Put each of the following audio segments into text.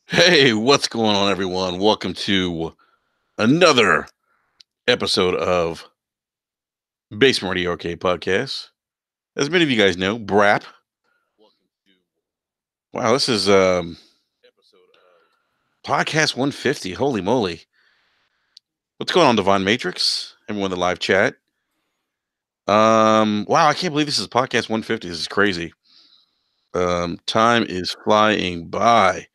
Hey, what's going on, everyone? Welcome to another episode of Basement Radio Arcade Podcast. As many of you guys know, Brap. Wow, this is podcast 150. Holy moly! What's going on, Divine Matrix? Everyone in the live chat. Wow, I can't believe this is podcast 150. This is crazy. Time is flying by.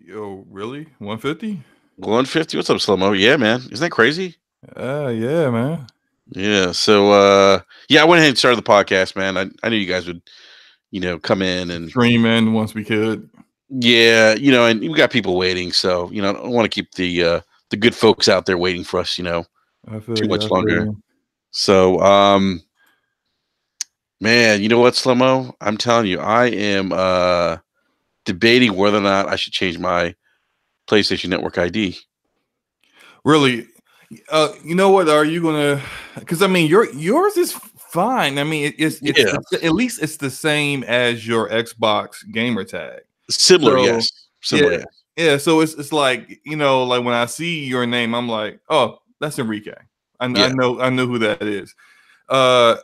Yo, really? 150? 150. What's up, Slomo? Yeah, man. Isn't that crazy? Yeah, man. Yeah. So, yeah, I went ahead and started the podcast, man. I knew you guys would come in and Stream in once we could. yeah, and we got people waiting, so I don't want to keep the good folks out there waiting for us, I feel too you. much I feel longer. you. So, man, you know what, Slomo? I'm telling you, I am debating whether or not I should change my PlayStation Network ID. Really? You know what? Are you gonna? Because I mean, yours is fine. I mean, it's Yeah, at least it's the same as your Xbox gamer tag. similar, So yes, similar, yeah, yes. yeah. So it's like like when I see your name, I'm like, oh, that's Enrique. Yeah. I know who that is. Uh,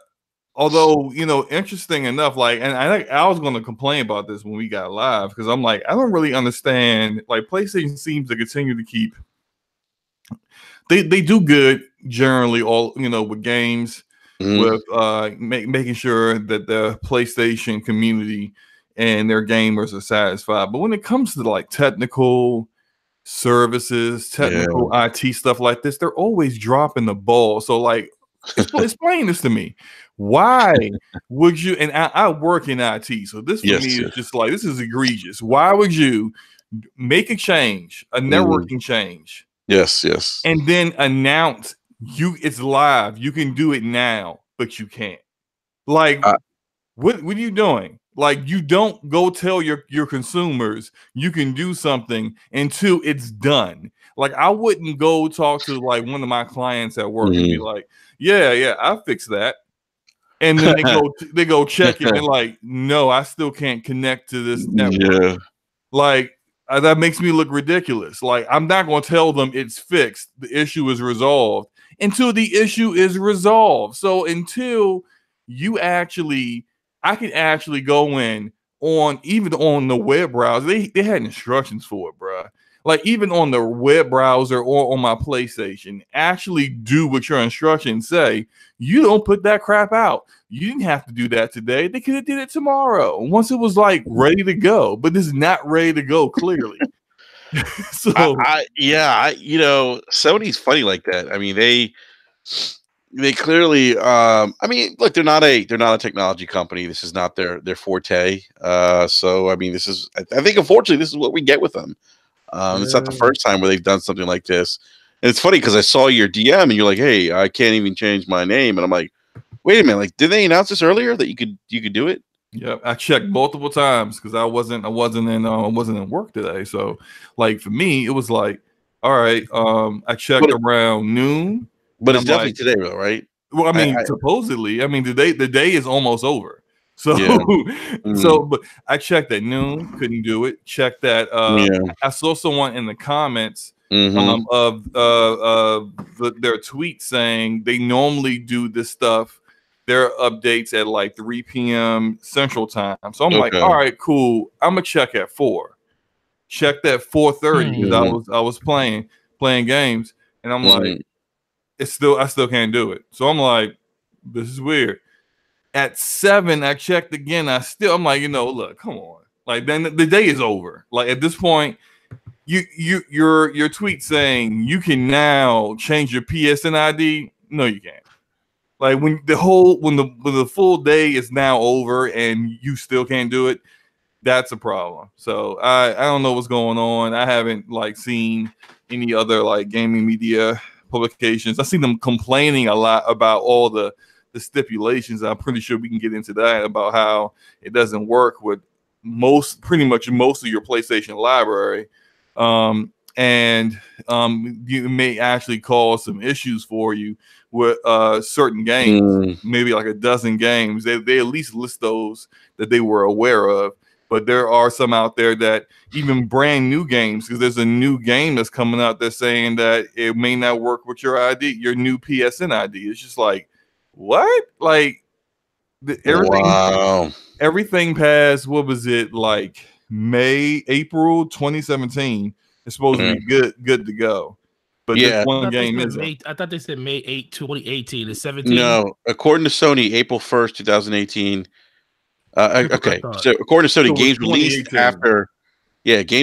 Although, interesting enough, and I was going to complain about this when we got live because I'm like, I don't really understand. Like, PlayStation seems to continue to keep they do good generally, all with games, Mhm. with making sure that the PlayStation community and their gamers are satisfied. But when it comes to like technical services, Yeah. technical IT stuff like this, they're always dropping the ball. So like, explain this to me. Why would you? And I work in IT, so this for Yes. me is Yes. just like this is egregious. Why would you make a change, a Mhm. networking change, Yes. Yes. and then announce it's live? You can do it now, but you can't. Like, Uh, what are you doing? Like, you don't go tell your consumers you can do something until it's done. Like, I wouldn't go talk to like one of my clients at work and be mhm. like, yeah, I fixed that. And then they go check it and like, no, I still can't connect to this network. Yeah. Like, that makes me look ridiculous. Like, I'm not going to tell them it's fixed, the issue is resolved until the issue is resolved. So until you actually, I can actually go in on even on the web browser. They had instructions for it, bro. Like, even on the web browser or on my PlayStation, actually do what your instructions say. You don't put that crap out. You didn't have to do that today. They could have did it tomorrow once it was like ready to go. But this is not ready to go, clearly. So Sony's funny like that. I mean, they clearly I mean, look, they're not a technology company. This is not their forte. So I mean, I think unfortunately this is what we get with them. It's not the yeah. first time where they've done something like this. And it's funny because I saw your DM and you're like, "Hey, I can't even change my name," and I'm like, "Wait a minute! Like, did they announce this earlier that you could do it?" Yep, I checked multiple times because I wasn't in work today. So like for me, it was like, all right, I checked But around noon but and it's I'm definitely like, today, though, right? well, I I mean, supposedly, I mean the day is almost over. So yeah. Mm, but I checked at noon, couldn't do it. Checked that yeah. I saw someone in the comments Mm-hmm. of their tweet saying they normally do this stuff, their updates at like 3 p.m. Central Time. So I'm like, Okay. all right, cool. I'm gonna check at 4. Checked at 4:30 because Mm-hmm. I was playing games, and I'm like, Mm-hmm. I still can't do it. So I'm like, this is weird. At 7, I checked again. I'm like, look, come on. Like, then the day is over. Like, at this point, your tweet saying you can now change your PSN ID. No, you can't. Like, when the full day is now over and you still can't do it, that's a problem. So I don't know what's going on. I haven't like seen any other like gaming media publications. I see them complaining a lot about all the stipulations. I'm pretty sure we can get into that about how it doesn't work with pretty much most of your PlayStation library. And you may actually cause some issues for you with certain games, Mm. maybe like a dozen games. They at least list those that they were aware of. But there are some out there that even brand new games, because there's a new game that's coming out that's saying that it may not work with your ID, your new PSN ID. It's just like, what? Like everything past, what was it, like April 2017 is supposed to be good to go. But this one game isn't. I thought they said May 8, 2018 and 17. No, according to Sony, April 1st, 2018. Okay, so according to Sony, games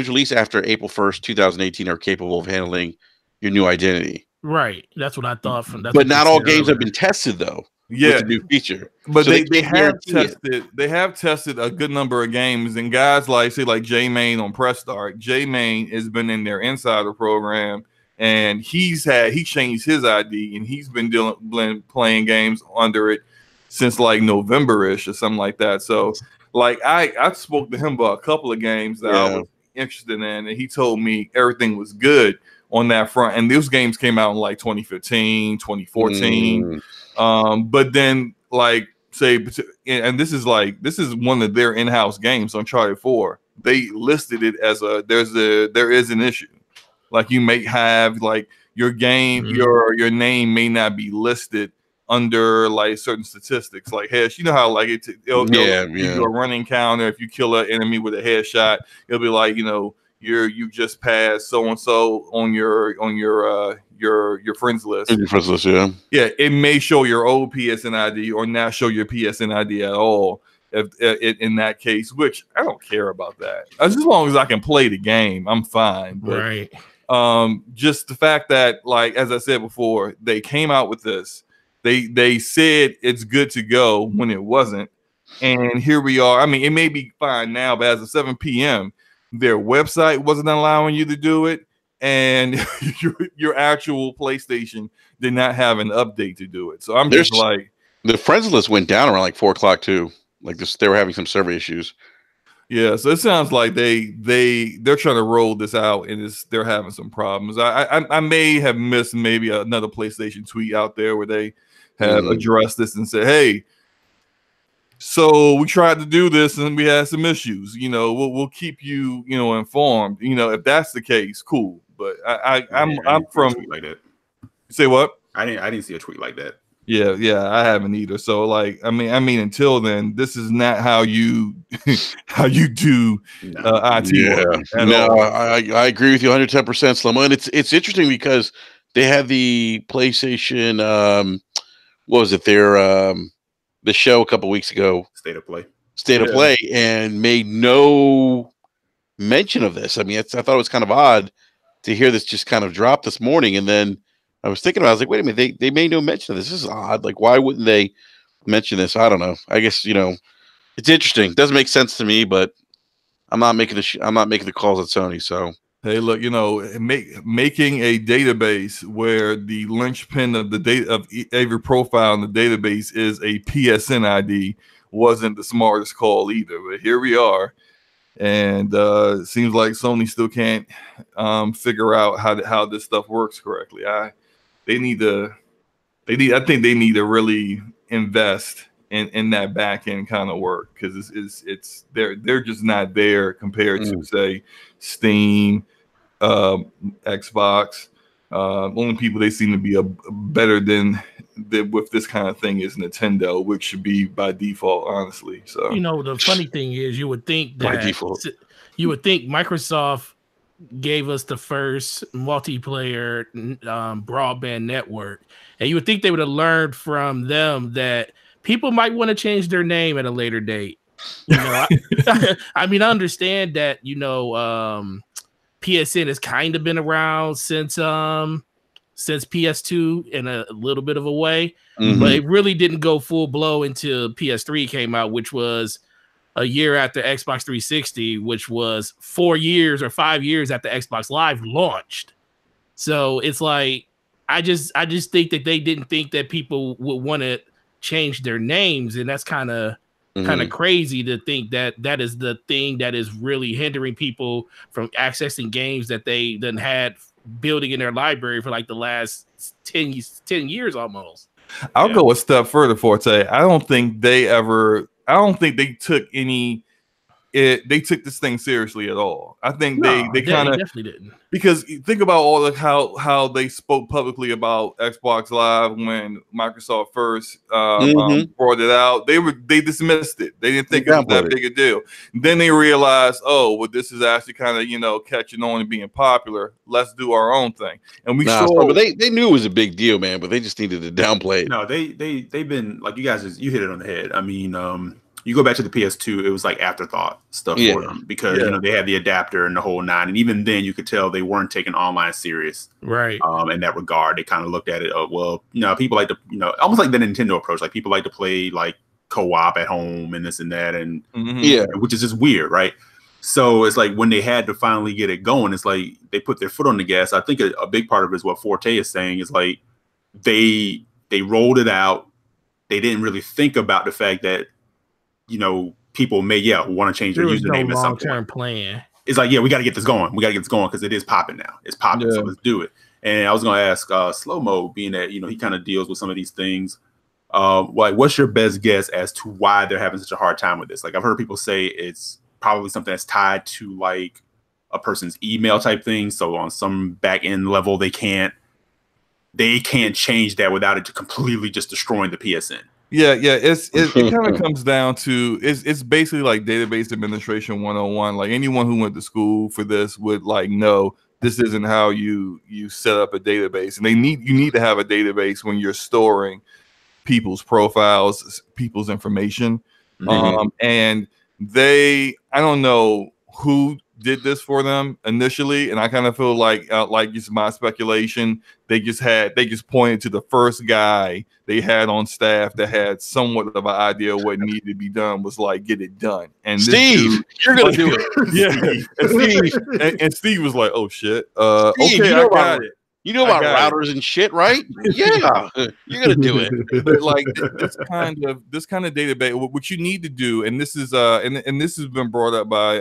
released after April 1st, 2018 are capable of handling your new identity. Right, that's what I thought. But not all games have been tested though. Yeah, with the new feature. But so they have tested. They have tested a good number of games, and guys like J Main on Press Start. J Main has been in their insider program, and he changed his ID, and he's been playing games under it since like November-ish or something like that. So like I spoke to him about a couple of games that I was interested in, and he told me everything was good on that front. And those games came out in like 2015, 2014. But then like say, and this is one of their in-house games, Uncharted 4. They listed it as there is an issue. Like you may have like your game, your name may not be listed under like certain statistics, like heads. You know how like it'll do a running counter. If you kill an enemy with a headshot, it'll be like, you know, you just passed so and so on your friends list. Your friends list, yeah. Yeah, it may show your old PSN ID or not show your PSN ID at all. If in that case, which I don't care about that. As long as I can play the game, I'm fine. But, right. Just the fact that, like as I said before, they came out with this. They said it's good to go when it wasn't, and here we are. I mean, it may be fine now, but as of 7 p.m., their website wasn't allowing you to do it, and your actual PlayStation did not have an update to do it. So I'm just like, the friends list went down around like 4 o'clock too. Like this, they were having some server issues. Yeah, so it sounds like they're trying to roll this out, and they're having some problems. I may have missed maybe another PlayStation tweet out there where they have addressed this and said, "Hey, so we tried to do this and we had some issues. You know, we'll keep you informed. You know, if that's the case, cool. But I'm from like that. Say what? I didn't see a tweet like that. Yeah, I haven't either. So like, I mean, until then, this is not how you do IT. Yeah, no, I agree with you 110%, Slomo. And it's interesting because they had the PlayStation. What was it? The show a couple weeks ago, State of Play, and made no mention of this. I mean, I thought it was kind of odd to hear this just kind of drop this morning, and then I was thinking about it, I was like, wait a minute, they made no mention of this. This is odd. Like, why wouldn't they mention this? I don't know. I guess, it's interesting. It doesn't make sense to me, but I'm not making the calls at Sony. So hey, look, making a database where the linchpin of the data of every profile in the database is a PSN ID wasn't the smartest call either. But here we are, and it seems like Sony still can't figure out how this stuff works correctly. I think they need to really invest in that back end kind of work, because it's they're just not there compared to say Steam, Xbox. Only people they seem to be better than with this kind of thing is Nintendo, which should be by default, honestly. So the funny thing is, you would think that by default, Microsoft gave us the first multiplayer broadband network, and you would think they would have learned from them that people might want to change their name at a later date. I mean, I understand that PSN has kind of been around since PS2 in a little bit of a way, but it really didn't go full blow until PS3 came out, which was a year after Xbox 360, which was 4 years or 5 years after Xbox Live launched. So it's like, I just think that they didn't think that people would want to change their names, and that's kind of crazy to think that that is the thing that is really hindering people from accessing games that they then had building in their library for like the last 10 years almost. I'll go a step further, Forte. I don't think they took any they took this thing seriously at all. I think they kind of definitely didn't, because think about all of how they spoke publicly about Xbox Live when Microsoft first brought it out. They dismissed it. They didn't think it was that big a deal. Then they realized, oh, well, this is actually kind of catching on and being popular. Let's do our own thing. And we saw, but they knew it was a big deal, man. But they just needed to downplay it. No, they've been like you guys. You hit it on the head. I mean, you go back to the PS2, it was like afterthought stuff for them because they had the adapter and the whole nine, and even then you could tell they weren't taking online serious, right? In that regard, they kind of looked at it. People like to, almost like the Nintendo approach. Like people like to play like co-op at home and this and that, and which is just weird, right? So it's like when they had to finally get it going, it's like they put their foot on the gas. I think a big part of it is what Forte is saying is like they rolled it out. They didn't really think about the fact that people may want to change their username at some point. Plan. It's like, we got to get this going. We got to get this going because it is popping now. It's popping, so let's do it. And I was going to ask Slow Mo, being that he kind of deals with some of these things. What's your best guess as to why they're having such a hard time with this? Like I've heard people say it's probably something that's tied to like a person's email type thing. So on some back end level, they can't change that without it completely just destroying the PSN. Yeah, it kind of comes down to it's basically like database administration 101. Like anyone who went to school for this would know this isn't how you set up a database, and you need to have a database when you're storing people's profiles, people's information. And I don't know who did this for them initially, and I kind of feel like it's my speculation. They just pointed to the first guy they had on staff that had somewhat of an idea of what needed to be done, was like, get it done. And Steve, you're gonna do it. And Steve was like, oh shit, okay, I got it. You know about routers and shit, right? Yeah, you're gonna do it. But like this kind of database, what you need to do, and this is and this has been brought up by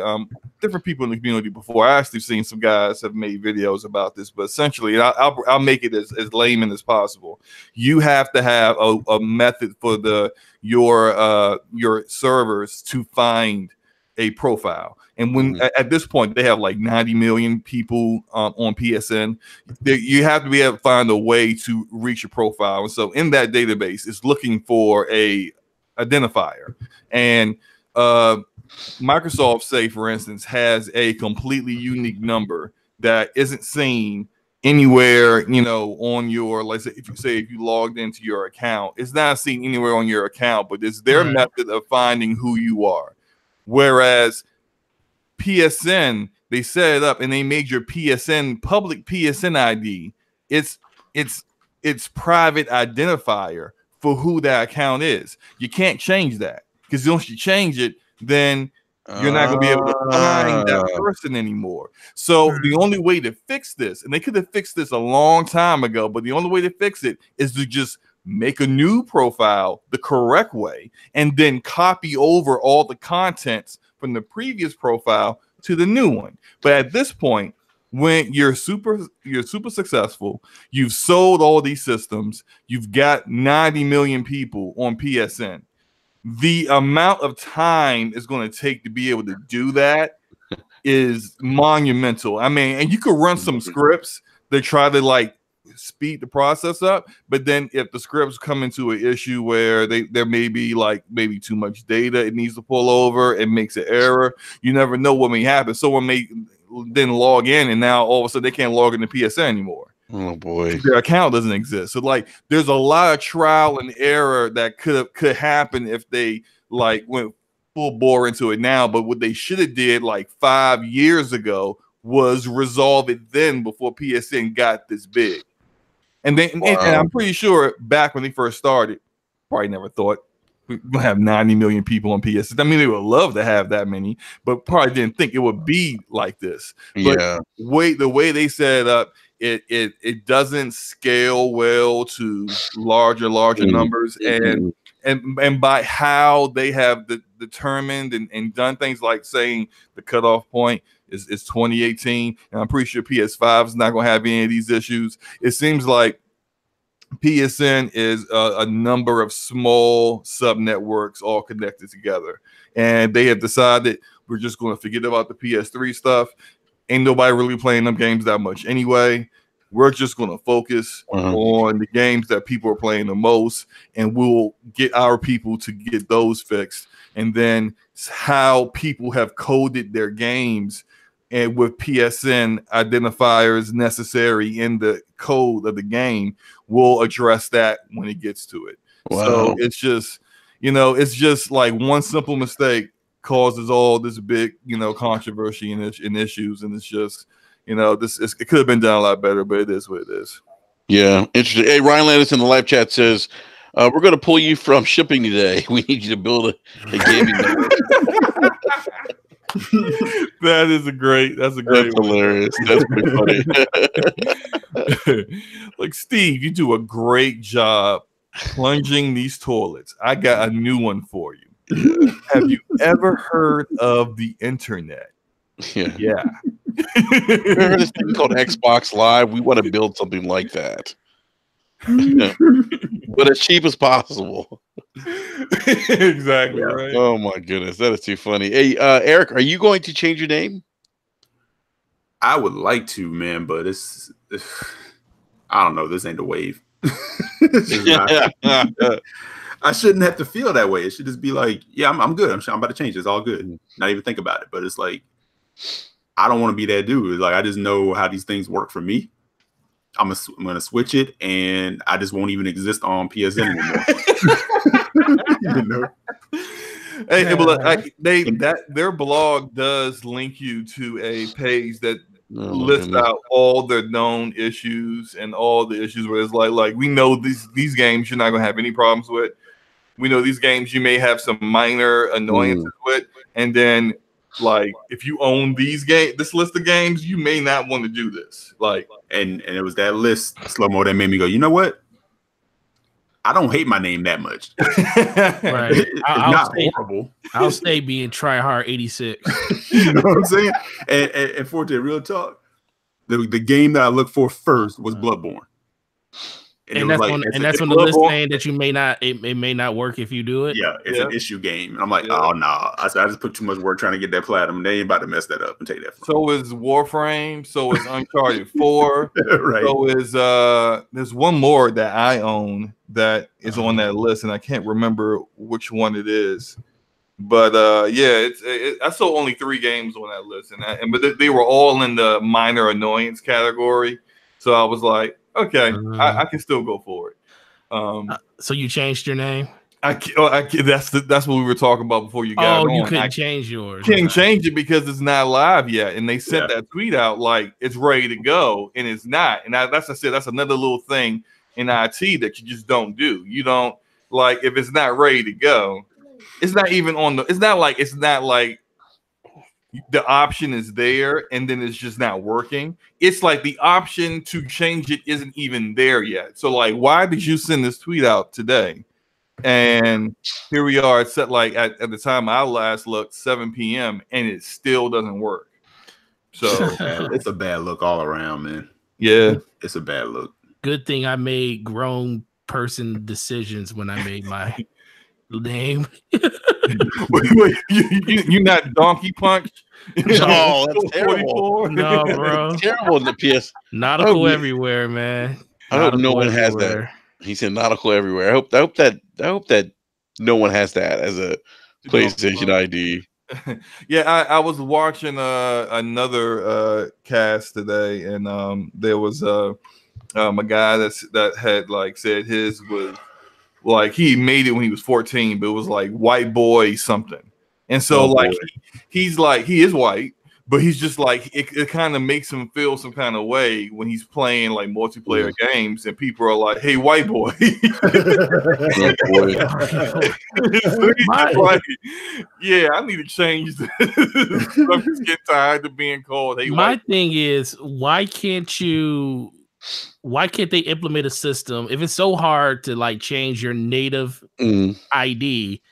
different people in the community before. I actually seen some guys have made videos about this, but essentially, I'll make it as layman as possible. You have to have a method for your servers to find a profile. And when at this point they have like 90 million people on PSN, you have to be able to find a way to reach a profile. And so in that database, it's looking for a identifier. And Microsoft, say for instance, has a completely unique number that isn't seen anywhere, on your, let's say if you logged into your account, it's not seen anywhere on your account, but it's their method of finding who you are. Whereas PSN, they set it up and they made your public PSN ID. It's private identifier for who that account is. You can't change that, because once you change it, then you're not going to be able to find that person anymore. So the only way to fix this, and they could have fixed this a long time ago, but the only way to fix it is to just make a new profile the correct way and then copy over all the contents from the previous profile to the new one. But at this point, when you're super successful, you've sold all these systems, you've got 90 million people on PSN. The amount of time it's going to take to be able to do that is monumental. I mean, and you could run some scripts that try to speed the process up, but then if the scripts come into an issue where there may be maybe too much data it needs to pull over, it makes an error, you never know what may happen. Someone may then log in and now all of a sudden they can't log into PSN anymore. Oh boy, their account doesn't exist. So there's a lot of trial and error that could happen if they went full bore into it now. But what they should have did 5 years ago was resolve it then, before PSN got this big. And then, and I'm pretty sure back when they first started, probably never thought we're gonna have 90 million people on PSN. I mean, they would love to have that many, but probably didn't think it would be like this. But the way they set it up, it doesn't scale well to larger numbers, and by how they have determined and done things like saying the cutoff point is 2018, and I'm pretty sure PS5 is not going to have any of these issues. It seems like PSN is a number of small sub networks all connected together, and they have decided We're just going to forget about the PS3 stuff. Ain't nobody really playing them games that much anyway. We're just going to focus on the games that people are playing the most, and we'll get our people to get those fixed. And then how people have coded their games and with PSN identifiers necessary in the code of the game, we'll address that when it gets to it. Wow. So it's just, it's just like one simple mistake causes all this big, controversy and issues. And it's just, it could have been done a lot better, but it is what it is. Yeah, interesting. Hey, Ryan Landis in the live chat says, we're going to pull you from shipping today. We need you to build a gaming network. That's great. That's hilarious. That's pretty funny. Like, Steve, you do a great job plunging these toilets. I got a new one for you. Have you ever heard of the internet? Yeah. Remember this thing called Xbox Live? We want to build something like that. But as cheap as possible. Exactly, right. Oh my goodness, that is too funny. Hey, Eric, are you going to change your name? I would like to, man, but I don't know. This ain't the wave. I shouldn't have to feel that way. It should just be like, yeah, I'm good. I'm about to change. It's all good. Not even think about it. But it's like, I don't want to be that dude. It's like, I just know how these things work for me. I'm gonna switch it, and I just won't even exist on PSN anymore. Hey, their blog does link you to a page that lists out all the known issues and all the issues where it's like we know these games you're not gonna have any problems with. We know these games you may have some minor annoyances with, and then like if you own this list of games, you may not want to do this. Like, and it was that list, Slow-Mo, that made me go, you know what? I don't hate my name that much. Right. It's not horrible. I'll stay being Tryhard 86. You know what I'm saying? And for the real talk, the game that I looked for first was Bloodborne. And that's on the list saying that you may not, it may not work if you do it. Yeah, it's an issue game. And I'm like, oh no, I just put too much work trying to get that platinum. They ain't about to mess that up and take that. So is Warframe. So is Uncharted 4. Right. So is there's one more that I own that is on that list, and I can't remember which one it is. But I saw only 3 games on that list, but they were all in the minor annoyance category. So I was like, okay, I can still go for it. So you changed your name? That's what we were talking about before you got on. You couldn't change yours. Can't change it because it's not live yet, and they sent that tweet out like it's ready to go, and it's not. And that's another little thing in IT that you just don't do. You don't, like, if it's not ready to go, it's not even on the. It's not like the option is there and then it's just not working. It's like the option to change it isn't even there yet. So like, why did you send this tweet out today? And here we are. It's set like at the time I last looked, 7 p.m. and it still doesn't work. So it's a bad look all around, man. Yeah, it's a bad look. Good thing I made grown person decisions when I made my name. wait, you not Donkey Punch? No, that's terrible. No, bro, it's terrible in the PS. Nautical everywhere, man. I hope no one has that. He said nautical everywhere. I hope that no one has that as a PlayStation ID. Yeah, I was watching another cast today, and there was a guy that had like said his was like he made it when he was 14, but it was like white boy something. And so he's like, he is white, but he's just like, it kind of makes him feel some kind of way when he's playing like multiplayer games and people are like, hey, white boy. Like, yeah, I need to change this. I'm just getting tired of being called. Hey, my thing is, why can't they implement a system if it's so hard to like change your native ID?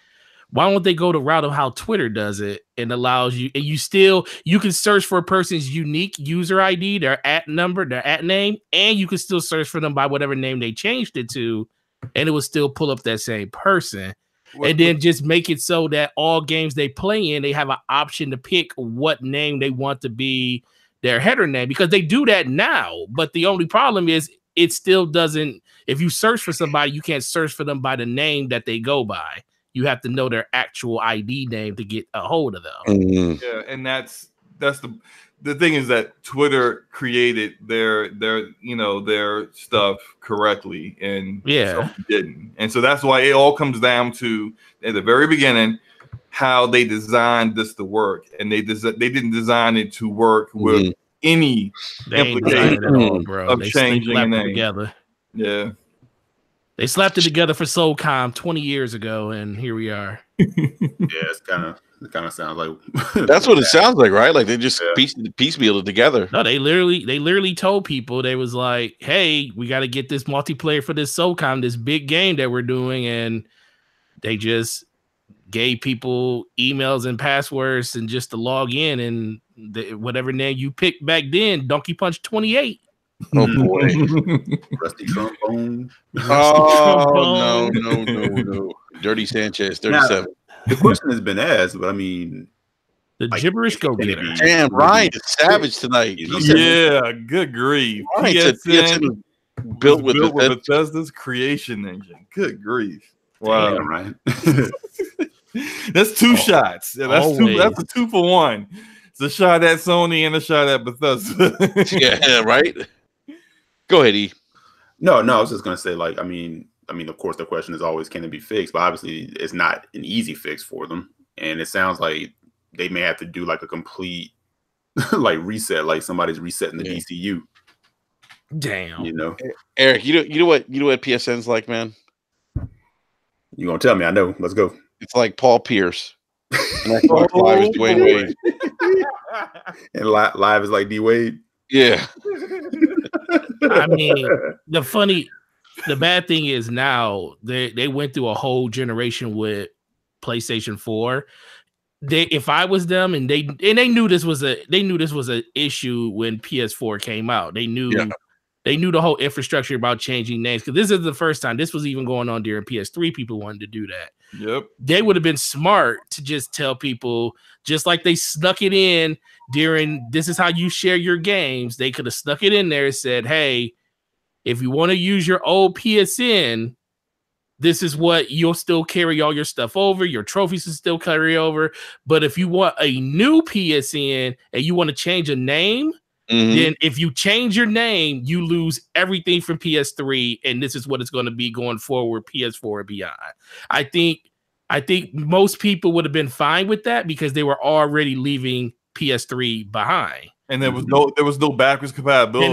Why don't they go the route of how Twitter does it and allows you, and you can search for a person's unique user ID, their @ number, their @ name, and you can still search for them by whatever name they changed it to, and it will still pull up that same person. and then just make it so that all games they play in, they have an option to pick what name they want to be their header name, because they do that now. But the only problem is it still doesn't. If you search for somebody, you can't search for them by the name that they go by. You have to know their actual ID name to get a hold of them. Mm-hmm. Yeah, and that's the thing is that Twitter created their stuff correctly, and Sony didn't. And so that's why it all comes down to, at the very beginning, how they designed this to work, and they didn't design it to work with any implication at all, bro. of changing a name. Together. Yeah. They slapped it together for SOCOM 20 years ago, and here we are. Yeah, it kind of sounds like that's what it sounds like, right? Like they just piecemealed it together. No, they literally told people, they was like, "Hey, we got to get this multiplayer for this SOCOM, this big game that we're doing," and they just gave people emails and passwords and just to log in, and whatever name you picked back then, Donkey Punch 28. Oh boy, Rusty Trombone. Oh no, Dirty Sanchez, 37. Now, the question has been asked, but I mean, the gibberish go getter. Damn, Ryan is savage tonight. Yeah, good grief. PSN built with Bethesda's creation engine. Good grief. Wow, damn, Ryan. That's two shots. Yeah, that's a 2 for 1. It's a shot at Sony and a shot at Bethesda. Yeah, right. Go ahead, E. No, I was just gonna say, like, I mean, of course, the question is always, can it be fixed? But obviously, it's not an easy fix for them, and it sounds like they may have to do like a complete like reset, like somebody's resetting the DCU. Damn, you know, Eric, you know what PSN's like, man. You gonna tell me? I know. Let's go. It's like Paul Pierce. And Xbox Live is Dwayne Wade. And live is like D Wade. Yeah. I mean, the bad thing is now they went through a whole generation with PlayStation 4. If I was them, and they knew this was an issue when PS4 came out. They knew the whole infrastructure about changing names, because this is the first time. This was even going on during PS3. People wanted to do that. Yep. They would have been smart to just tell people, just like they snuck it in during "this is how you share your games." They could have snuck it in there and said, "Hey, if you want to use your old PSN, this is what you'll still carry all your stuff over. Your trophies will still carry over. But if you want a new PSN and you want to change a name, then if you change your name, you lose everything from PS3, and this is what it's going to be going forward, PS4 and beyond." I think most people would have been fine with that, because they were already leaving PS3 behind. And there was no backwards compatibility.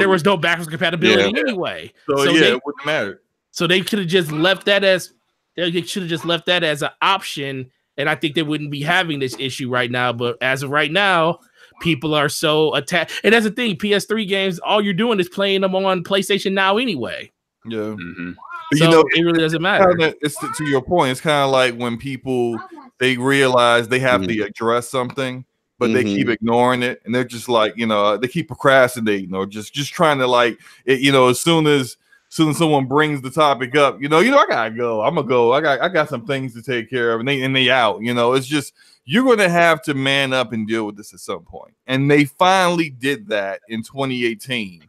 Anyway. So it wouldn't matter. So they could have just left that as an option, and I think they wouldn't be having this issue right now. But as of right now, people are so attached. And that's the thing, PS3 games, all you're doing is playing them on PlayStation Now anyway. Yeah. Mm-hmm. So it really doesn't matter. It's to your point. It's kind of like when people, they realize they have to address something, but they keep ignoring it, and they're just like, they keep procrastinating, or just trying to, like, as soon as someone brings the topic up, I gotta go. I'm gonna go. I got some things to take care of, and they out. It's just, you're gonna have to man up and deal with this at some point. And they finally did that in 2018.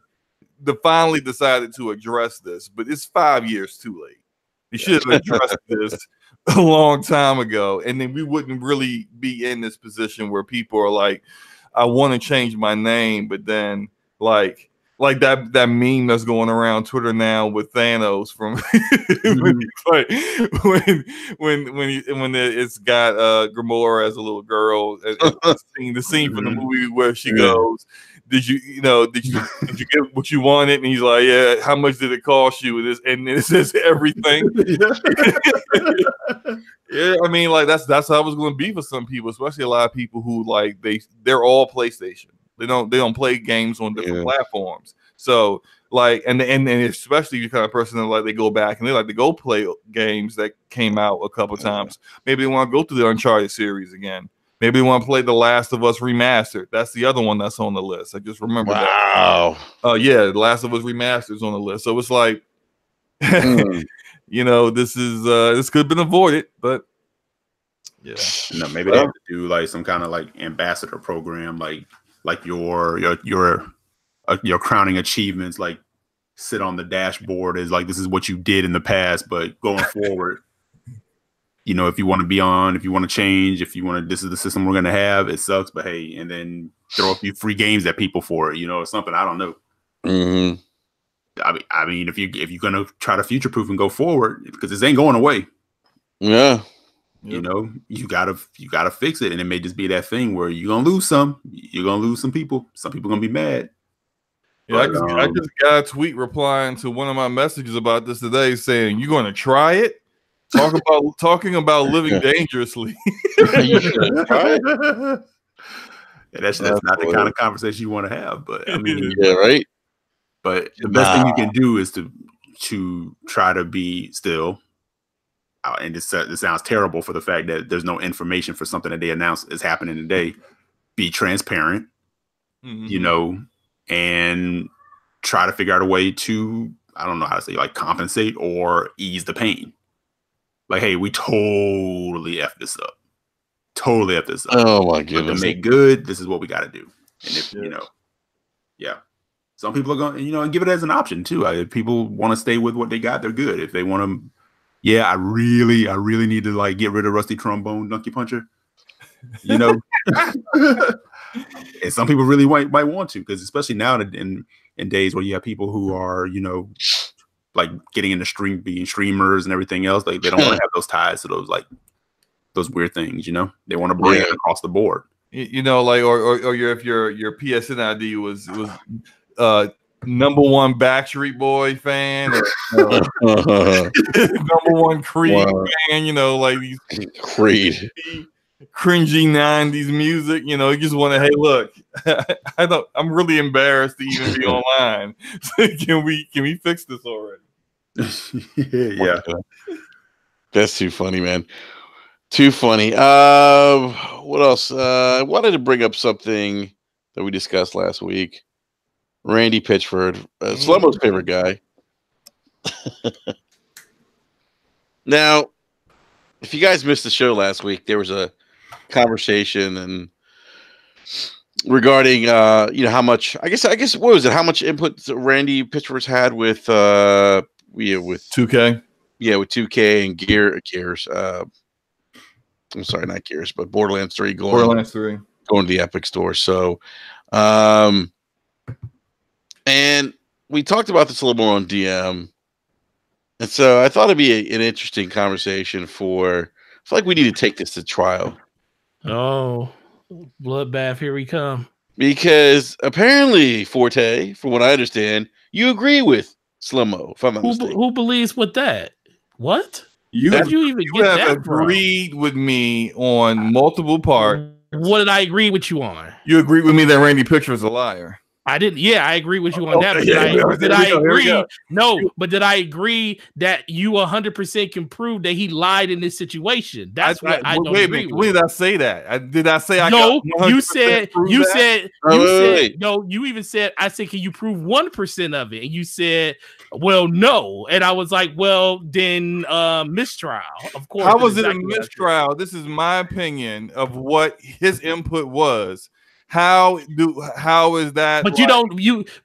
They finally decided to address this, but it's 5 years too late. They should have addressed this a long time ago, and then we wouldn't really be in this position where people are like, I want to change my name, but then like that meme that's going around Twitter now with Thanos from when it's got Gamora as a little girl, the scene from the movie where she goes, did you get what you wanted? And he's like, yeah, how much did it cost you? And it says everything. Yeah, I mean, like that's how it was going to be for some people, especially a lot of people who, like, they're all PlayStation. They don't play games on different platforms. So, like, and especially the kind of person that, like, they go back and they like to go play games that came out a couple times. Maybe they want to go through the Uncharted series again. Maybe they want to play The Last of Us Remastered. That's the other one that's on the list. I just remember that. Yeah, The Last of Us Remastered is on the list. So it's like, this could have been avoided, but Yeah. No, maybe they have to do like some kind of like ambassador program, like your crowning achievements, like sit on the dashboard as like this is what you did in the past, but going forward, you know, if you want to be on, if you want to change, if you want to, this is the system we're gonna have. It sucks, but hey, and then throw a few free games at people for it, you know, or something. I don't know. Mm-hmm. I mean, if you're gonna try to future proof and go forward, because this ain't going away. Yeah. You know, you gotta fix it, and it may just be that thing where you're gonna lose some people. Some people gonna be mad. Yeah, but, I just got a tweet replying to one of my messages about this today, saying you're gonna try it. Talking about living dangerously. You should try it. Yeah, that's not the kind of conversation you want to have. But I mean, yeah, right. But the best thing you can do is to try to be still. And this sounds terrible for the fact that there's no information for something that they announce is happening today. Be transparent, you know, and try to figure out a way to, I don't know how to say, like compensate or ease the pain. Like, hey, we totally effed this up. Totally effed this up. Oh my goodness. But to make good, this is what we got to do. And if, you know, yeah. Some people are going, you know, and give it as an option too. If people want to stay with what they got, they're good. If they want to, I really need to like get rid of Rusty Trombone Donkey Puncher. You know, and some people really might want to, because especially now in days where you have people who are, you know, like getting into being streamers and everything else, like they don't want to have those ties to those weird things. You know, they want to bring it across the board. You know, like or if your PSN ID was #1 Backstreet Boy fan, or, #1 Creed fan, you know, like these Creed cringy 90s music, you know, you just want to, hey, look, I'm really embarrassed to even be online. Can we fix this already? Yeah. That's too funny, man. Too funny. What else? I wanted to bring up something that we discussed last week. Randy Pitchford, Slow-Mo's favorite guy. Now, if you guys missed the show last week, there was a conversation regarding you know, how much I guess what was it? How much input Randy Pitchford's had with 2K? Yeah, with 2K and Gears. I'm sorry, not Gears, but Borderlands 3 going to the Epic Store. So, and we talked about this a little more on DM, and so I thought it'd be an interesting conversation. I feel like we need to take this to trial. Oh, bloodbath! Here we come. Because apparently, Forte, from what I understand, you agree with Slow-Mo. If I'm not mistaken. Who believes with that? What? You have agreed with me on multiple parts. What did I agree with you on? You agreed with me that Randy Pitchford was a liar. I didn't. Yeah, I agree with you on that. But did I agree? No, but did I agree that you 100% can prove that he lied in this situation? That's what I don't agree with. When did I say that? Did I say I no? You said no. You even said I said, can you prove 1% of it? And you said, well, no. And I was like, well, then mistrial. Of course. How was it a mistrial? This is my opinion of what his input was. How is that? But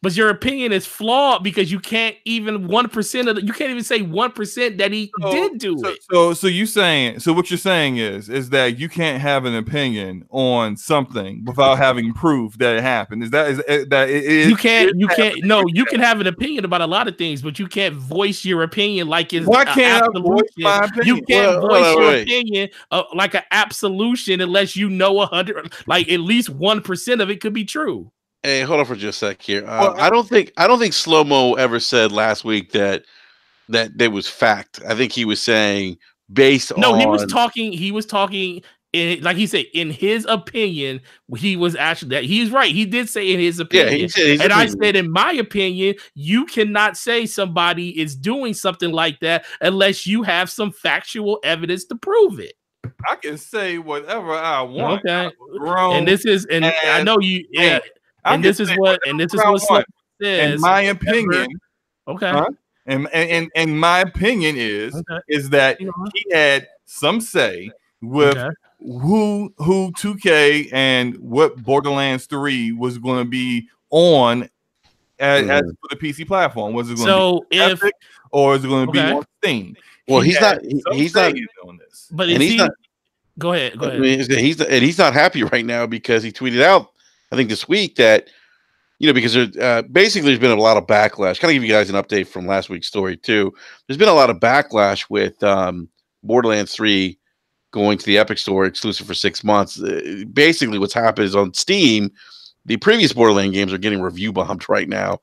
but your opinion is flawed, because you can't even 1% you can't even say 1% that he did do it. So what you're saying is that you can't have an opinion on something without having proof that it happened. You can have an opinion about a lot of things, but you can't voice your opinion like it's why can't I voice my opinion? You can't voice your opinion like an absolution unless you know 100, like at least 1% of it could be true. Hey, hold on for just a sec here. I don't think Slow-Mo ever said last week that there was fact. I think he was saying based on. No, he was talking. Like he said, in his opinion, he was actually that he's right. He did say in his opinion. Yeah, he said his opinion. I said, in my opinion, you cannot say somebody is doing something like that unless you have some factual evidence to prove it. I can say whatever I want. Okay. And this is, and I know you, yeah. And this is what Slow says. In my opinion, okay. Huh? And my opinion is that he had some say with who 2K and what Borderlands 3 was going to be on as for the PC platform. Was it going to be Epic or is it going to be on Steam? Well, he's not on this. But is he? Go ahead. I mean, he's not happy right now because he tweeted out, I think this week, that because basically there's been a lot of backlash. Kind of give you guys an update from last week's story too. There's been a lot of backlash with Borderlands 3 going to the Epic Store exclusive for 6 months. Basically, what's happened is on Steam, the previous Borderlands games are getting review bombed right now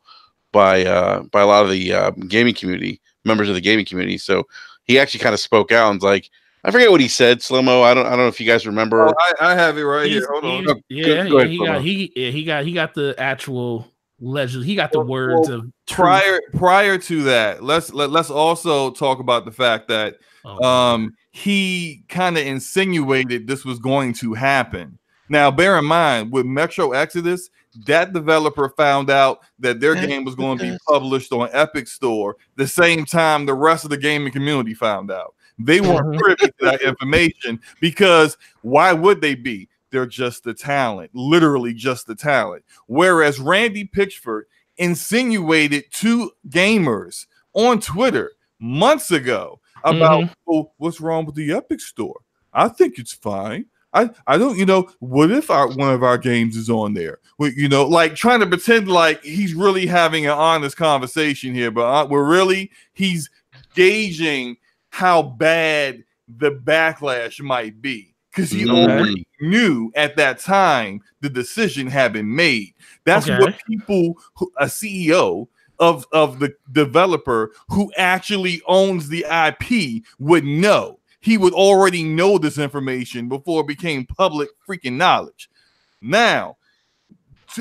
by a lot of the gaming community, members of the gaming community. So he actually kind of spoke out and was like, I forget what he said, Slow-Mo. I don't know if you guys remember. Oh, I have it right here. Hold on. He got the actual legend. He got the words of prior to that. Let's also talk about the fact that he kind of insinuated this was going to happen. Now, bear in mind, with Metro Exodus, that developer found out that their game was going to be published on Epic Store the same time the rest of the gaming community found out. They weren't privy to that information because why would they be? They're just the talent, literally just the talent. Whereas Randy Pitchford insinuated to gamers on Twitter months ago about what's wrong with the Epic Store. I think it's fine. I don't, what if one of our games is on there? Like trying to pretend like he's really having an honest conversation here, but he's gauging how bad the backlash might be because he already knew at that time the decision had been made. That's what people, a CEO of the developer who actually owns the IP would know. He would already know this information before it became public freaking knowledge. Now,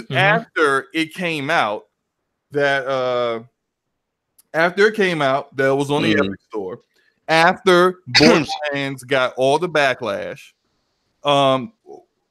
after it came out that was on the Epic Store, after Borderlands got all the backlash, well,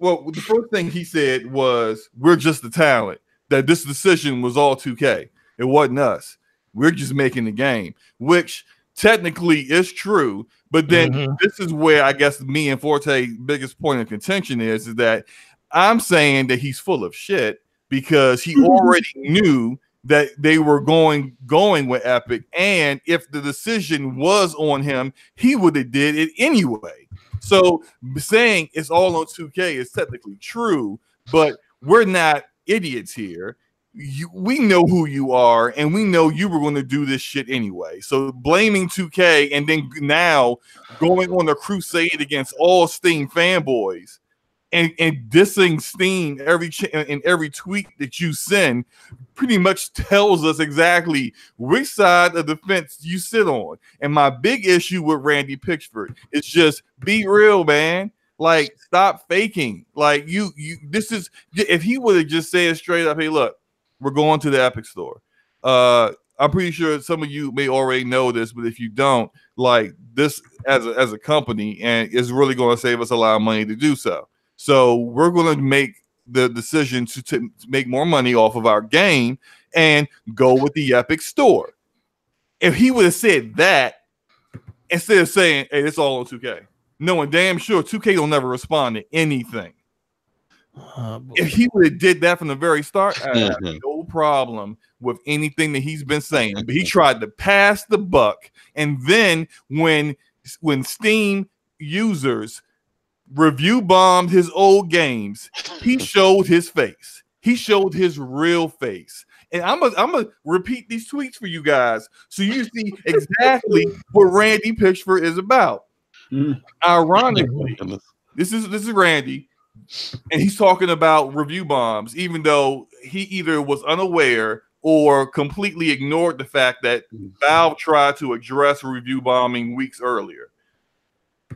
the first thing he said was, "We're just the talent. That this decision was all 2K. It wasn't us. We're just making the game," which technically is true. But then this is where I guess me and Forte's biggest point of contention is that I'm saying that he's full of shit because he already knew that they were going with Epic, and if the decision was on him, he would have did it anyway. So saying it's all on 2K is technically true, but we're not idiots here. We know who you are, and we know you were going to do this shit anyway. So blaming 2K and then now going on a crusade against all Steam fanboys and dissing Steam every tweet that you send pretty much tells us exactly which side of the fence you sit on. And my big issue with Randy Pitchford is just be real, man. Like, stop faking. Like, this is, if he would have just said straight up, hey, look, we're going to the Epic Store. I'm pretty sure some of you may already know this, but if you don't, like, this as a company, and it's really going to save us a lot of money to do so. So we're going to make the decision to make more money off of our game and go with the Epic Store. If he would have said that instead of saying, hey, it's all on 2K, knowing damn sure 2K will never respond to anything. If he would have did that from the very start, I have no problem with anything that he's been saying. But he tried to pass the buck, and then when Steam users review bombed his old games, he showed his face. He showed his real face. And I'm gonna repeat these tweets for you guys so you see exactly what Randy Pitchford is about. Ironically, this is Randy, and he's talking about review bombs, even though he either was unaware or completely ignored the fact that Valve tried to address review bombing weeks earlier.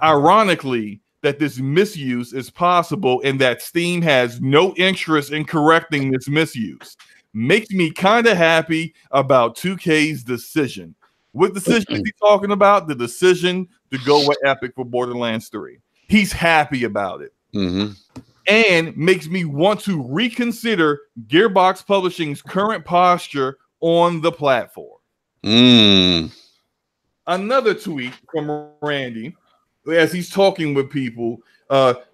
Ironically, that this misuse is possible and that Steam has no interest in correcting this misuse makes me kind of happy about 2K's decision. What decision is he talking about? The decision to go with Epic for Borderlands 3. He's happy about it. And makes me want to reconsider Gearbox Publishing's current posture on the platform. Another tweet from Randy, as he's talking with people,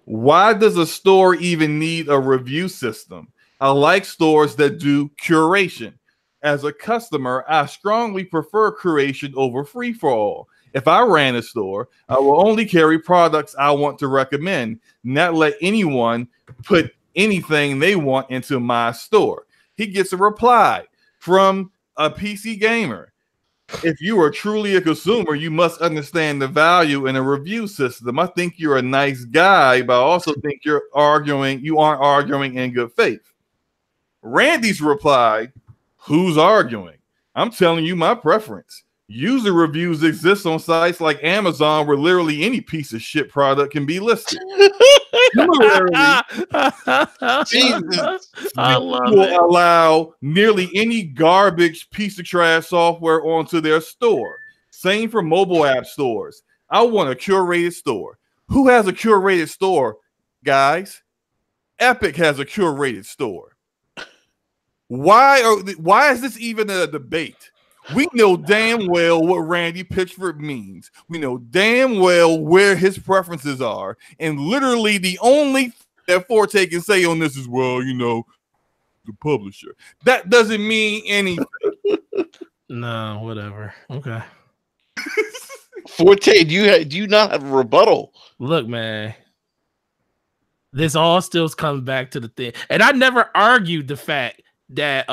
Why does a store even need a review system? I like stores that do curation. As a customer, I strongly prefer curation over free-for-all. If I ran a store, I will only carry products I want to recommend, not let anyone put anything they want into my store. He gets a reply from a PC gamer. If you are truly a consumer, you must understand the value in a review system. I think you're a nice guy, but I also think you aren't arguing in good faith. Randy's reply, who's arguing? I'm telling you my preference. User reviews exist on sites like Amazon where literally any piece of shit product can be listed. Similarly, I love will it. allow nearly any garbage piece of trash software onto their store. Same for mobile app stores. I want a curated store. Who has a curated store, guys? Epic has a curated store. Why is this even a debate? We know damn well what Randy Pitchford means. We know damn well where his preferences are. And literally the only thing that Forte can say on this is, well, you know, the publisher. That doesn't mean anything. No, whatever. Okay. Forte, do you not have a rebuttal? Look, man. This all still comes back to the thing. And I never argued the fact that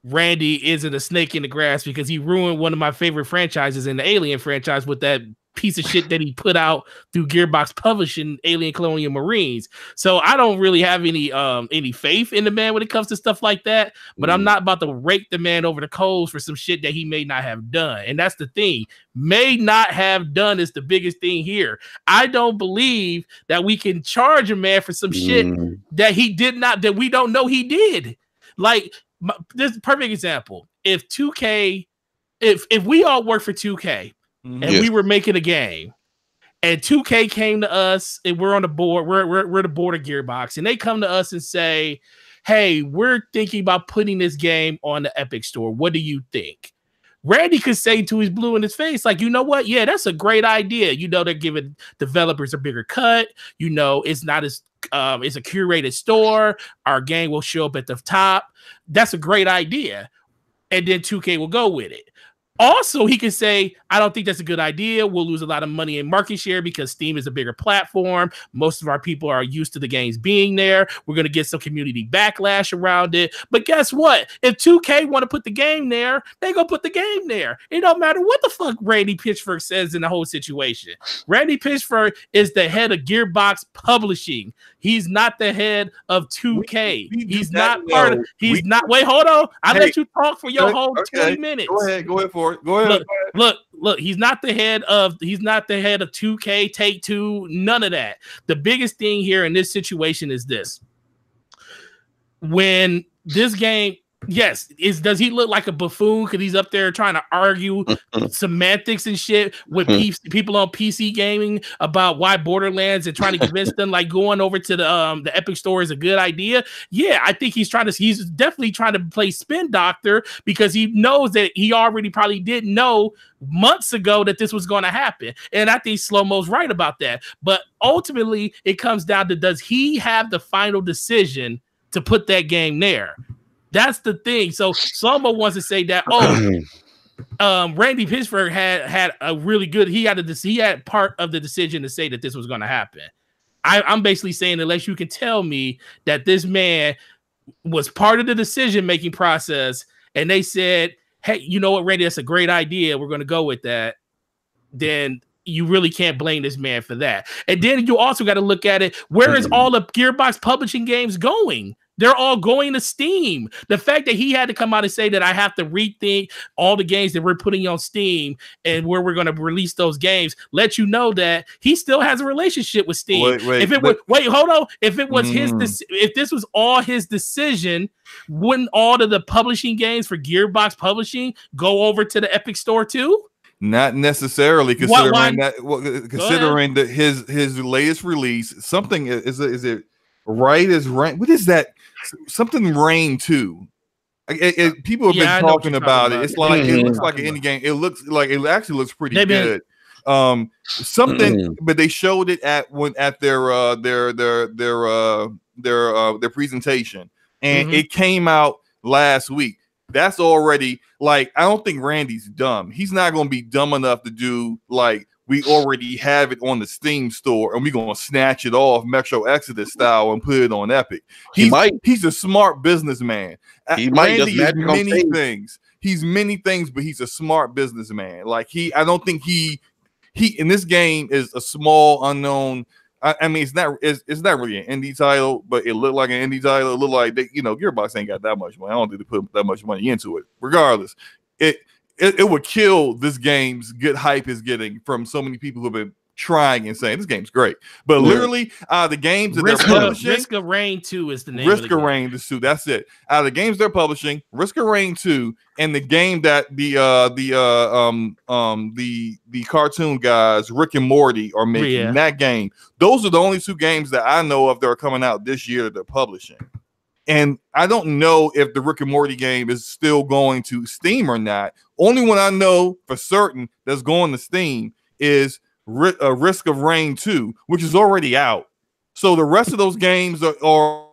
Randy isn't a snake in the grass because he ruined one of my favorite franchises in the Alien franchise with that piece of shit that he put out through Gearbox Publishing, Alien Colonial Marines. So I don't really have any faith in the man when it comes to stuff like that, but I'm not about to rake the man over the coals for some shit that he may not have done. And that's the thing. May not have done is the biggest thing here. I don't believe that we can charge a man for some shit that he did not, that we don't know he did. Like, this is a perfect example. If 2K, if we all work for 2K and we were making a game and 2K came to us and we're on the board, we're the board of Gearbox, and they come to us and say, hey, we're thinking about putting this game on the Epic Store. What do you think? Randy could say to his blue in his face, like, you know what? Yeah, that's a great idea. You know, they're giving developers a bigger cut. You know, it's not as it's a curated store. Our game will show up at the top. That's a great idea. And then 2K will go with it. Also, he can say, I don't think that's a good idea. We'll lose a lot of money in market share because Steam is a bigger platform. Most of our people are used to the games being there. We're going to get some community backlash around it. But guess what? If 2K want to put the game there, they going to put the game there. It don't matter what the fuck Randy Pitchford says in the whole situation. Randy Pitchford is the head of Gearbox Publishing. He's not the head of 2K. He's not part of. He's not. Wait, hold on. I let you talk for your whole 20 minutes. Go ahead for it. Go ahead. Look. He's not the head of 2K, Take-Two, none of that. The biggest thing here in this situation is this. When this game, yes, does he look like a buffoon because he's up there trying to argue semantics and shit with people on PC gaming about why Borderlands and trying to convince them like going over to the Epic Store is a good idea? Yeah, I think he's definitely trying to play spin doctor because he knows that he already probably didn't know months ago that this was going to happen. And I think Slow-Mo's right about that. But ultimately, it comes down to, does he have the final decision to put that game there? That's the thing. So Slow-Mo wants to say that, Randy Pitchford had a really good, he had part of the decision to say that this was going to happen. I'm basically saying, unless you can tell me that this man was part of the decision-making process and they said, hey, you know what, Randy, that's a great idea. We're going to go with that. Then you really can't blame this man for that. And then you also got to look at it. Where is all the Gearbox Publishing games going? They're all going to Steam. The fact that he had to come out and say that I have to rethink all the games that we're putting on Steam and where we're going to release those games, let you know that he still has a relationship with Steam. Hold on. If it was if this was all his decision, wouldn't all of the publishing games for Gearbox Publishing go over to the Epic Store too? Not necessarily, considering that his latest release, something is it Right is Rain? What is that? Something Rain 2. People have been talking about it. It's like it looks like an indie game. It actually looks pretty good. Something, but they showed it at their presentation, and it came out last week. That's already like, I don't think Randy's dumb. He's not going to be dumb enough to do like, we already have it on the Steam store and we're going to snatch it off Metro Exodus style and put it on Epic. He's a smart businessman. Randy is many things. He's many things, but he's a smart businessman. Like I don't think he in this game is a small unknown. I mean, it's not really an indie title, but it looked like an indie title. It looked like Gearbox ain't got that much money. I don't think they put that much money into it. Regardless, it would kill this game's good hype is getting from so many people who've been trying and saying this game's great. But literally, the games that they're publishing, Risk of Rain 2 is the name. Risk of Rain 2. That's it. Out of the games they're publishing, Risk of Rain 2, and the game that the cartoon guys Rick and Morty are making, that game. Those are the only two games that I know of that are coming out this year that they're publishing. And I don't know if the Rick and Morty game is still going to Steam or not. Only one I know for certain that's going to Steam is Risk of Rain 2, which is already out. So the rest of those games are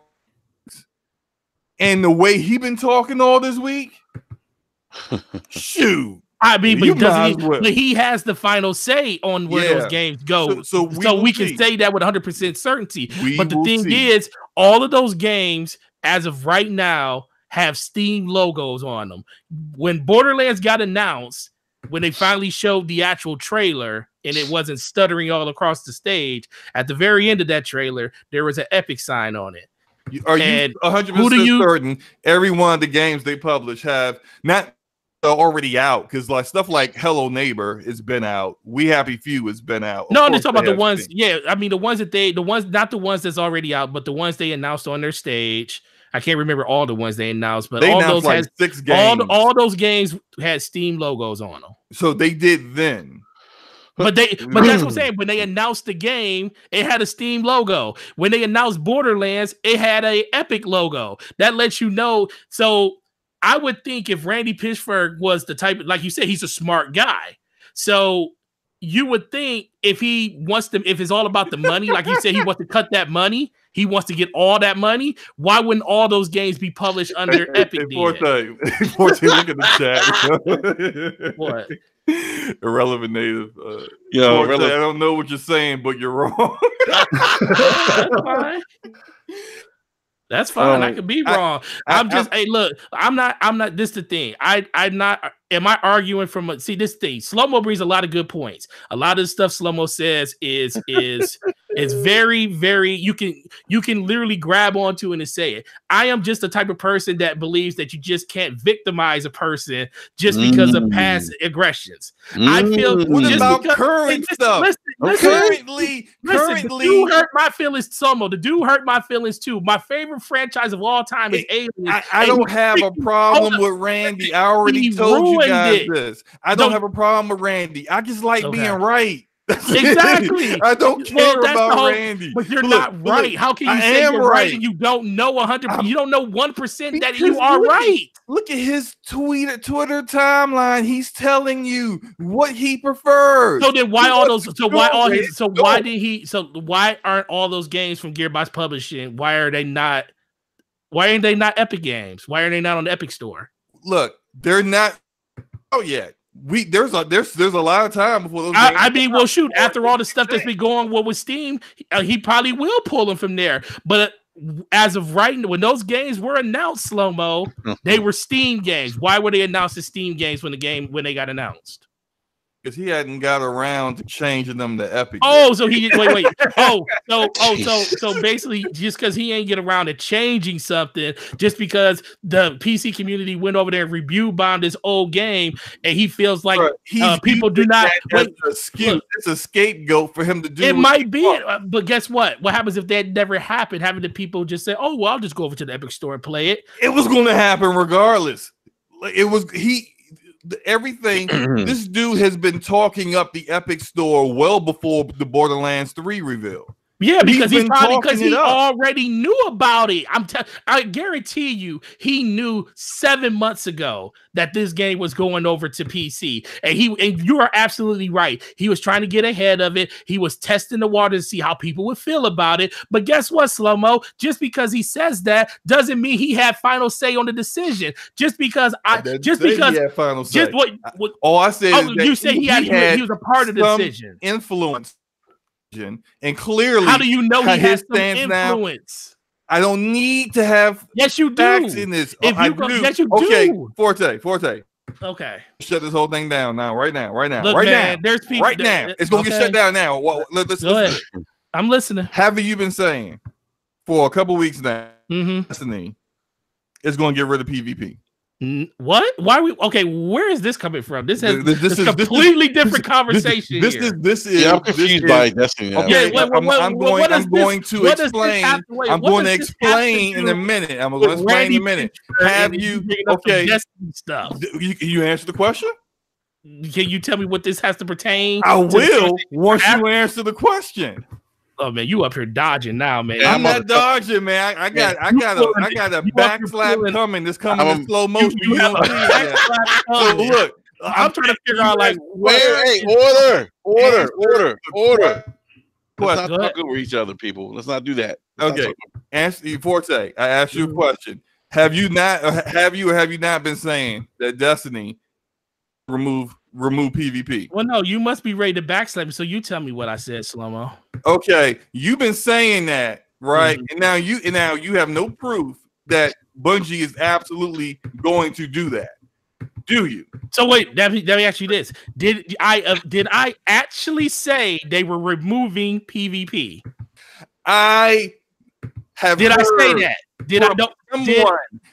and the way he been talking all this week, shoot. I mean, but he has the final say on where those games go. So we can say that with 100% certainty. But the thing is, all of those games, as of right now, have Steam logos on them. When Borderlands got announced, when they finally showed the actual trailer and it wasn't stuttering all across the stage, at the very end of that trailer, there was an Epic sign on it. Are you 100% certain every one of the games they publish have not already out? Because like stuff like Hello Neighbor has been out. We Happy Few has been out. No, I'm just talking about the ones. Yeah, I mean the ones not the ones that's already out, but the ones they announced on their stage. I can't remember all the ones they announced, but all those like 6 games. All those games had Steam logos on them. So they did then. But that's what I'm saying. When they announced the game, it had a Steam logo. When they announced Borderlands, it had a Epic logo. That lets you know. So I would think if Randy Pitchford was the type, like you said, he's a smart guy. So you would think if he wants to, if it's all about the money, like you said, he wants to cut that money. He wants to get all that money. Why wouldn't all those games be published under Epic? Look at the chat. What? Irrelevant native. I don't know what you're saying, but you're wrong. That's fine. That's fine. I could be wrong. Hey, look, I'm not. This is the thing. I'm not. Am I arguing from? See, this thing. Slow-mo brings a lot of good points. A lot of the stuff Slow-mo says is very, very. You can literally grab onto it and say it. I am just the type of person that believes that you just can't victimize a person just because of past aggressions. I feel. What about current stuff? Currently, the dude hurt my feelings. Slow-mo. The dude hurt my feelings too. My favorite franchise of all time is Alien. I don't have a problem with Randy. I already told you guys this. I don't have a problem with Randy. I just like being right. Exactly. I don't care about Randy. But you're not right. How can you say you're right and you don't know 100%? You don't know 1% that you are right. Look at his Twitter timeline. He's telling you what he prefers. So then why all those? So why aren't all those games from Gearbox Publishing? Why aren't they not Epic games? Why are they not on the Epic Store? Look, they're not. Oh yeah. There's a lot of time before those. I mean, well, shoot. After all the stuff that's been going on with Steam, he probably will pull them from there. But as of right now, when those games were announced, Slow-mo, they were Steam games. Why were they announced as Steam games when they got announced? Because he hadn't got around to changing them to Epic. Oh, so he wait. So basically, just because he ain't get around to changing something, just because the PC community went over there and review bombed his old game, and he feels like people do not. It's a scapegoat for him to do. It might be, but guess what? What happens if that never happened? Having the people just say, "Oh, well, I'll just go over to the Epic Store and play it." It was going to happen regardless. Everything this dude has been talking up the Epic Store well before the Borderlands 3 reveal. Yeah, because he already knew about it. I guarantee you, he knew 7 months ago that this game was going over to PC. And you are absolutely right. He was trying to get ahead of it. He was testing the water to see how people would feel about it. But guess what, Slow-Mo? Just because he says that doesn't mean he had final say on the decision. Just because he had final say. All I said is you say he was a part of the decision. Influence. And clearly, how do you know he has some influence? Now, I don't need to have yes, you do. Facts in this. Yes, you do. Okay, Forte. Okay, shut this whole thing down now. Right now. Look, man, there's people. Right now, it's gonna get shut down now. Let's go ahead. I'm listening. Have you been saying for a couple weeks now? Destiny is going to get rid of PvP. What? Why are we okay? Where is this coming from? This is a completely different conversation. This is. I'm confused by Destiny. Okay, I'm going to explain in a minute. I'm going to explain in a minute. Have you? Okay. Stuff. You answer the question. Can you tell me what this has to pertain? I will once you answer the question. Oh man, you up here dodging now, man. I'm not dodging, man. I got a backslap coming. This coming in slow motion. You don't see it. So look, I'm trying to figure out like where. Hey, order. Let's not talk over each other, people. Let's not do that. Okay, answer Forte. I asked you a question. Have you not been saying that Destiny remove PvP? Well, no, you must be ready to backslap. So you tell me what I said, Slow-Mo. Okay, you've been saying that, right? And now you have no proof that Bungie is absolutely going to do that. Do you? So wait, let me ask you this: Did I actually say they were removing PvP? I have. Did I say that? Did I know?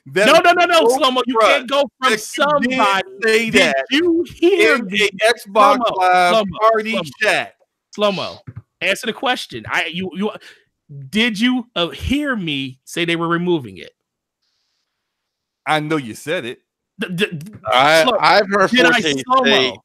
No, Slow-Mo. You can't go from somebody. Say did that you hear the Xbox Live party chat? Slow-Mo. Answer the question. Did you hear me say they were removing it? I know you said it. I've heard. Did I Slow-Mo?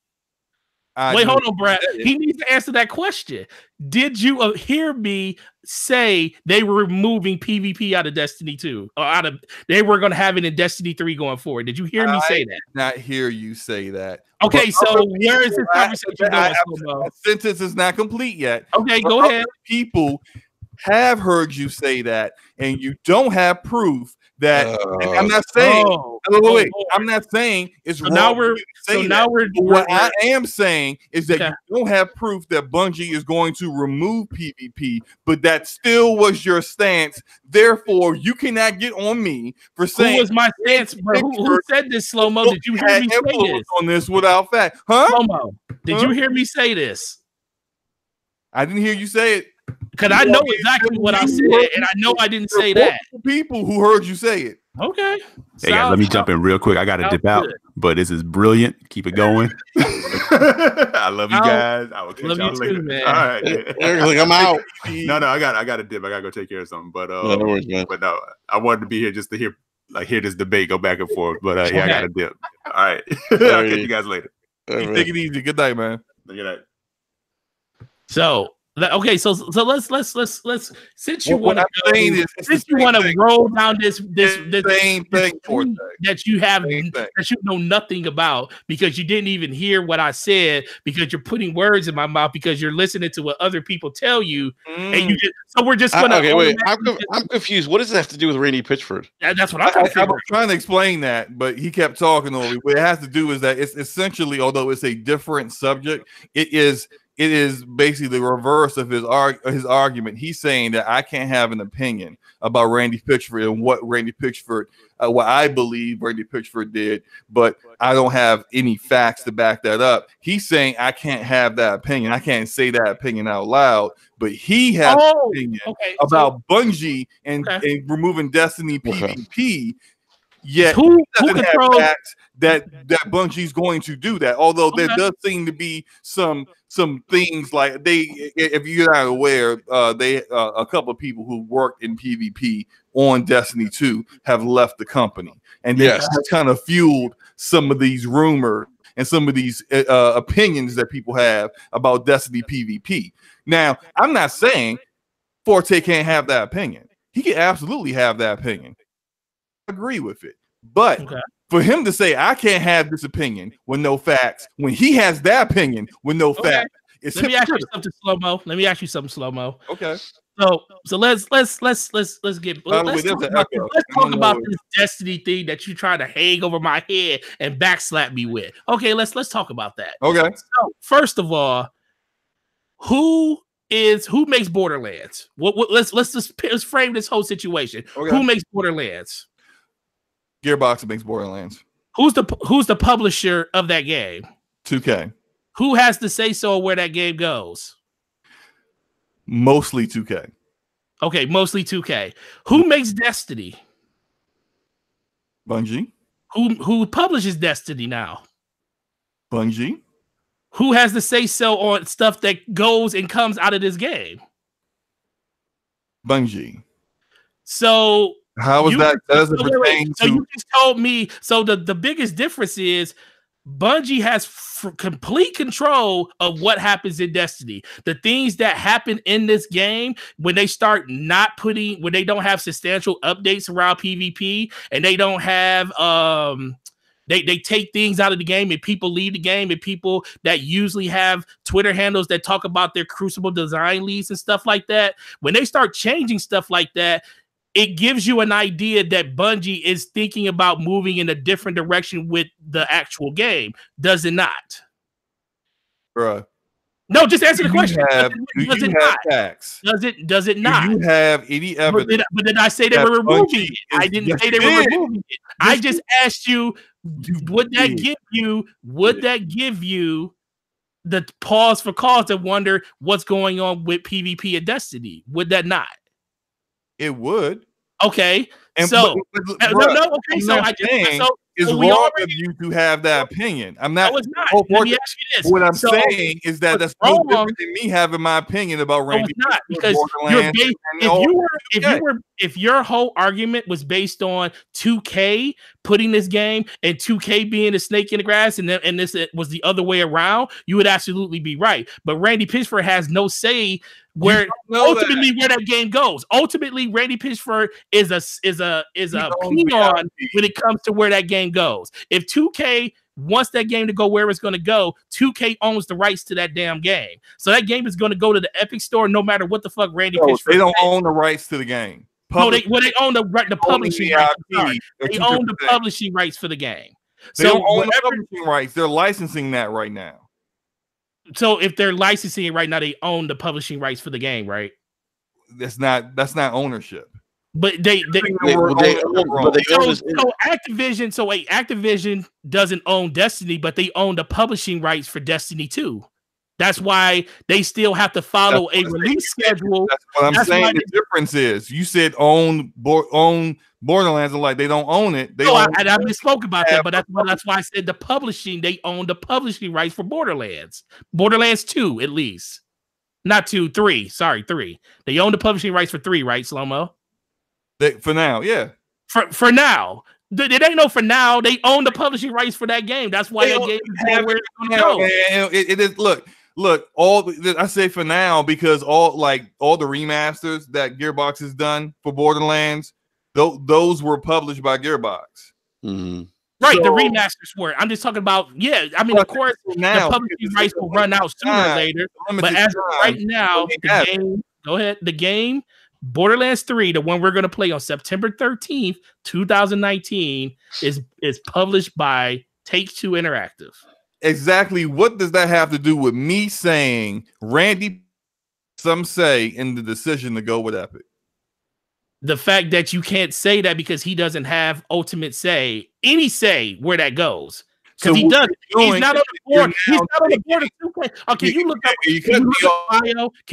Wait, hold on, Brad. He needs to answer that question. Did you hear me say they were removing PvP out of Destiny 2? Or they were going to have it in Destiny 3 going forward? Did you hear me say that? I did not hear you say that. Okay, so where is this conversation going? The sentence is not complete yet. Okay, go ahead. People have heard you say that, and you don't have proof that. I'm not saying. Wait. I'm not saying it's wrong. What I am saying is that you don't have proof that Bungie is going to remove PvP, but that still was your stance. Therefore, you cannot get on me for saying. Who was my stance, bro? Who said this, Slow-Mo? Did you hear me say this? On this without fact, huh? Slow-Mo, did you hear me say this? I didn't hear you say it. Because I know exactly what I said, and I know I didn't say that. People who heard you say it. Okay. Hey guys, let me jump in real quick. I got to dip out, but this is brilliant. Keep it going. I love you guys. I will catch y'all later. Too, man. All right. Like, I'm out. No, I got to dip. I got to go take care of something. But no, I wanted to be here just to hear this debate go back and forth. But I got to dip. All right. I'll catch you guys later. Take it easy. Good night, man. Good night. So. Okay, so let's since you want to roll down this same thing that you know nothing about because you didn't even hear what I said because you're putting words in my mouth because you're listening to what other people tell you and we're just gonna wait. I'm confused. What does it have to do with Randy Pitchford? That's what I'm trying to figure out. I was trying to explain that, but he kept talking over me. What it has to do is that it's essentially, although it's a different subject, it is basically the reverse of his argument. He's saying that I can't have an opinion about Randy Pitchford and what I believe Randy Pitchford did, but I don't have any facts to back that up. He's saying I can't have that opinion. I can't say that opinion out loud, but he has an opinion about Bungie and removing Destiny PvP. Yet who doesn't have facts that Bungie's going to do that. Although there does seem to be some things like if you're not aware, a couple of people who worked in PvP on Destiny 2 have left the company, and that kind of fueled some of these rumors and some of these opinions that people have about Destiny PvP. Now, I'm not saying Forte can't have that opinion. He can absolutely have that opinion. I agree with it. But for him to say, I can't have this opinion with no facts, when he has that opinion with no facts, let me ask you something slow-mo. Let me ask you something slow-mo. Okay. So let's talk about this Destiny thing that you try to hang over my head and backslap me with. Okay, let's talk about that. Okay. So first of all, who makes Borderlands? Let's frame this whole situation. Okay. Who makes Borderlands? Gearbox makes Borderlands. Who's the publisher of that game? 2K. Who has to say so where that game goes? Mostly 2K. Okay, mostly 2K. Who makes Destiny? Bungie. Who publishes Destiny now? Bungie. Who has to say so on stuff that goes and comes out of this game? Bungie. So how is that? That doesn't pertain to. So you just told me. So the biggest difference is Bungie has complete control of what happens in Destiny. The things that happen in this game, when they start when they don't have substantial updates around PvP, and they don't have they take things out of the game, and people leave the game, and people that usually have Twitter handles that talk about their Crucible design leads and stuff like that, when they start changing stuff like that, it gives you an idea that Bungie is thinking about moving in a different direction with the actual game. Does it not? Bruh. No, just answer the question. Does it not? Facts? Does it not? Do you have any evidence? But did I say they were removing it? I didn't say they were removing it. I just asked you, would that give you the pause for cause to wonder what's going on with PvP and Destiny? Would that not? It would. Okay. And so okay. So it's wrong of you to have that opinion. I'm not. No, it's not. Let me ask you this. What I'm saying is that that's no different than me having my opinion about Randy. No, it's not, because if your whole argument was based on 2K putting this game and 2K being a snake in the grass, and this was the other way around, you would absolutely be right. But Randy Pitchford has no say where that game goes. Ultimately, Randy Pitchford is a peon when it comes to where that game goes. If 2K wants that game to go where it's going to go, 2K owns the rights to that damn game. So that game is going to go to the Epic Store no matter what the fuck Randy Pitchford They don't own the rights to the game. They own the publishing rights. They own the publishing rights for the game. They don't own the publishing rights. They're licensing that right now. So if they're licensing it right now, they own the publishing rights for the game, right? That's not ownership. But Activision doesn't own Destiny, but they own the publishing rights for Destiny 2. That's why they still have to follow a release schedule. That's what I'm saying. The difference is you said own Borderlands, and like they don't own it. I spoke about that, but that's why I said the publishing. They own the publishing rights for Borderlands 2 at least, not 2, 3. Sorry, 3. They own the publishing rights for 3, right, Slow-Mo? For now, yeah. For now. It ain't no for now. They own the publishing rights for that game. That's why that game is where it's going to go. It is. Look. I say for now because all the remasters that Gearbox has done for Borderlands, those were published by Gearbox. Mm-hmm. Right, so, the remasters were. I'm just talking about. Yeah, I mean, of course, the publishing rights will run out sooner or later. But as of right now, the game. Go ahead. The game. Borderlands 3, the one we're going to play on September 13th, 2019, is published by Take-Two Interactive. Exactly. What does that have to do with me saying Randy, some say, in the decision to go with Epic? The fact that you can't say that because he doesn't have ultimate say, any say where that goes. Because he doesn't. He's not on the board. He's not on the board of 2K. Okay, can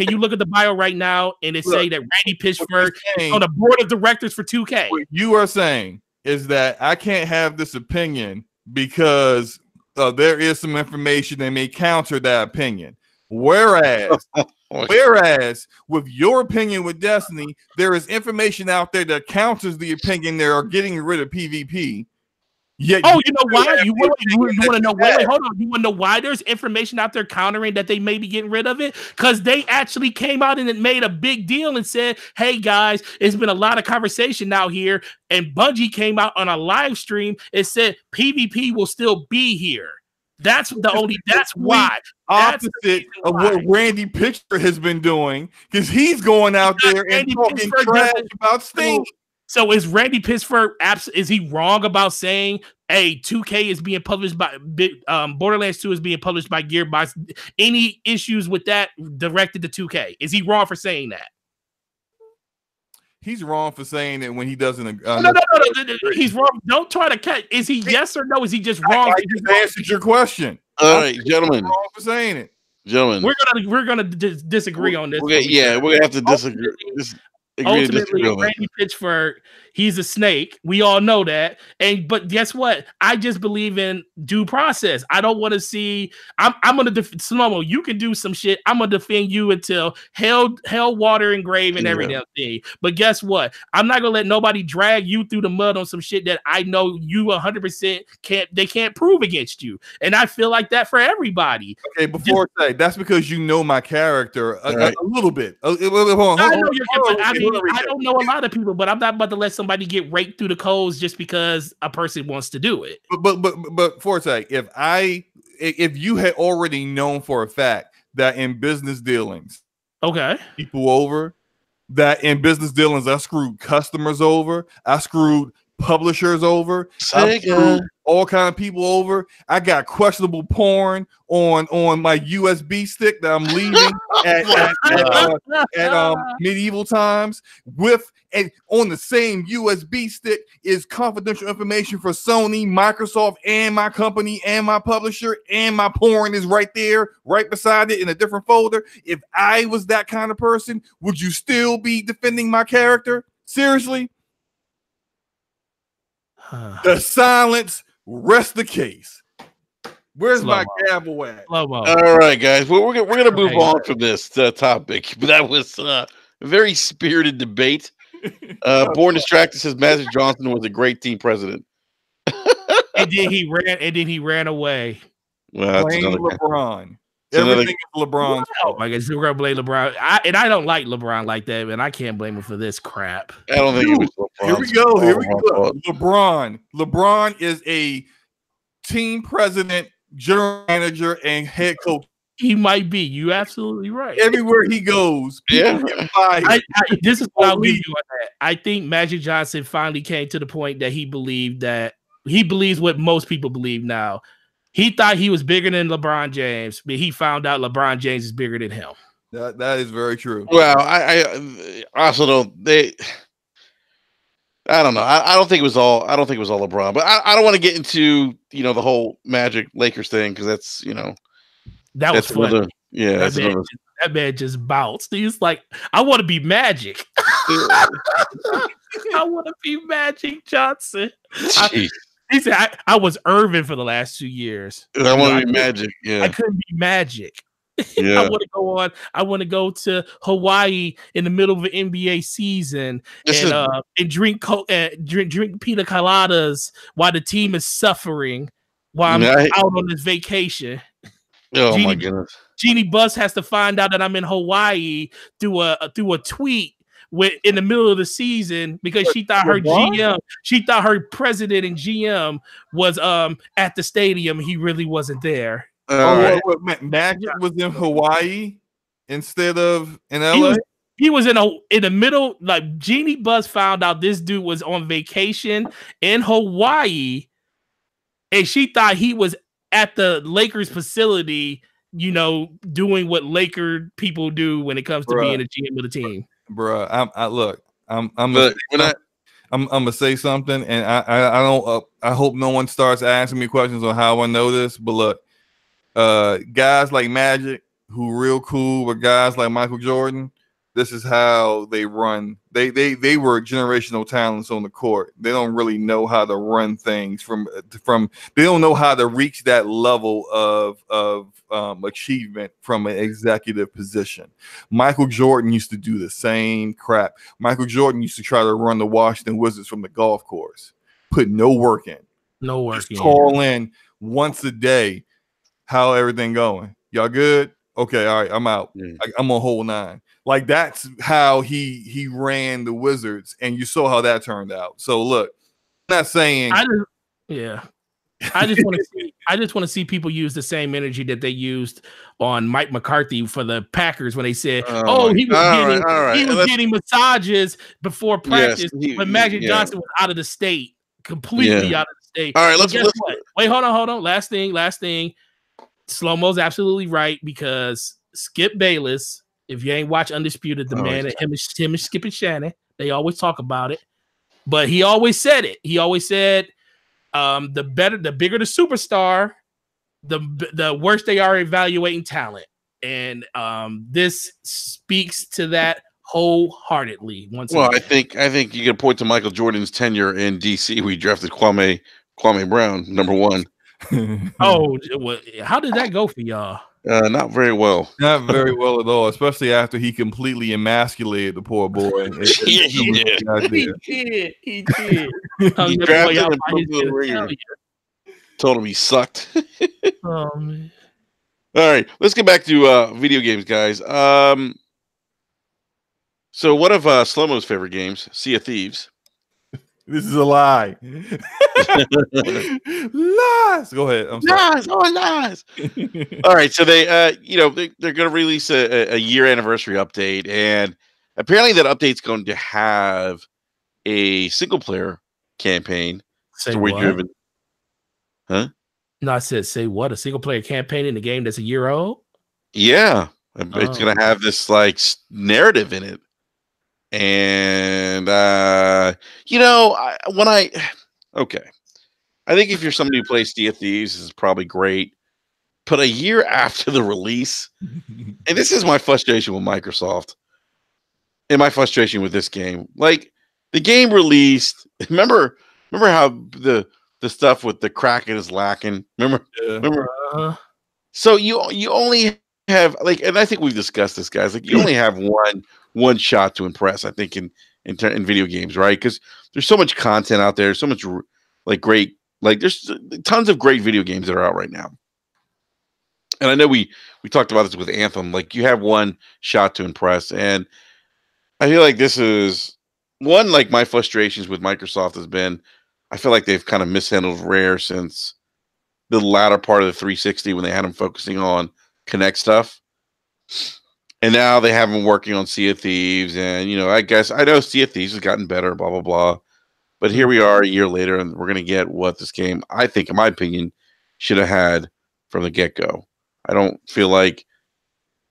you look at the bio right now and it say that Randy Pitchford is on the board of directors for 2K? What you are saying is that I can't have this opinion because there is some information that may counter that opinion. Whereas with your opinion with Destiny, there is information out there that counters the opinion they are getting rid of PvP. Yeah. Oh, you know why? You want to know? Wait, hold on. You want to know why there's information out there countering that they may be getting rid of it? Because they actually came out and made a big deal and said, "Hey guys, it's been a lot of conversation out here." And Bungie came out on a live stream and said PvP will still be here. That's why. Opposite of what Randy Pitchford has been doing, because he's going out there and talking trash about Steam. So is Randy Pitchford is he wrong about saying, hey, 2K is being published by Borderlands 2 is being published by Gearbox? Any issues with that directed to 2K? Is he wrong for saying that? He's wrong for saying it when he doesn't. No. He's wrong. Don't try to catch. Is he yes or no? Is he just wrong? I just answered your question. All right, gentlemen. Wrong for saying it. Gentlemen, we're gonna disagree on this. We're gonna have to disagree. Ultimately, Randy Pitchford, he's a snake. We all know that. But guess what? I just believe in due process. I don't want to see. I'm gonna Slomo. You can do some shit. I'm gonna defend you until hell, water, and grave, and every damn thing. But guess what? I'm not gonna let nobody drag you through the mud on some shit that I know you 100% can't. They can't prove against you. And I feel like that for everybody. Okay, before I say that's because you know my character a little bit. Hold on. I don't know a lot of people, but I'm not about to let somebody get raked through the coals just because a person wants to do it. But Forte, if you had already known for a fact that in business dealings, people over, that in business dealings I screwed customers over, I screwed publishers over, I screwed all kind of people over. I got questionable porn on my USB stick that I'm leaving at medieval times. And on the same USB stick is confidential information for Sony, Microsoft, and my company and my publisher, and my porn is right there, right beside it in a different folder. If I was that kind of person, would you still be defending my character? Seriously? The silence rests the case. Where's my gavel at? All right, guys. Well, we're gonna move on from this topic. But that was a very spirited debate. Born Distracted says Magic Johnson was a great team president. and then he ran away. Well, blame LeBron. Everything is LeBron. Oh my God, we're gonna blame LeBron. I don't like LeBron like that, and I can't blame him for this crap. I don't think it was LeBron. Here we go. LeBron is a team president, general manager, and head coach. He might be. You absolutely right. Everywhere he goes, get fired. This is what I'll give you on that. I think Magic Johnson finally came to the point that he believes what most people believe now. He thought he was bigger than LeBron James, but he found out LeBron James is bigger than him. That is very true. Well, I also don't. I don't know. I don't think it was all. I don't think it was all LeBron. But I don't want to get into the whole Magic Lakers thing because that's that was fun. That man just bounced. He's like, I want to be Magic. I want to be Magic Johnson. He said, I was Irvin for the last 2 years. I want to be Magic. Yeah, I couldn't be Magic. Yeah. I want to go to Hawaii in the middle of an NBA season and drink pina coladas while the team is suffering while I'm out on this vacation. Oh my goodness! Jeannie Buss has to find out that I'm in Hawaii through a tweet in the middle of the season because she thought her president and GM was at the stadium. He really wasn't there. Magic was in Hawaii instead of in LA. He was in the middle. Like Jeannie Buss found out this dude was on vacation in Hawaii, and she thought he was at the Lakers facility. Doing what Laker people do when it comes to being a GM of the team. Bruh, I'm gonna say something, and I don't. I hope no one starts asking me questions on how I know this. But look, guys like Magic, who real cool with guys like Michael Jordan, this is how they run. They were generational talents on the court. They don't really know how to run things from. They don't know how to reach that level of achievement from an executive position. Michael Jordan used to do the same crap. Michael Jordan used to try to run the Washington Wizards from the golf course, put no work in. No work. Just call in once a day. How everything going? Y'all good? Okay, all right, I'm out. I'm on hold 9. Like that's how he ran the Wizards, and you saw how that turned out. So look, I'm not saying I just want to see people use the same energy that they used on Mike McCarthy for the Packers when they said, he was getting massages before practice when Magic Johnson was out of the state, completely out of the state. All right, let's what? Wait, hold on. Last thing. Slow-mo's absolutely right because Skip Bayless, if you ain't watch Undisputed, the man, him and Skip and Shannon, they always talk about it, but he always said it. He always said, the bigger the superstar, the worse they are evaluating talent, and this speaks to that wholeheartedly. I think you can point to Michael Jordan's tenure in DC. We drafted Kwame Brown, number 1. How did that go for y'all? Not very well. Not very well at all, especially after he completely emasculated the poor boy. He did. He drafted him from the ringer. Told him he sucked. Oh man. All right, let's get back to video games, guys. So one of Slow-Mo's favorite games, Sea of Thieves. This is a lie. Lies. Go ahead. I'm sorry. Lies. All right. So they, they're going to release a year anniversary update, and apparently that update's going to have a single player campaign. Story-driven. Huh? No, I said, say what? A single player campaign in a game that's a year old? Yeah. It's going to have this like narrative in it. And I think if you're somebody who plays Sea of Thieves, this is probably great. But a year after the release, and this is my frustration with Microsoft, and my frustration with this game. Like the game released, remember how the stuff with the Kraken is lacking. Remember? So you only have and I think we've discussed this, guys. Like you only have one shot to impress, I think, in video games, right? Because there's so much content out there, so much great, there's tons of great video games that are out right now. And I know we talked about this with Anthem. Like you have one shot to impress, and I feel like this is one. Like my frustrations with Microsoft has been, I feel like they've kind of mishandled Rare since the latter part of the 360 when they had them focusing on Connect stuff. And now they have them working on Sea of Thieves, and I guess I know Sea of Thieves has gotten better, blah blah blah. But here we are a year later, and we're gonna get what this game, I think, in my opinion, should have had from the get go. I don't feel like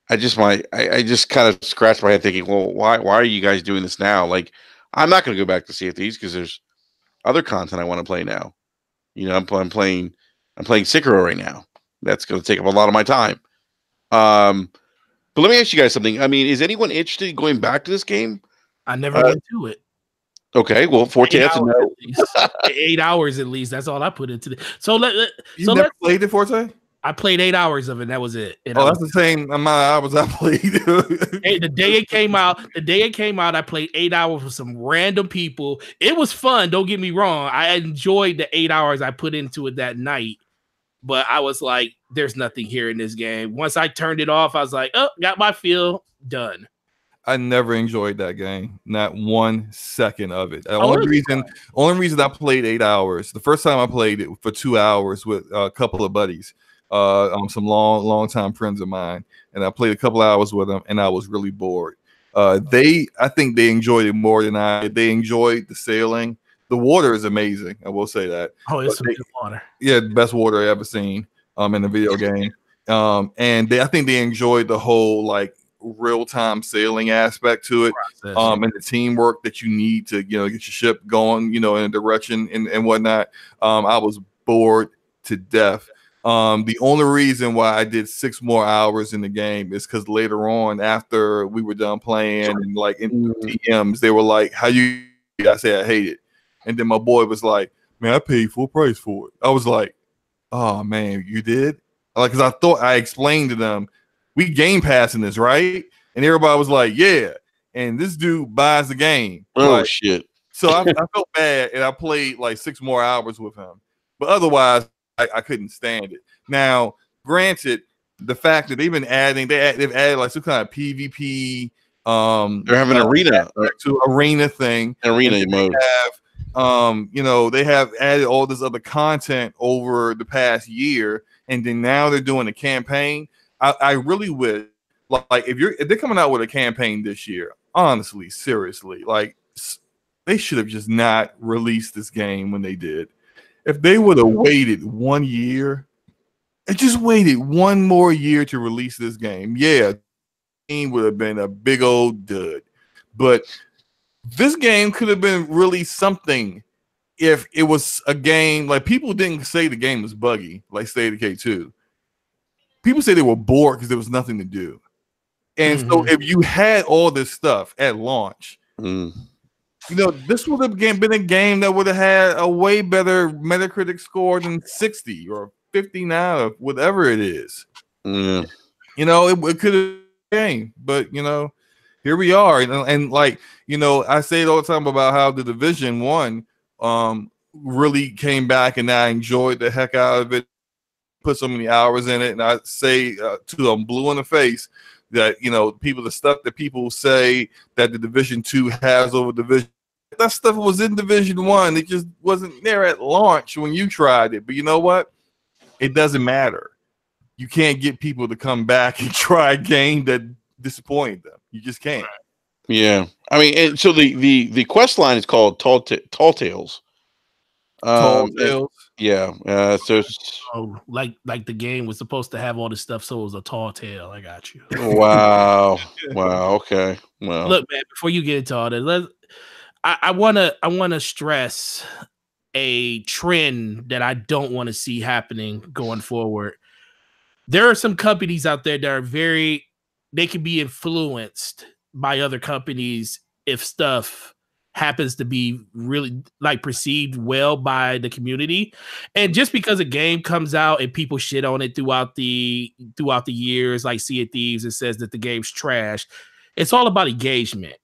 I just kind of scratched my head thinking, well, why are you guys doing this now? Like, I'm not gonna go back to Sea of Thieves because there's other content I want to play now. I'm playing Sekiro right now. That's gonna take up a lot of my time. But let me ask you guys something. I mean, is anyone interested in going back to this game? I never went to it. Okay, well, 14 no. 8 hours at least. That's all I put into it. So you never played it, Forte? I played 8 hours of it. And that was it. And that's the same amount of hours I played. The day it came out, I played 8 hours with some random people. It was fun. Don't get me wrong. I enjoyed the 8 hours I put into it that night. But I was like, there's nothing here in this game. Once I turned it off, I was like, oh, got my feel, done. I never enjoyed that game. Not 1 second of it. The only reason I played 8 hours, the first time I played it for 2 hours with a couple of buddies, some long time friends of mine, and I played a couple hours with them, and I was really bored. I think they enjoyed it more than I did. They enjoyed the sailing. The water is amazing. I will say that. Oh, it's some good water. Yeah, the best water I ever seen in the video game. And I think they enjoyed the whole real-time sailing aspect to it, and the teamwork that you need to get your ship going, in a direction and whatnot. I was bored to death. The only reason why I did 6 more hours in the game is because later on, after we were done playing and in PMs, they were like, "How you?" I said, "I hate it." And then my boy was like, "Man, I paid full price for it." I was like, "Oh man, you did?" Because I thought I explained to them, we game passing this, right? And everybody was like, "Yeah." And this dude buys the game. Oh shit! So I felt bad, and I played 6 more hours with him. but otherwise, I couldn't stand it. Now, granted, the fact that they've been adding, they've added like some kind of PvP. They're having an arena thing. Arena mode. They have added all this other content over the past year, and then now they're doing a campaign. I really wish, like, if they're coming out with a campaign this year, honestly, seriously, like, they should have just not released this game when they did. If they would have waited 1 year, and just waited one more year to release this game, yeah, it would have been a big old dud. But this game could have been really something if it was a game. Like, people didn't say the game was buggy, like State of Decay 2. People say they were bored because there was nothing to do. And so if you had all this stuff at launch, this would have been a game that would have had a way better Metacritic score than 60 or 59 or whatever it is. It could have been a game, but here we are. And like, I say it all the time about how the Division 1 really came back, and I enjoyed the heck out of it. Put so many hours in it, and I say to them, blue in the face, that the stuff that people say that the Division 2 has over Division, that stuff was in Division 1. It just wasn't there at launch when you tried it. But you know what? It doesn't matter. You can't get people to come back and try a game that disappointed them. You just can't. Yeah, I mean, and so the quest line is called Tall Tales. Tall Tales. Yeah. So like the game was supposed to have all this stuff, so it was a tall tale. I got you. Wow. Wow. Okay. Well, look, man. Before you get into all that, I wanna stress a trend that I don't want to see happening going forward. There are some companies out there that are they can be influenced by other companies if stuff happens to be really like perceived well by the community. And just because a game comes out and people shit on it throughout the years, like Sea of Thieves, it says that the game's trash. It's all about engagement.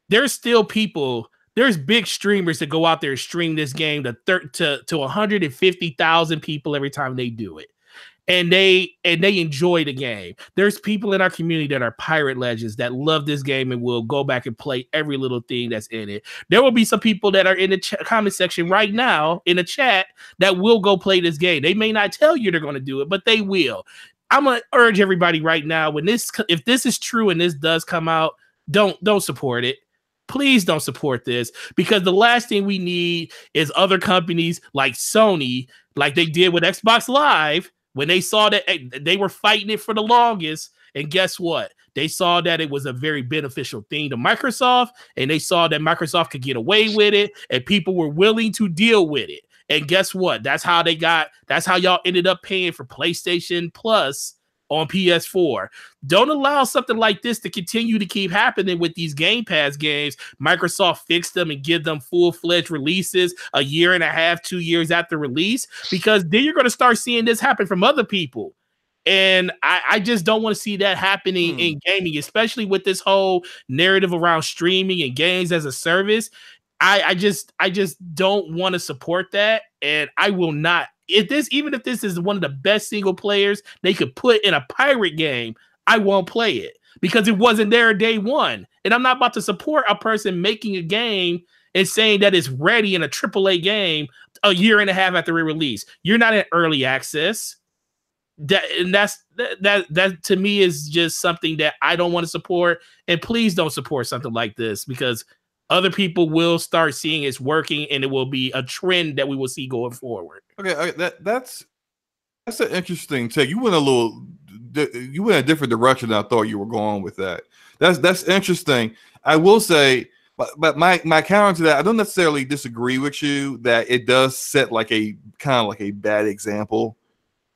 There's still people, there's big streamers that go out there and stream this game to 150,000 people every time they do it. And they enjoy the game. There's people in our community that are pirate legends that love this game and will go back and play every little thing that's in it. There will be some people that are in the comment section right now in the chat that will go play this game. They may not tell you they're going to do it, but they will. I'm going to urge everybody right now, if this is true and this does come out, don't support it. Please don't support this, because the last thing we need is other companies like Sony, like they did with Xbox Live, when they saw that they were fighting it for the longest. And guess what? They saw that it was a very beneficial thing to Microsoft, and they saw that Microsoft could get away with it, and people were willing to deal with it. And guess what? That's how y'all ended up paying for PlayStation Plus on PS4. Don't allow something like this to continue to keep happening with these Game Pass games. Microsoft fix them and give them full-fledged releases a year and a half, 2 years after release, because then you're going to start seeing this happen from other people. And I just don't want to see that happening in gaming, especially with this whole narrative around streaming and games as a service. I just don't want to support that, and I will not. Even if this is one of the best single players they could put in a pirate game, I won't play it because it wasn't there day one. And I'm not about to support a person making a game and saying that it's ready in a AAA game a year and a half after it release. You're not in early access. That to me is just something that I don't want to support. And please don't support something like this, because other people will start seeing it's working, and it will be a trend that we will see going forward. Okay, that's an interesting take. You went a different direction than I thought you were going with that. That's interesting. I will say, but my counter to that, I don't necessarily disagree with you that it does set like a kind of like a bad example,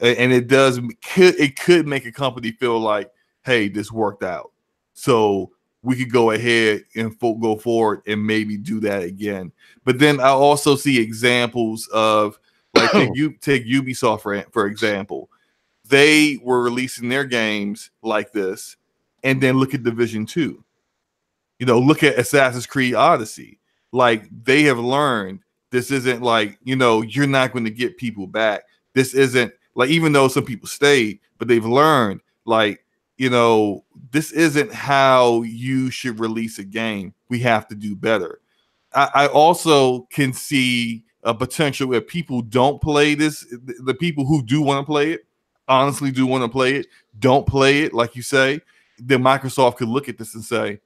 and it could make a company feel like, hey, this worked out, so we could go ahead and go forward and maybe do that again. But then I also see examples of, like, take Ubisoft for example. They were releasing their games like this, and then look at Division 2. Look at Assassin's Creed Odyssey. Like, they have learned This isn't like, you're not going to get people back. This isn't like, even though some people stayed, but they've learned, like, this isn't how you should release a game. We have to do better. I also can see a potential where people don't play this. The people who do want to play it, honestly do want to play it, don't play it, like you say, then Microsoft could look at this and say,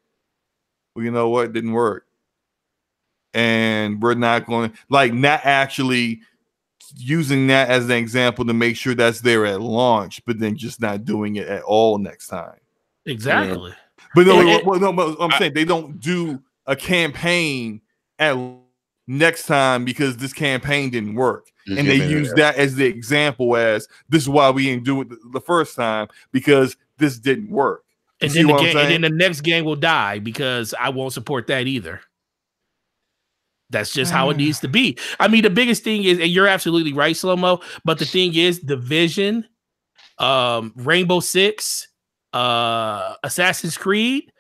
well, you know what? It didn't work. And we're not going to, like, not actually using that as an example to make sure that's there at launch, but then just not doing it at all next time. Exactly. Yeah. But no, I'm saying they don't do a campaign at next time because this campaign didn't work. And they use that as the example as this is why we didn't do it the first time, because this didn't work. And then the next game will die because I won't support that either. That's just how it needs to be. I mean, the biggest thing is, and you're absolutely right, Slow-Mo, but the thing is, Division, Rainbow Six, Assassin's Creed,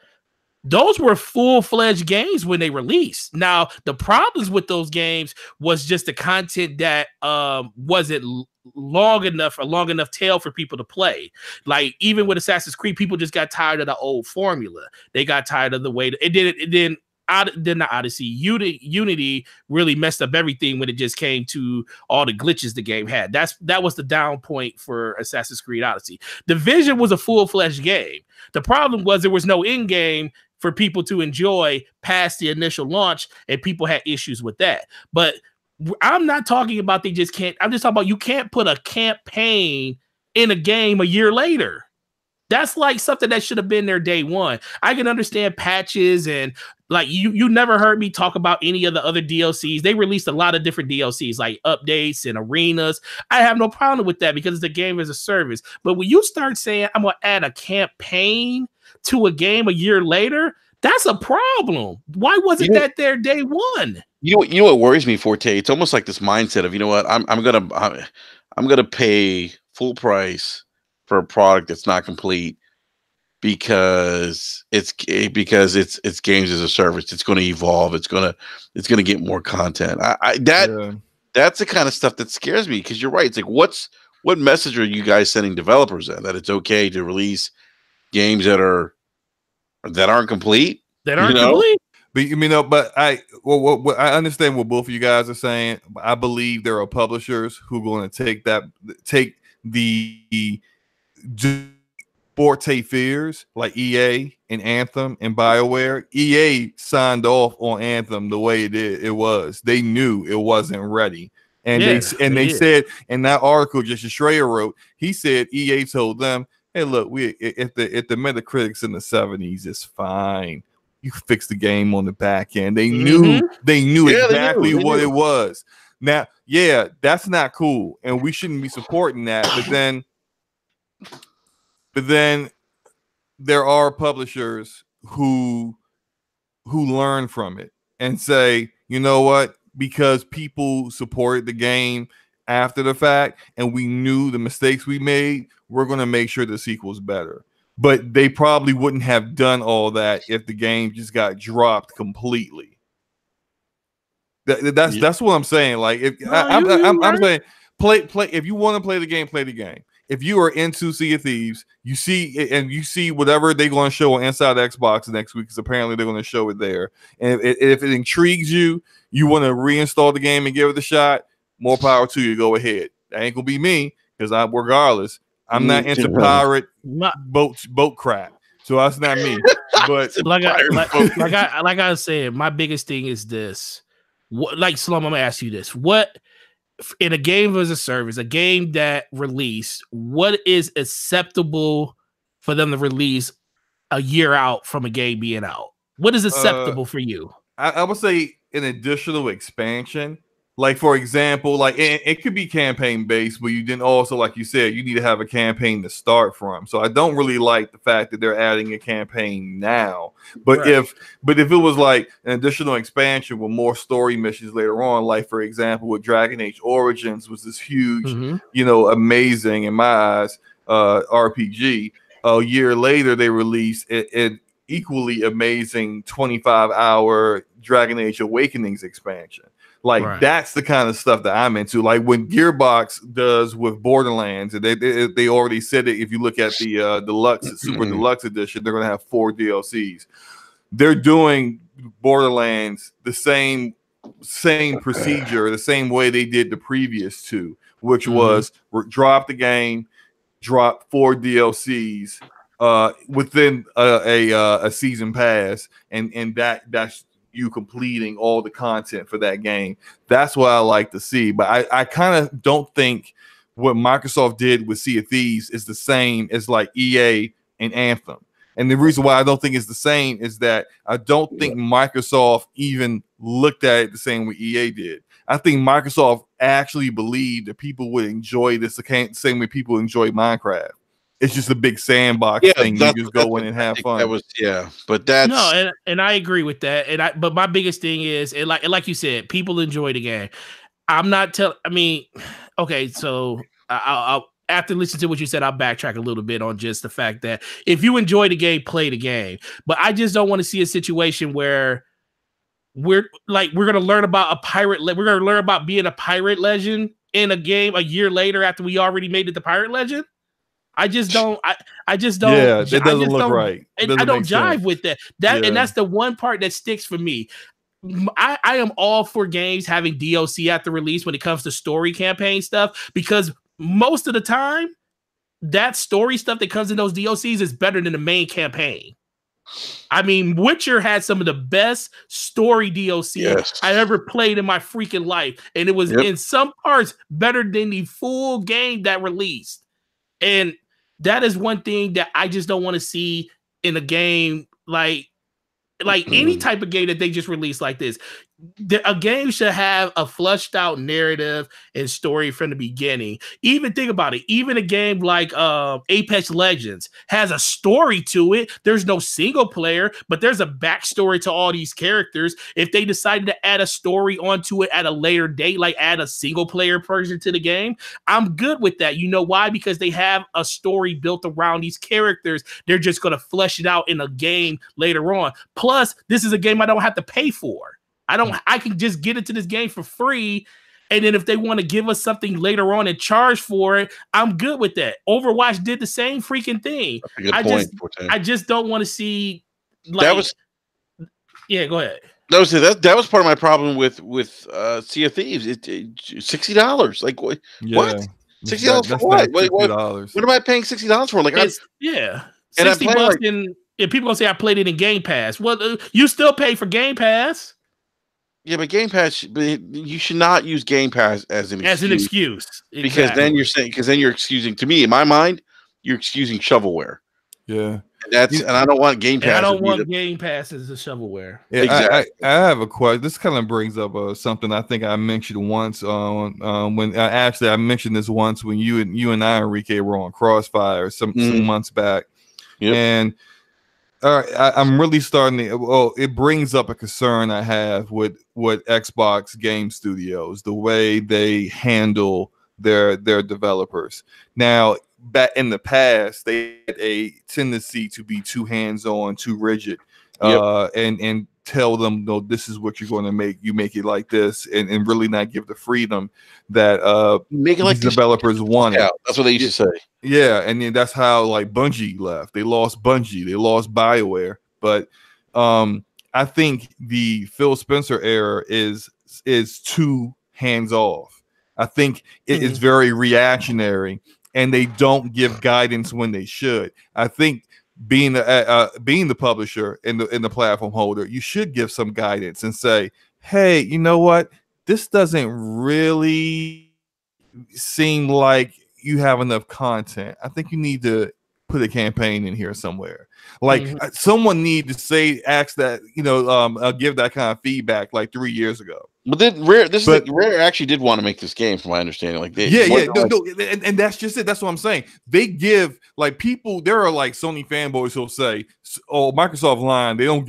those were full-fledged games when they released. Now, the problems with those games was just the content that wasn't a long enough tail for people to play. Like, even with Assassin's Creed, people just got tired of the old formula. They got tired of the way not Odyssey. Unity really messed up everything when it just came to all the glitches the game had. That was the down point for Assassin's Creed Odyssey. Division was a full-fledged game. The problem was there was no end game for people to enjoy past the initial launch, and people had issues with that. But I'm not talking about they just can't. I'm just talking about you can't put a campaign in a game a year later. That's like something that should have been there day one. I can understand patches and like you never heard me talk about any of the other DLCs. They released a lot of different DLCs like updates and arenas. I have no problem with that because the game is a service. But when you start saying I'm going to add a campaign to a game a year later, that's a problem. Why wasn't that there day one? You know what worries me, Forte? It's almost like this mindset of, you know what, I'm gonna pay full price for a product that's not complete because it's games as a service. It's going to evolve. It's going to get more content. That's the kind of stuff that scares me, because you're right. It's like, what message are you guys sending developers then, that it's okay to release games that aren't complete? That aren't complete. But I understand what both of you guys are saying. I believe there are publishers who are going to take the forte fears, like EA and Anthem and BioWare. EA signed off on Anthem the way it was. They knew it wasn't ready. And they said in that article just Schreier wrote, he said EA told them, hey, look, if the Metacritic's in the 70s, it's fine. You fix the game on the back end. They knew exactly what it was. Now, that's not cool, and we shouldn't be supporting that. But then there are publishers who learn from it and say, you know what? Because people supported the game after the fact, and we knew the mistakes we made, we're going to make sure the sequel's better. But they probably wouldn't have done all that if the game just got dropped completely. That's what I'm saying. Like, I'm saying, play. If you want to play the game, play the game. If you are into Sea of Thieves, you see whatever they're going to show on Inside Xbox next week, because apparently they're going to show it there. And if it intrigues you, you want to reinstall the game and give it a shot, more power to you. Go ahead. That ain't gonna be me, because regardless, I'm not into pirate boat crap. So that's not me. But like I said, my biggest thing is this. Like, Slum, I'm gonna ask you this: what in a game as a service, a game that released, what is acceptable for them to release a year out from a game being out? What is acceptable for you? I would say an additional expansion. Like, for example, like it could be campaign based, but you didn't also, like you said, you need to have a campaign to start from. So I don't really like the fact that they're adding a campaign now. But right. if it was like an additional expansion with more story missions later on, like for example with Dragon Age Origins was this huge, amazing in my eyes RPG. A year later they released an equally amazing 25-hour Dragon Age Awakenings expansion. Like that's the kind of stuff that I'm into. Like when Gearbox does with Borderlands, and they already said it. If you look at the deluxe, super deluxe edition, they're gonna have 4 DLCs. They're doing Borderlands the same procedure, the same way they did the previous 2, which was drop the game, drop 4 DLCs within a season pass, and that's you completing all the content for that game. That's what I like to see. But I kind of don't think what Microsoft did with Sea of Thieves is the same as like EA and Anthem. And the reason why I don't think it's the same is that I don't think Microsoft even looked at it the same way EA did. I think Microsoft actually believed that people would enjoy this the same way people enjoy Minecraft. It's just a big sandbox thing. You just go in and have fun. That was but that's no, and I agree with that. But my biggest thing is, like you said, people enjoy the game. I'm not telling. I mean, okay, so I'll after listening to what you said, I'll backtrack a little bit on just the fact that if you enjoy the game, play the game. But I just don't want to see a situation where we're going to learn about a pirate. We're going to learn about being a pirate legend in a game a year later after we already made it the pirate legend. I just don't. I just don't. Yeah, it doesn't look right. And I don't jive with that. And that's the one part that sticks for me. I am all for games having DLC at the release when it comes to story campaign stuff, because most of the time, that story stuff that comes in those DLCs is better than the main campaign. I mean, Witcher had some of the best story DLC I ever played in my freaking life, and it was in some parts better than the full game that released. And that is one thing that I just don't want to see in a game like any type of game that they just released like this. A game should have a fleshed out narrative and story from the beginning. Even think about it. Even a game like Apex Legends has a story to it. There's no single player, but there's a backstory to all these characters. If they decided to add a story onto it at a later date, like add a single player person to the game, I'm good with that. You know why? Because they have a story built around these characters. They're just going to flesh it out in a game later on. Plus, this is a game I don't have to pay for. I can just get into this game for free. And then if they want to give us something later on and charge for it, I'm good with that. Overwatch did the same freaking thing. I just don't want to see go ahead. That was part of my problem with Sea of Thieves. $60. Like what? What? $60 for what? What am I paying $60 for? Like $60 and people gonna say I played it in Game Pass. Well, you still pay for Game Pass. Yeah, but Game Pass, you should not use Game Pass as an excuse. Because then you're excusing, to me, in my mind, you're excusing shovelware. Yeah. And I don't want Game Pass. I don't want Game Pass as a shovelware. Yeah, exactly. I have a question. This kind of brings up something I think I mentioned once when I mentioned this once when you and I, Enrique, were on Crossfire some months back. Yep. And all right, I'm really starting to. Well, it brings up a concern I have with Xbox Game Studios, the way they handle their developers. Now, back in the past, they had a tendency to be too hands-on, too rigid, and tell them, no, this is what you're going to make. You make it like this, and really not give the freedom that make it like developers wanted. Yeah, that's what they used to say. Yeah, and then that's how like Bungie left. They lost Bungie. They lost BioWare. But I think the Phil Spencer era is too hands off. I think it is very reactionary, and they don't give guidance when they should. I think being the publisher and the platform holder, you should give some guidance and say, hey, you know what? This doesn't really seem like you have enough content. I think you need to put a campaign in here somewhere. Like someone need to ask that, give that kind of feedback like 3 years ago. But then Rare actually did want to make this game, from my understanding. Like and that's just it. That's what I'm saying. They give like people. There are like Sony fanboys who'll say, "Oh, Microsoft lying. They don't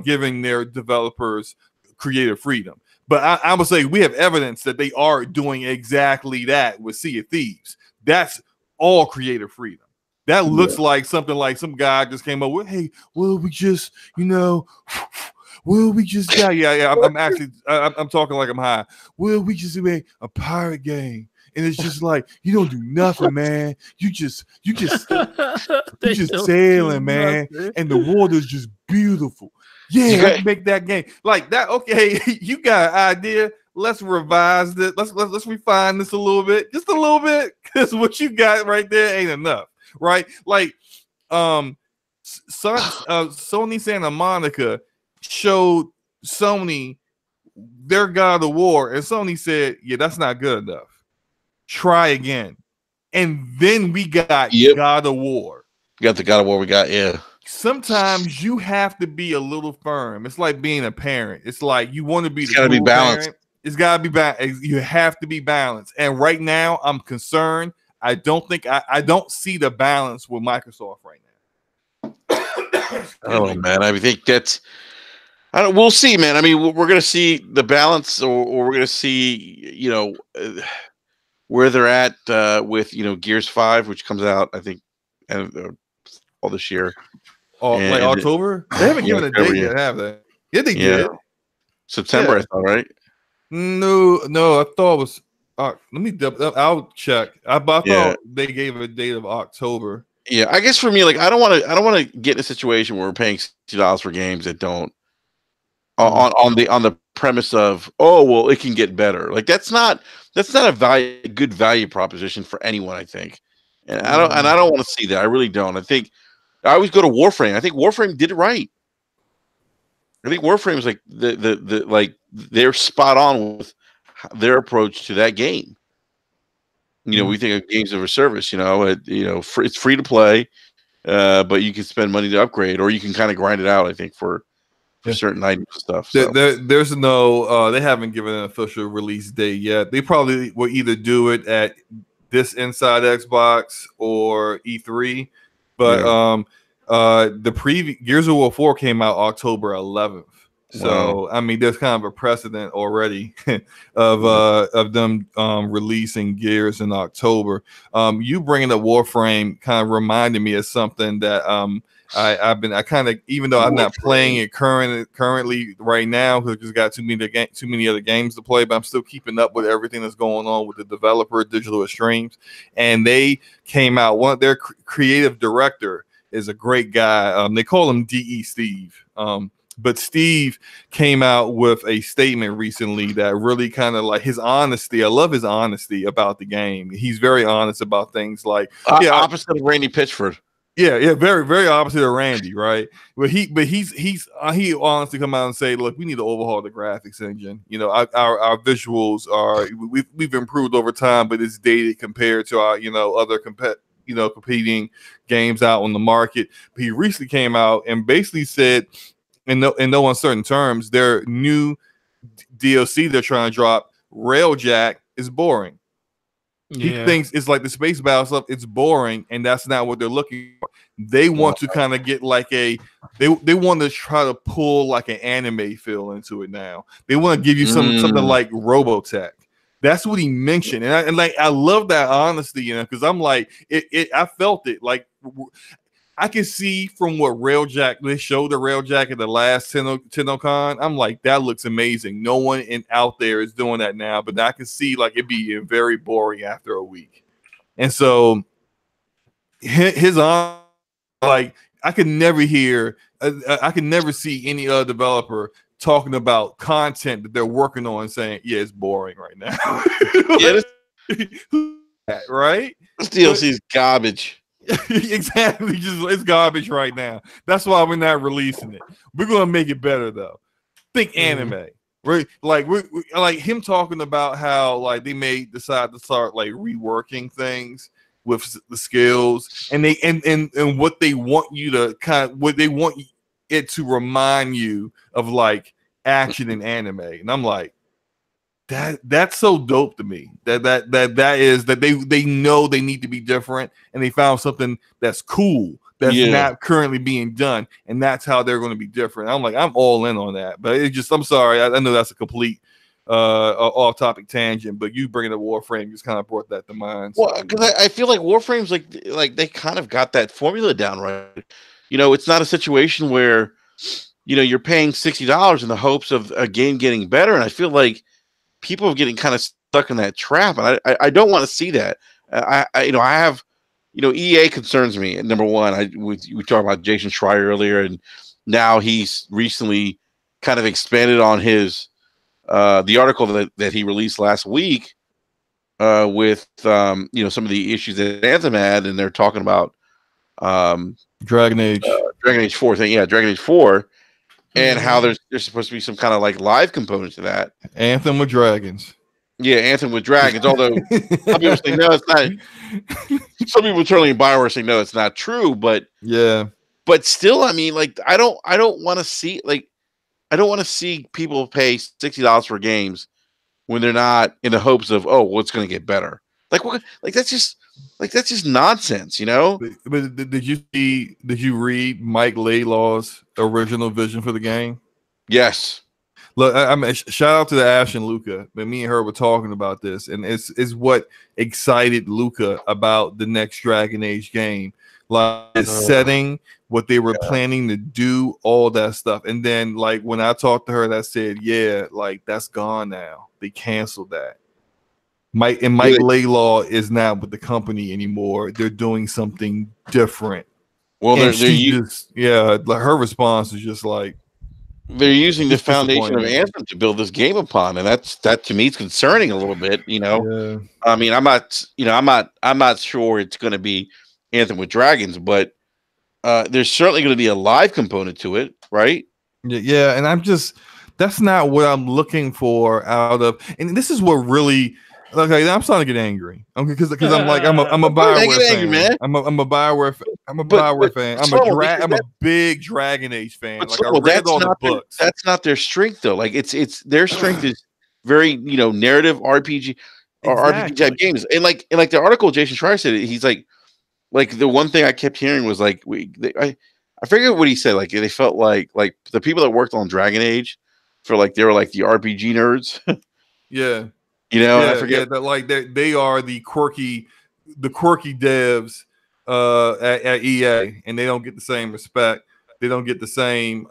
giving their developers creative freedom." But I'm gonna say we have evidence that they are doing exactly that with Sea of Thieves. That's all creative freedom. That looks like something like some guy just came up with, hey, well, we just, well, we just got I'm actually I'm talking like I'm high. Well, we just made a pirate game. And it's just like you don't do nothing, man. You just sailing, man. And the water's just beautiful. Yeah, let's make that game like that. Okay, you got an idea. Let's revise this. Let's refine this a little bit, just a little bit, because what you got right there ain't enough, right? Like, Sony Santa Monica showed Sony their God of War, and Sony said, "Yeah, that's not good enough. Try again." And then we got God of War. We got the God of War we got, yeah. Sometimes you have to be a little firm. It's like being a parent. It's like you want to be the cool balanced. Parent. It's got to be balanced. You have to be balanced. And right now, I'm concerned. I don't see the balance with Microsoft right now. Oh man, I think that's. We'll see, man. I mean, we're going to see the balance, or we're going to see, where they're at with Gears 5, which comes out, I think, all this year. Oh, like October? They haven't given a date yet, have they? Yeah, they did. September, I thought, right? No, I thought it was. Let me. I'll check. I thought they gave a date of October. Yeah, I guess for me, like, I don't want to get in a situation where we're paying $60 for games that don't on the premise of, oh well, it can get better. Like that's not a good value proposition for anyone, I think. And I don't want to see that. I really don't. I think I always go to Warframe. I think Warframe did it right. I think Warframe is like the like they're spot on with their approach to that game. We think of games as a service. It's free to play, but you can spend money to upgrade, or you can kind of grind it out. I think for certain items and stuff. So. There's no. They haven't given an official release date yet. They probably will either do it at this Inside Xbox or E3, but the previous Gears of War 4 came out October 11th. So I mean, there's kind of a precedent already of them releasing Gears in October. You bringing up Warframe kind of reminded me of something that I kind of, even though I'm not playing it currently right now because I just got too many other games to play, but I'm still keeping up with everything that's going on with the developer Digital Extremes. And they came out, one of their creative director is a great guy. They call him DE Steve. But Steve came out with a statement recently that really kind of like his honesty. I love his honesty about the game. He's very honest about things like opposite of Randy Pitchford. Yeah, very, very opposite of Randy, right? But he honestly come out and say, look, we need to overhaul the graphics engine. Our visuals are we've improved over time, but it's dated compared to our other competing games out on the market. But he recently came out and basically said, in no uncertain terms, their new DLC they're trying to drop, Railjack, is boring. Yeah. He thinks it's like the space battle stuff. It's boring, and that's not what they're looking for. They want to kind of get like they want to try to pull like an anime feel into it now. They want to give you something like Robotech. That's what he mentioned, and I love that honesty, because I'm like I felt it like. I can see from what Railjack, they showed the Railjack at the last TennoCon. I'm like, that looks amazing. No one out there is doing that now, but I can see like it'd be very boring after a week. And so his like I could never see any other developer talking about content that they're working on and saying, yeah, it's boring right now. Right? This DLC is garbage. Exactly, it's garbage right now. That's why we're not releasing it. We're gonna make it better though. Think anime, right? Like we like him talking about how like they may decide to start like reworking things with the skills, and they and what they want you to what they want it to remind you of, like action in anime. And I'm like, that's so dope to me. That is that they know they need to be different, and they found something that's cool that's not currently being done, and that's how they're going to be different. I'm like, I'm all in on that. But it's just, I'm sorry, I know that's a complete off-topic tangent, but you bringing up Warframe just kind of brought that to mind. So. Well, because I feel like Warframe's like they kind of got that formula down right. It's not a situation where you're paying $60 in the hopes of a game getting better, and I feel like people are getting kind of stuck in that trap, and I don't want to see that. I have, EA concerns me. And number one, we talked about Jason Schreier earlier, and now he's recently kind of expanded on his the article that he released last week with some of the issues that Anthem had, and they're talking about Dragon Age 4 thing, Dragon Age 4, and how there's supposed to be some kind of like live component to that. Anthem with dragons. Yeah, Anthem with dragons. Although some people say no, it's not. Some people certainly in BioWare say no, it's not true. But yeah, but still, I mean, like I don't want to see people pay $60 for games when they're not in the hopes of it's going to get better. Like what? Like that's just nonsense, But did you read Mike Laidlaw's original vision for the game? Yes. Look, I mean, shout out to the Ash and Luca. But me and her were talking about this, and it's what excited Luca about the next Dragon Age game, like the setting, what they were planning to do, all that stuff. And then, like when I talked to her, that said, yeah, like that's gone now. They canceled that. Mike Laidlaw is not with the company anymore. They're doing something different. Well, like her response is just like, they're using the foundation of Anthem to build this game upon, and that to me is concerning a little bit. Yeah. I mean, I'm not sure it's going to be Anthem with dragons, but there's certainly going to be a live component to it, right? Yeah, and that's not what I'm looking for out of. And this is what really. Okay, I'm starting to get angry. Okay, because I'm a BioWare fan. Man. I'm a BioWare fan. I'm a BioWare fan. I'm a big Dragon Age fan. Like I read all the books. That's not their strength though. Like it's their strength is very narrative RPG or RPG type games. And like the article Jason Schreier said, he's like the one thing I kept hearing was like I forget what he said. Like they felt like the people that worked on Dragon Age they were like the RPG nerds. Yeah. I forget that like they are the quirky devs at EA, and they don't get the same respect. They don't get the same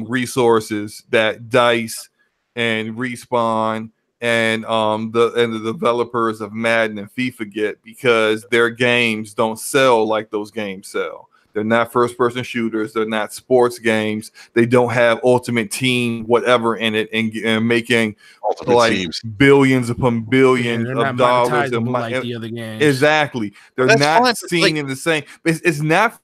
resources that DICE and Respawn and the developers of Madden and FIFA get, because their games don't sell like those games sell. They're not first-person shooters. They're not sports games. They don't have Ultimate Team whatever in it and making teams. Billions upon billions of dollars. Like the other games. Exactly. They're not seen in the same. It's not.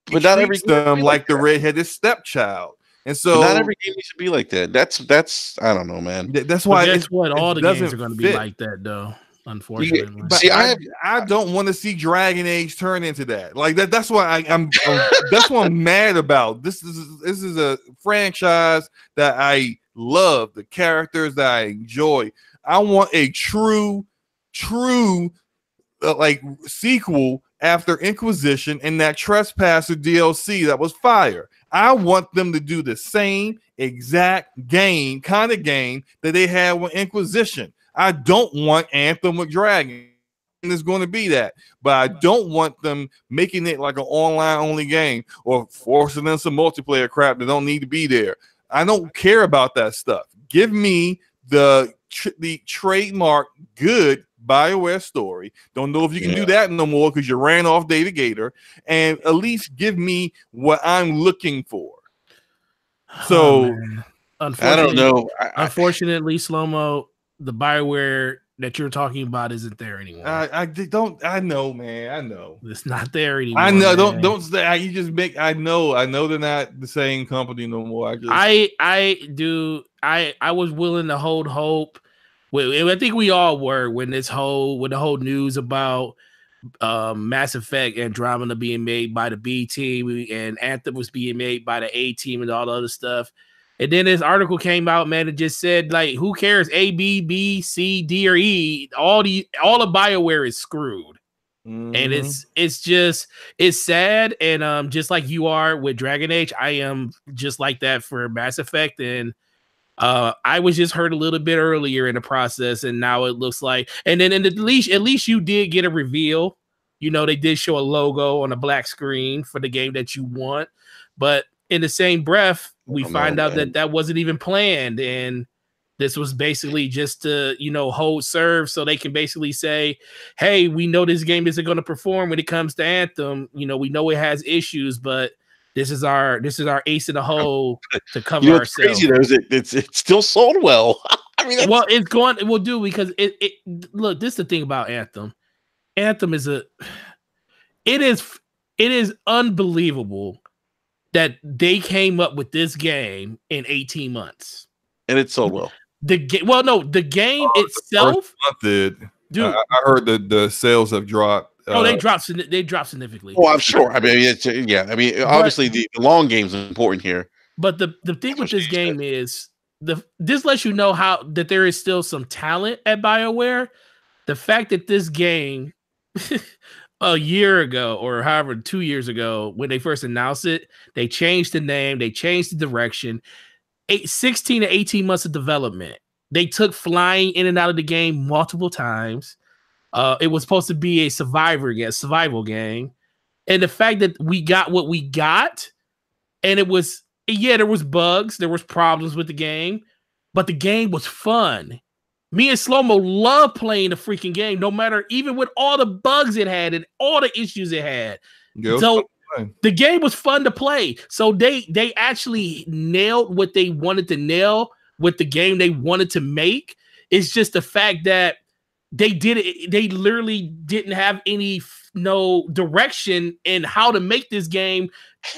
But not every them like the redheaded stepchild. And so not every game needs to be like that. That's I don't know, man. That's why. Guess what? All the games are going to be like that, though. Unfortunately, but see, I don't want to see Dragon Age turn into that. Like that. That's why I'm that's what I'm mad about. This is a franchise that I love, the characters that I enjoy. I want a true like sequel after Inquisition and that Trespasser DLC that was fire. I want them to do the same exact kind of game that they had with Inquisition. I don't want Anthem with Dragon. It's going to be that, but I don't want them making it like an online only game or forcing in some multiplayer crap that don't need to be there. I don't care about that stuff. Give me the trademark good BioWare story. Don't know if you can do that no more because you ran off David Gator, and at least give me what I'm looking for. So, I don't know. Unfortunately, Slow-Mo, the BioWare that you're talking about isn't there anymore. I know, man. I know it's not there anymore. I know. Man. Don't say. You just make. I know they're not the same company no more. I was willing to hold hope. I think we all were when the whole news about Mass Effect Andromeda being made by the B team and Anthem was being made by the A team and all the other stuff. And then this article came out, man, it just said, like, who cares? A, B, B, C, D, or E. All of BioWare is screwed. Mm-hmm. And it's sad. And just like you are with Dragon Age, I am just like that for Mass Effect. And I was just hurt a little bit earlier in the process, and now it looks like, and then at least you did get a reveal. You know, they did show a logo on a black screen for the game that you want, but in the same breath, we find out that that wasn't even planned, and this was basically just to, you know, hold serve so they can basically say, hey, we know this game isn't going to perform when it comes to Anthem. You know, we know it has issues, but this is our ace in the hole to cover ourselves. Crazy though, is it's still sold well. I mean, well, it will do because it look, this is the thing about Anthem. Anthem is it is unbelievable that they came up with this game in 18 months. And it's sold well. The game itself did. Dude, I heard that the sales have dropped. They dropped significantly. Oh, I'm sure. I mean, obviously the long game's important here. But the thing with this game is this lets you know how that there is still some talent at BioWare. The fact that this game a year ago or however 2 years ago when they first announced it, they changed the name, they changed the direction. 16 to 18 months of development. They took flying in and out of the game multiple times. It was supposed to be a survival game. And the fact that we got what we got, and it was, there was bugs, there was problems with the game, but the game was fun. Me and Slow-Mo love playing the freaking game, no matter, even with all the bugs it had and all the issues it had. So the game was fun to play. So they actually nailed what they wanted to nail with the game they wanted to make. It's just the fact that they did it. They literally didn't have no direction in how to make this game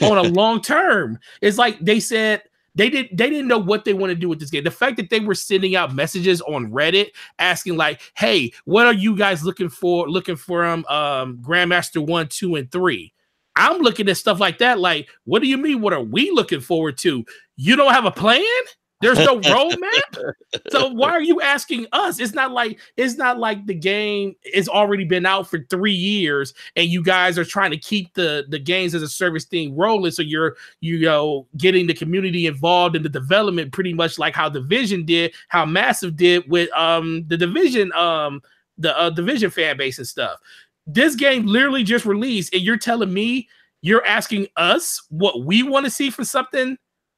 on a long term. It's like they said they didn't know what they want to do with this game. The fact that they were sending out messages on Reddit asking like, "Hey, what are you guys looking for? Looking for Grandmaster 1, 2, and 3." I'm looking at stuff like that. Like, what do you mean? What are we looking forward to? You don't have a plan? There's no roadmap. So why are you asking us? It's not like the game has already been out for 3 years and you guys are trying to keep the games as a service thing rolling. So you're getting the community involved in the development, pretty much like how Division did, how Massive did with the Division Division fan base and stuff. This game literally just released, and you're telling me you're asking us what we want to see for something?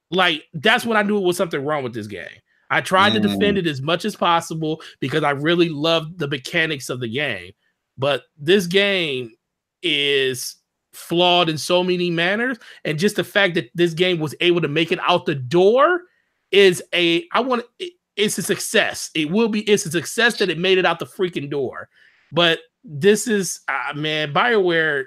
Like, that's when I knew it was something wrong with this game. I tried to defend it as much as possible because I really loved the mechanics of the game. But this game is flawed in so many manners, and just the fact that this game was able to make it out the door is it's a success. It's a success that it made it out the freaking door. But this is man, BioWare,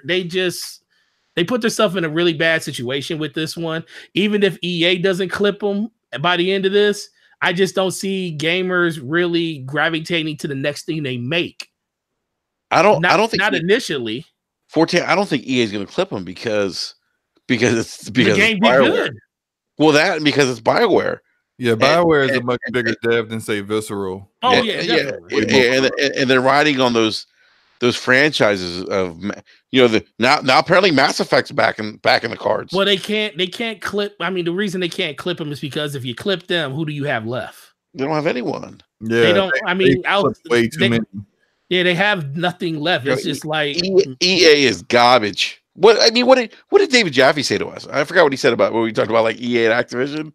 they put themselves in a really bad situation with this one. Even if EA doesn't clip them by the end of this, I just don't see gamers really gravitating to the next thing they make. I don't think initially. 14. I don't think EA is going to clip them because the game it's BioWare. Good. Well, that because it's BioWare. Yeah, BioWare is a much bigger dev than say Visceral. Oh yeah. And they're riding on those franchises of now apparently Mass Effect's back in the cards. Well, they can't clip. I mean, the reason they can't clip them is because if you clip them, who do you have left? They don't have anyone. Yeah, they don't. Way too many. Yeah, they have nothing left. It's just like EA is garbage. What did David Jaffe say to us? I forgot what he said about when we talked about like EA and Activision.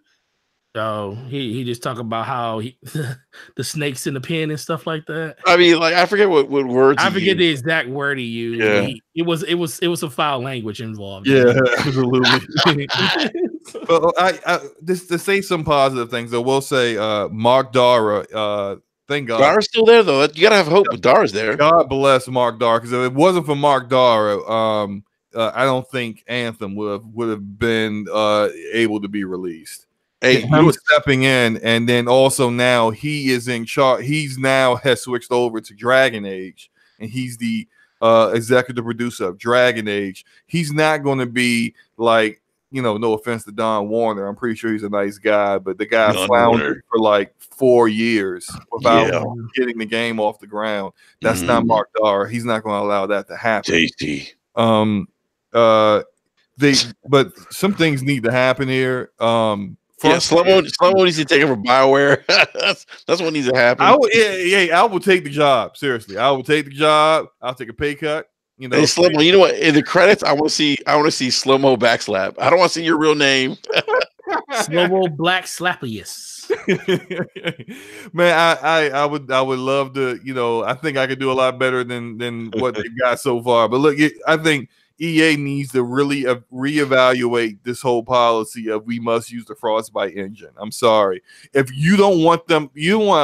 Oh, he just talked about how the snakes in the pen and stuff like that. I mean, like I forget what words. I forget the exact word he used. Yeah. It was some foul language involved. Yeah, absolutely. But I just to say some positive things, I will say Mark Dara. Thank God. Dara's still there though. You gotta have hope, but Dara's there. God bless Mark Dara, because if it wasn't for Mark Dara, I don't think Anthem would have been able to be released. Hey, he was stepping in, and then also now he is in charge. He's now has switched over to Dragon Age, and he's the executive producer of Dragon Age. He's not going to be like, no offense to Don Warner. I'm pretty sure he's a nice guy, but the guy floundered for like 4 years without getting the game off the ground. That's not Mark Dara. He's not going to allow that to happen. JT. But some things need to happen here. Slow-Mo needs to take over BioWare. that's what needs to happen. I will take the job. Seriously, I will take the job. I'll take a pay cut. Hey, Slow-Mo, you know what? In the credits, I want to see Slow-Mo backslap. I don't want to see your real name. Slow black slappiest. Man, I would love to, I think I could do a lot better than what they've got so far. But look, I think EA needs to really reevaluate this whole policy of we must use the Frostbite engine. I'm sorry. If you don't want to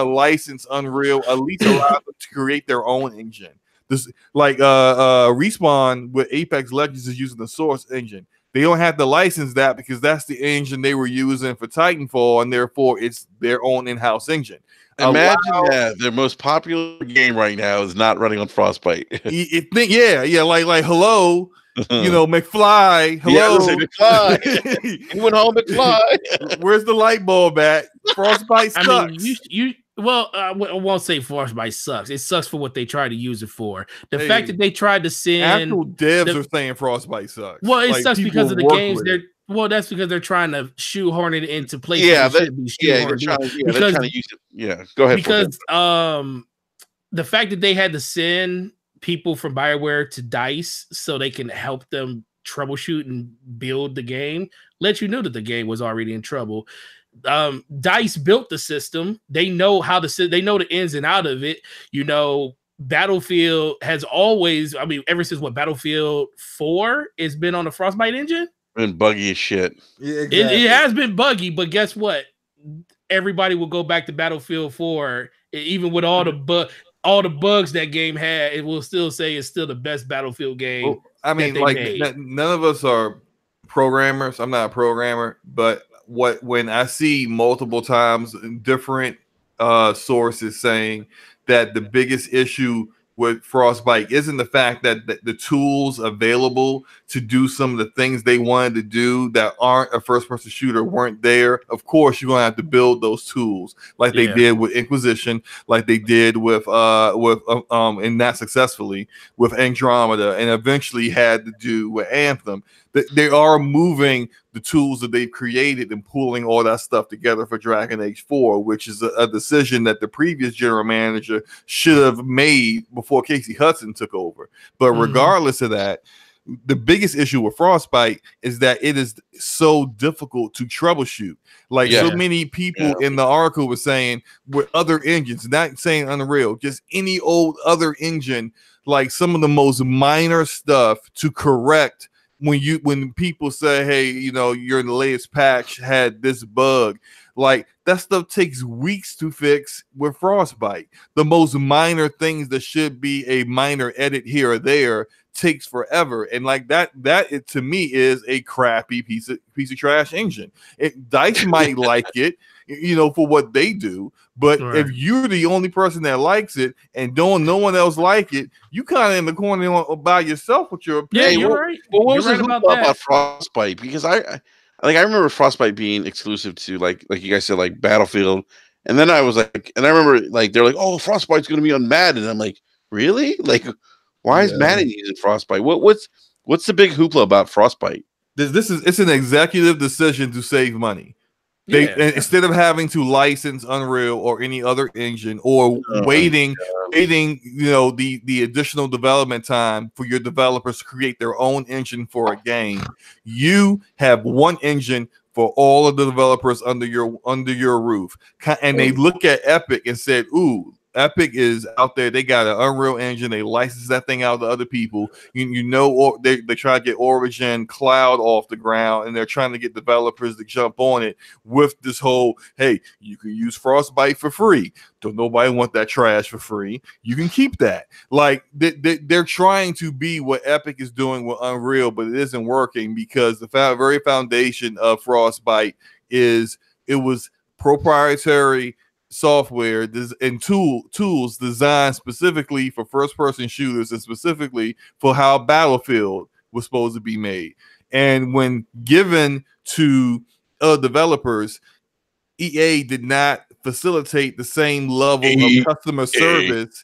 license Unreal, at least allow them to create their own engine. This Respawn with Apex Legends is using the Source engine. They don't have to license that because that's the engine they were using for Titanfall, and therefore it's their own in-house engine. Imagine that their most popular game right now is not running on Frostbite. Like hello, McFly. Hello, McFly. You went home, McFly. Where's the light bulb at? Frostbite sucks. I mean, I won't say Frostbite sucks. It sucks for what they tried to use it for. The fact that they tried to send actual devs are saying Frostbite sucks. Well, it sucks because of the games that's because they're trying to shoehorn it into places. They're trying to use it. Yeah, go ahead. Because the fact that they had to send people from BioWare to DICE so they can help them troubleshoot and build the game let you know that the game was already in trouble. DICE built the system. They know they know the ins and out of it. Battlefield has always, ever since Battlefield 4 has been on the Frostbite engine. Been buggy as shit. Yeah, exactly. It has been buggy, but guess what? Everybody will go back to Battlefield 4, even with all the bugs that game had. It will still say it's still the best Battlefield game. Well, none of us are programmers. I'm not a programmer, but when I see multiple times different sources saying that the biggest issue with Frostbite isn't the fact that the tools available to do some of the things they wanted to do that aren't a first-person shooter weren't there. Of course, you're gonna have to build those tools like they did with Inquisition, like they did with and not successfully with Andromeda, and eventually had to do with Anthem. They are moving the tools that they've created and pulling all that stuff together for Dragon Age 4, which is a decision that the previous general manager should have made before Casey Hudson took over. But regardless of that, the biggest issue with Frostbite is that it is so difficult to troubleshoot. So many people in the article were saying with other engines, not saying Unreal, just any old other engine, like some of the most minor stuff to correct. When people say, hey, your latest patch had this bug, like that stuff takes weeks to fix with Frostbite. The most minor things that should be a minor edit here or there takes forever. And like that to me is a crappy piece of trash engine. DICE might like it, for what they do, but if you're the only person that likes it and no one else like it, you kind of in the corner by yourself with your opinion. Yeah, you're right. Well, what was it about Frostbite? Because I remember Frostbite being exclusive to like you guys said, like Battlefield, and then I was like, and I remember like they're like, oh, Frostbite's going to be on Madden, and I'm like, really? Like, why is Madden using Frostbite? What's the big hoopla about Frostbite? It's an executive decision to save money. Instead of having to license Unreal or any other engine or waiting, the additional development time for your developers to create their own engine for a game, you have one engine for all of the developers under your roof. And they look at Epic and said, ooh, Epic is out there. They got an Unreal Engine. They license that thing out to other people. Or they try to get Origin Cloud off the ground, and they're trying to get developers to jump on it with this whole, hey, you can use Frostbite for free. Don't nobody want that trash for free. You can keep that. Like they're trying to be what Epic is doing with Unreal, but it isn't working because the very foundation of Frostbite it was proprietary software and tools designed specifically for first-person shooters and specifically for how Battlefield was supposed to be made. And when given to developers, EA did not facilitate the same level of customer service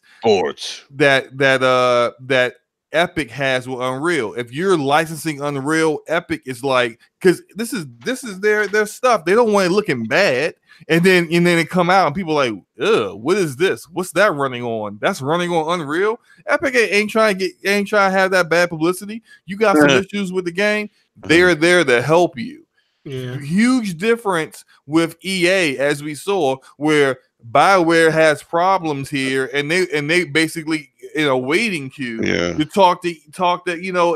that Epic has with Unreal. If you're licensing Unreal, Epic is like, because this is their stuff. They don't want it looking bad. And then it come out and people are like, ugh, what is this? What's that running on? That's running on Unreal. Epic ain't trying to have that bad publicity. You got some issues with the game. They're there to help you. Huge difference with EA, as we saw, where BioWare has problems here, and they basically in a waiting queue to talk to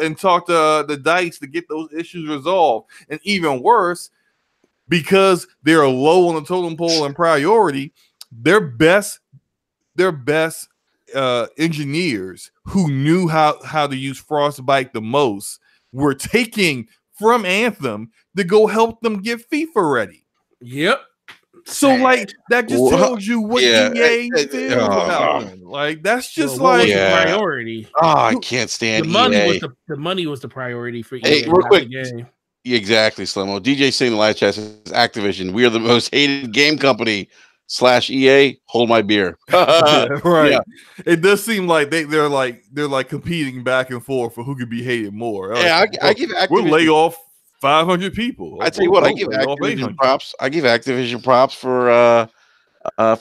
and talk to the DICE to get those issues resolved. And even worse, because they're low on the totem pole and priority, their best engineers who knew how to use Frostbite the most were taking from Anthem to go help them get FIFA ready. Yep. So like that just tells you what EA feels about them. Like that's just what was the priority. Oh, I can't stand the money EA. The money was the priority for EA. Hey, real quick. Exactly, Slimo. DJ saying in the live chat says Activision. We are the most hated game company / EA. Hold my beer. Right. Yeah. It does seem like they're like competing back and forth for who could be hated more. Yeah, I give Activision. We'll lay off 500 people. I tell you what, I give Activision props. I give Activision props for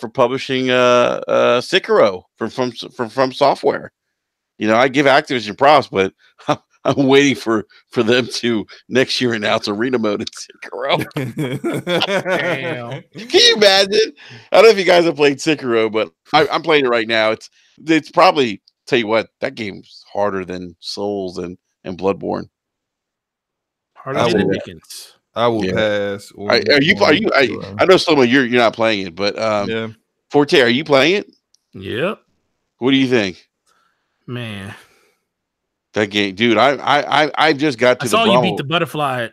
publishing Sekiro from Software. You know, I give Activision props, but I'm waiting for them to next year announce arena mode in Sekiro. Damn. Can you imagine? I don't know if you guys have played Sekiro, but I'm playing it right now. It's probably, tell you what, that game's harder than Souls and Bloodborne. Harder than Dickens. I will pass. Are you? I know some of you're not playing it, but Forte, are you playing it? Yep. What do you think, man? That game, dude. I just got to. I saw you beat the butterfly.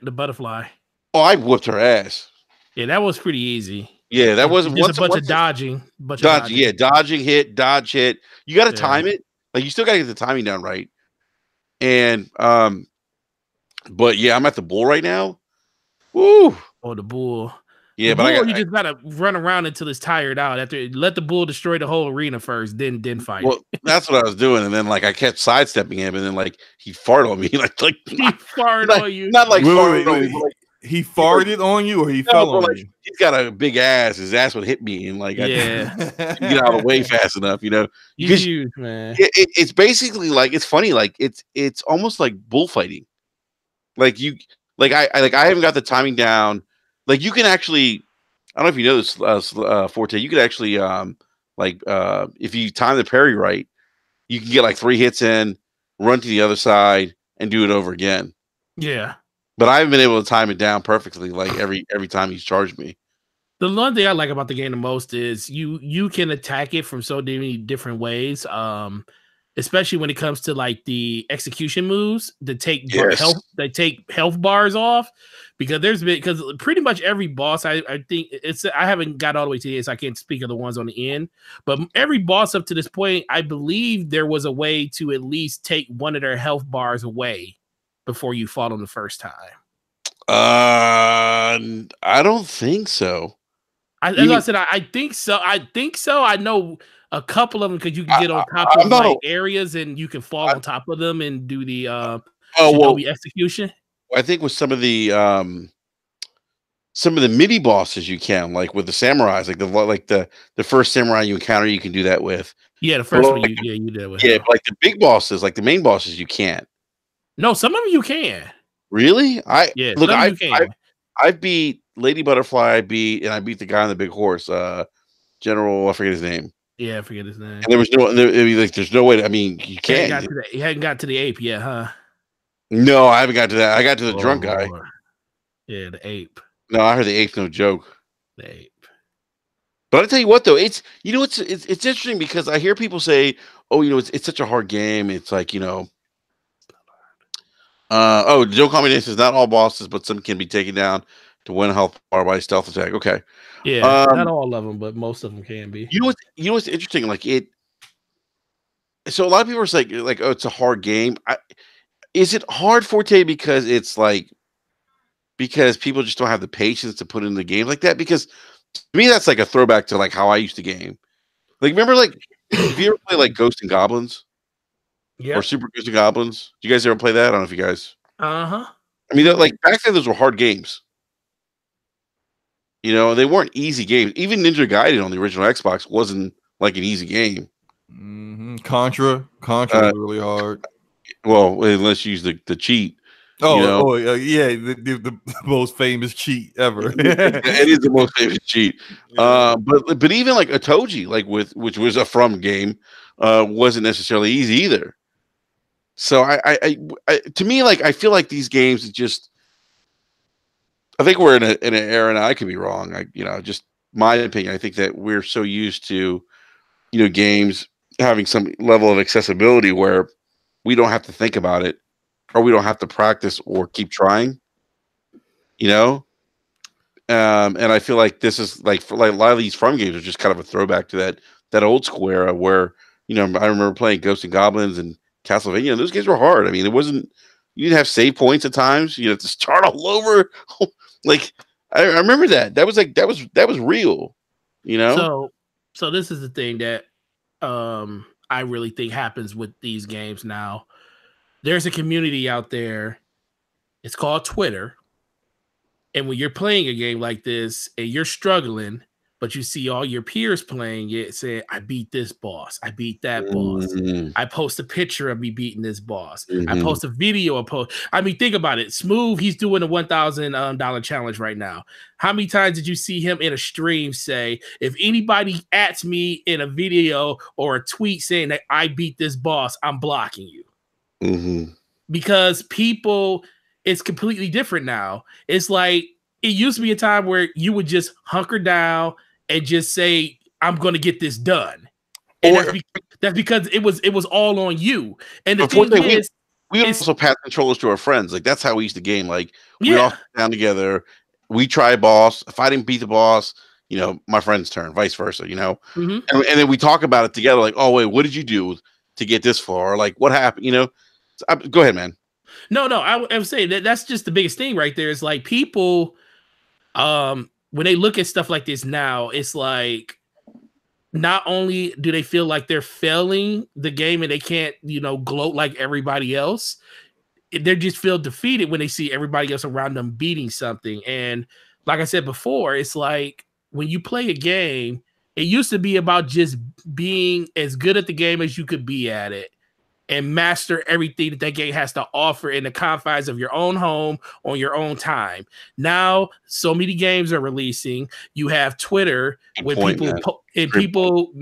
Oh, I whooped her ass. Yeah, that was pretty easy. Yeah, that wasn't just a bunch of dodging. Yeah, dodging hit, dodge hit. You got to time it. Like you still got to get the timing down right. And but yeah, I'm at the bull right now. Woo! Oh, the bull. Yeah, the but bull, you just gotta run around until it's tired out. After let the bull destroy the whole arena first, then fight. Well, that's what I was doing, and then like I kept sidestepping him, and then like he farted on me, like he farted on you. Not like farted on me. Like, he farted on you, or he fell on you. He's got a big ass. His ass would hit me, and like I didn't get out of the way fast enough, you know. He's huge, man. It's basically like it's funny, like it's almost like bullfighting. Like I haven't got the timing down. Like you can actually, I don't know if you know this, Forte. You could actually, if you time the parry right, you can get like 3 hits in, run to the other side, and do it over again. Yeah. But I haven't been able to time it down perfectly. Like every time he's charged me. The one thing I like about the game the most is you can attack it from so many different ways. Especially when it comes to like the execution moves that take health bars off, because pretty much every boss I think I haven't got all the way to the end, so I can't speak of the ones on the end, but every boss up to this point, I believe there was a way to at least take one of their health bars away before you fought them the first time. I don't think so. I think so. I know a couple of them because you can get on top of areas and you can fall on top of them and do the execution. I think with some of the mini bosses you can, like with the samurais, like the first samurai you encounter, you can do that with. Yeah, the first one you did that with. Yeah, but like the big bosses, like the main bosses, you can't. No, some of them you can. Really? I beat Lady Butterfly. I beat the guy on the big horse. General, I forget his name. Yeah, I forget his name. And there was there's no way. I mean, you can't. He hadn't got to the ape yet, huh? No, I haven't got to that. I got to the drunk guy. Yeah, the ape. No, I heard the ape's no joke. The ape. But I tell you what, though, it's interesting because I hear people say, "Oh, it's such a hard game." It's like don't call me this. Is not all bosses, but some can be taken down to win a health bar by stealth attack. Okay. Yeah, not all of them, but most of them can be. You know what's interesting? Like so a lot of people are saying oh, it's a hard game. Is it hard, Forte, because it's because people just don't have the patience to put in the game like that? Because to me, that's like a throwback to like how I used to game. Like remember, like if you ever play like Ghosts and Goblins, or Super Ghosts and Goblins? Do you guys ever play that? I don't know if you guys. I mean, like back then, those were hard games. They weren't easy games. Even Ninja Gaiden on the original Xbox wasn't like an easy game. Contra was really hard. Well, unless you use the cheat. Yeah, the most famous cheat ever. It is the most famous cheat. Yeah. But even like Otoji, like which was a From game, wasn't necessarily easy either. So I to me, like, I feel like these games just, I think we're in an era, and I could be wrong. Just my opinion. I think that we're so used to, games having some level of accessibility where we don't have to think about it, or we don't have to practice or keep trying. You know, and I feel like this is like, for like a lot of these From games are just kind of a throwback to that old school era where, I remember playing Ghosts and Goblins and Castlevania. And those games were hard. I mean, it wasn't, you didn't have save points at times. You had to start all over. Like, I remember that. That was like that was real. So this is the thing that I really think happens with these games now. There's a community out there. It's called Twitter. And when you're playing a game like this and you're struggling, but you see all your peers playing it, say, I beat this boss. I beat that boss. I post a picture of me beating this boss. I post a video. I mean, think about it. Smooth, he's doing a $1,000 challenge right now. How many times did you see him in a stream say, if anybody @s me in a video or a tweet saying that I beat this boss, I'm blocking you? Because people... It's completely different now. It's like, it used to be a time where you would just hunker down and just say, I'm going to get this done. And that's because it was all on you. And the thing is, we also pass controllers to our friends. Like, that's how we used to game. Like, we all sit down together. We try a boss. If I didn't beat the boss, my friend's turn, vice versa, and then we talk about it together. Like, oh, wait, what did you do to get this far? Like, what happened? Go ahead, man. No, I would say that's just the biggest thing right there. Is like, people, when they look at stuff like this now, it's like, not only do they feel like they're failing the game and they can't, gloat like everybody else, they just feel defeated when they see everybody else around them beating something. And like I said before, it's like, when you play a game, it used to be about just being as good at the game as you could be at it, and master everything that game has to offer in the confines of your own home on your own time. Now, so many games are releasing. You have Twitter with people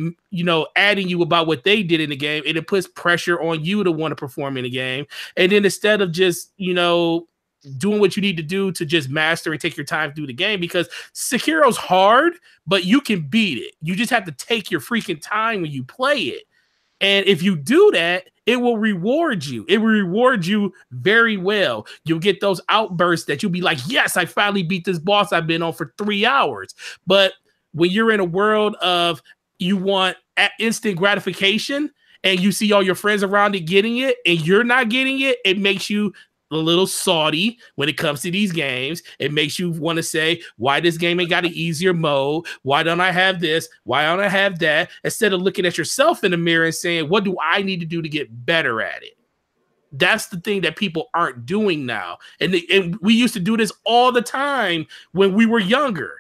adding you about what they did in the game, and it puts pressure on you to want to perform in the game. And then instead of just, doing what you need to do to just master and take your time through the game, because Sekiro's hard, but you can beat it. You just have to take your freaking time when you play it. And if you do that, it will reward you. It will reward you very well. You'll get those outbursts that you'll be like, yes, I finally beat this boss I've been on for 3 hours. But when you're in a world of, you want instant gratification and you see all your friends around it getting it and you're not getting it, it makes you a little salty when it comes to these games. It makes you want to say, why this game ain't got an easier mode? Why don't I have this? Why don't I have that? Instead of looking at yourself in the mirror and saying, what do I need to do to get better at it? That's the thing that people aren't doing now. And we used to do this all the time when we were younger.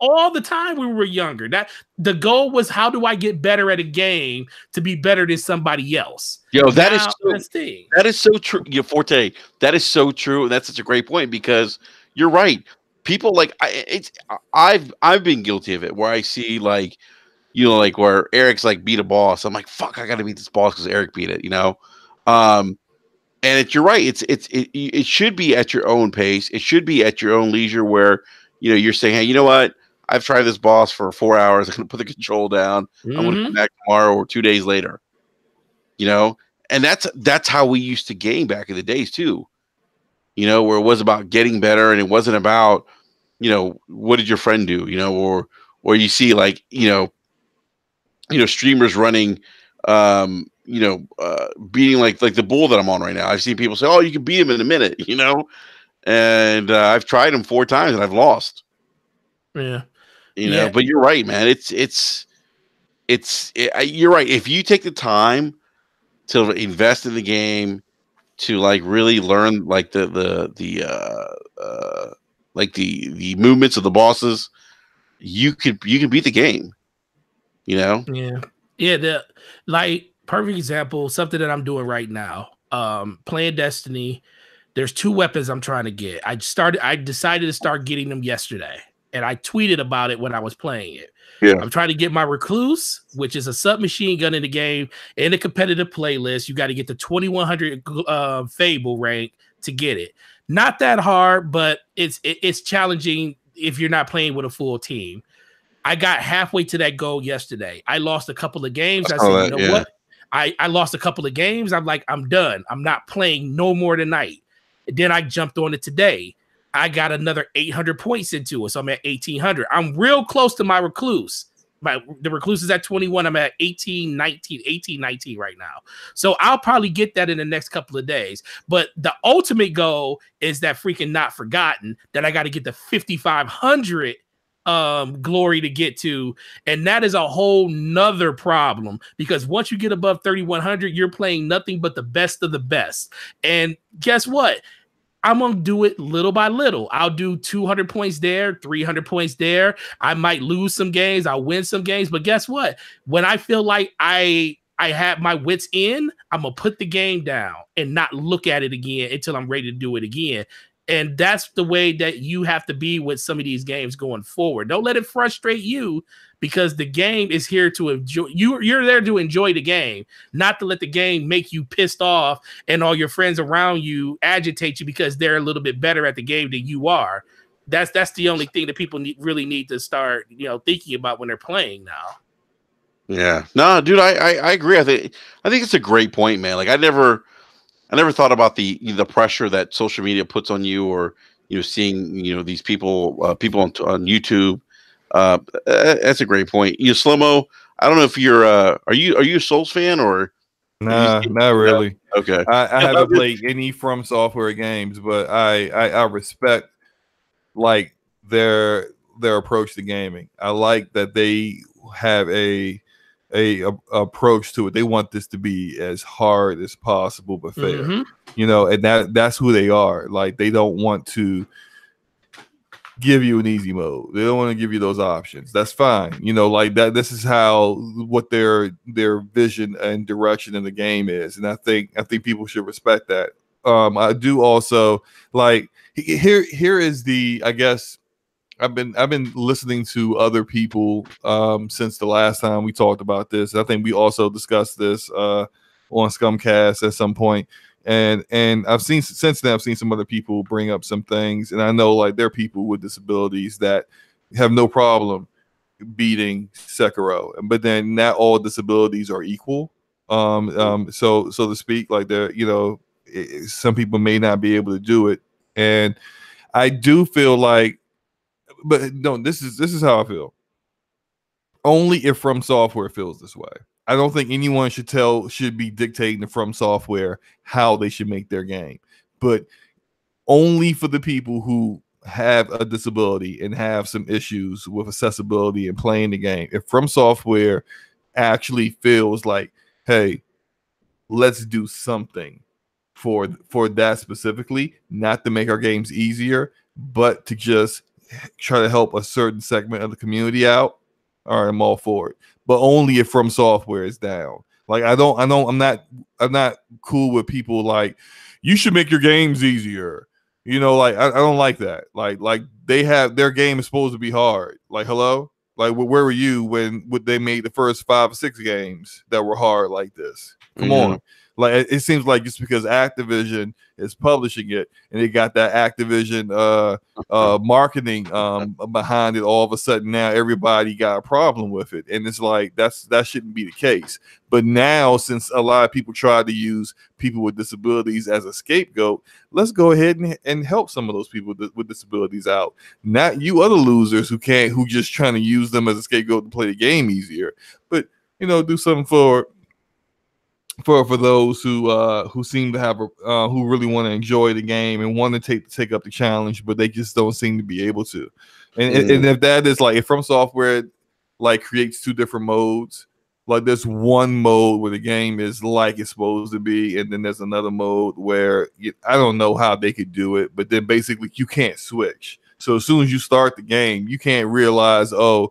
All the time we were younger. That the goal was, how do I get better at a game to be better than somebody else? That is so true. Forte, that is so true. That's such a great point, because you're right. People, like, I've been guilty of it, where I see, like, like where Eric's like beat a boss. I'm like, fuck, I got to beat this boss because Eric beat it. And you're right. It should be at your own pace. It should be at your own leisure, where you're saying, hey, you know what? I've tried this boss for 4 hours. I'm going to put the control down. I'm going to come back tomorrow or 2 days later. And that's how we used to game back in the days too. Where it was about getting better, and it wasn't about, what did your friend do? Or you see, like, streamers running, beating like the bull that I'm on right now. I've seen people say, oh, you can beat him in a minute, and I've tried him 4 times and I've lost. Yeah. But you're right, man. You're right. If you take the time to invest in the game, to like really learn like the movements of the bosses, you can beat the game. Yeah. The like perfect example, something that I'm doing right now. Playing Destiny. There's 2 weapons I'm trying to get. I decided to start getting them yesterday, and I tweeted about it when I was playing it. Yeah. I'm trying to get my Recluse, which is a submachine gun in the game, in a competitive playlist. You got to get the 2100 Fable rank to get it. Not that hard, but it's challenging if you're not playing with a full team. I got halfway to that goal yesterday. I lost a couple of games. I said, you know what? I lost a couple of games. I'm like, I'm done. I'm not playing no more tonight. Then I jumped on it today. I got another 800 points into it. So I'm at 1800. I'm real close to my Recluse. The Recluse is at 21. I'm at 18, 19 right now. So I'll probably get that in the next couple of days. But the ultimate goal is that freaking Not Forgotten that I got to get the 5500 glory to get to. And that is a whole nother problem, because once you get above 3100, you're playing nothing but the best of the best. And guess what? I'm going to do it little by little. I'll do 200 points there, 300 points there. I might lose some games. I'll win some games. But guess what? When I feel like I have my wits in, I'm going to put the game down and not look at it again until I'm ready to do it again. And that's the way that you have to be with some of these games going forward. Don't let it frustrate you, because the game is here to enjoy. You're there to enjoy the game, not to let the game make you pissed off and all your friends around you agitate you because they're a little bit better at the game than you are. That's the only thing that people really need to start, thinking about when they're playing now. Yeah, no, dude, I agree. I think it's a great point, man. Like I never thought about the pressure that social media puts on you, or seeing these people on YouTube. That's a great point. Slow-mo, I don't know if you're are you a Souls fan, or nah, not really. No? Okay, I haven't played any From Software games, but I respect like their approach to gaming. I like that they have a approach to it. They want this to be as hard as possible but fair. And that's who they are. Like they don't want to give you an easy mode. They don't want to give you those options. That's fine. Like that. This is what their vision and direction in the game is, and I think people should respect that. I do also like here is the, I guess, I've been listening to other people since the last time we talked about this. I think we also discussed this on Scumcast at some point. And I've seen since then, I've seen some other people bring up some things, and I know like there are people with disabilities that have no problem beating Sekiro, but then not all disabilities are equal. So to speak, like there, some people may not be able to do it, and I do feel like, but no, this is how I feel. Only if From Software feels this way. I don't think anyone should be dictating to From Software how they should make their game, but only for the people who have a disability and have some issues with accessibility and playing the game. If From Software actually feels like, hey, let's do something for that specifically, not to make our games easier, but to just try to help a certain segment of the community out, all right, I'm all for it. But only if From Software is down. Like I'm not cool with people like, you should make your games easier. Like I don't like that. Like they have, their game is supposed to be hard. Like, hello? Like where were you when they made the first 5 or 6 games that were hard like this? Come on. Like it seems like just because Activision is publishing it and they got that Activision marketing behind it, all of a sudden now everybody got a problem with it, and it's like that shouldn't be the case. But now, since a lot of people try to use people with disabilities as a scapegoat, let's go ahead and help some of those people with disabilities out. Not you other losers who just trying to use them as a scapegoat to play the game easier, but do something for those who seem to have who really want to enjoy the game and want to take up the challenge, but they just don't seem to be able to. And if that is like, if From Software like creates 2 different modes, like there's one mode where the game is like it's supposed to be, and then there's another mode where I don't know how they could do it, but then basically you can't switch. So as soon as you start the game, you can't realize, oh,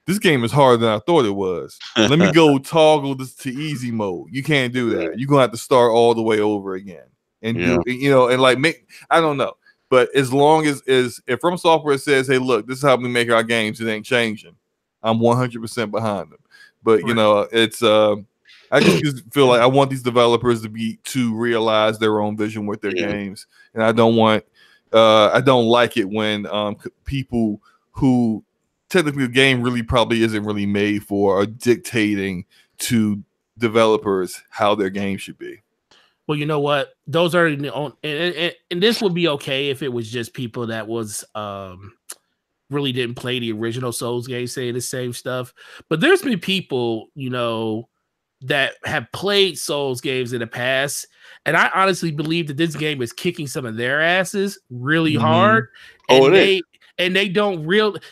this game is harder than I thought it was. Let me go toggle this to easy mode. You can't do that. You're going to have to start all the way over again. and do, and like make, I don't know. But as long as if From Software says, hey, look, this is how we make our games, it ain't changing, I'm 100% behind them. But it's I just feel like I want these developers to realize their own vision with their games, and I don't like it when people who technically the game really probably isn't really made for are dictating to developers how their game should be. Well, you know what? Those are and this would be okay if it was just people that was really didn't play the original Souls games saying the same stuff. But there's been people, that have played Souls games in the past, and I honestly believe that this game is kicking some of their asses really hard. And they don't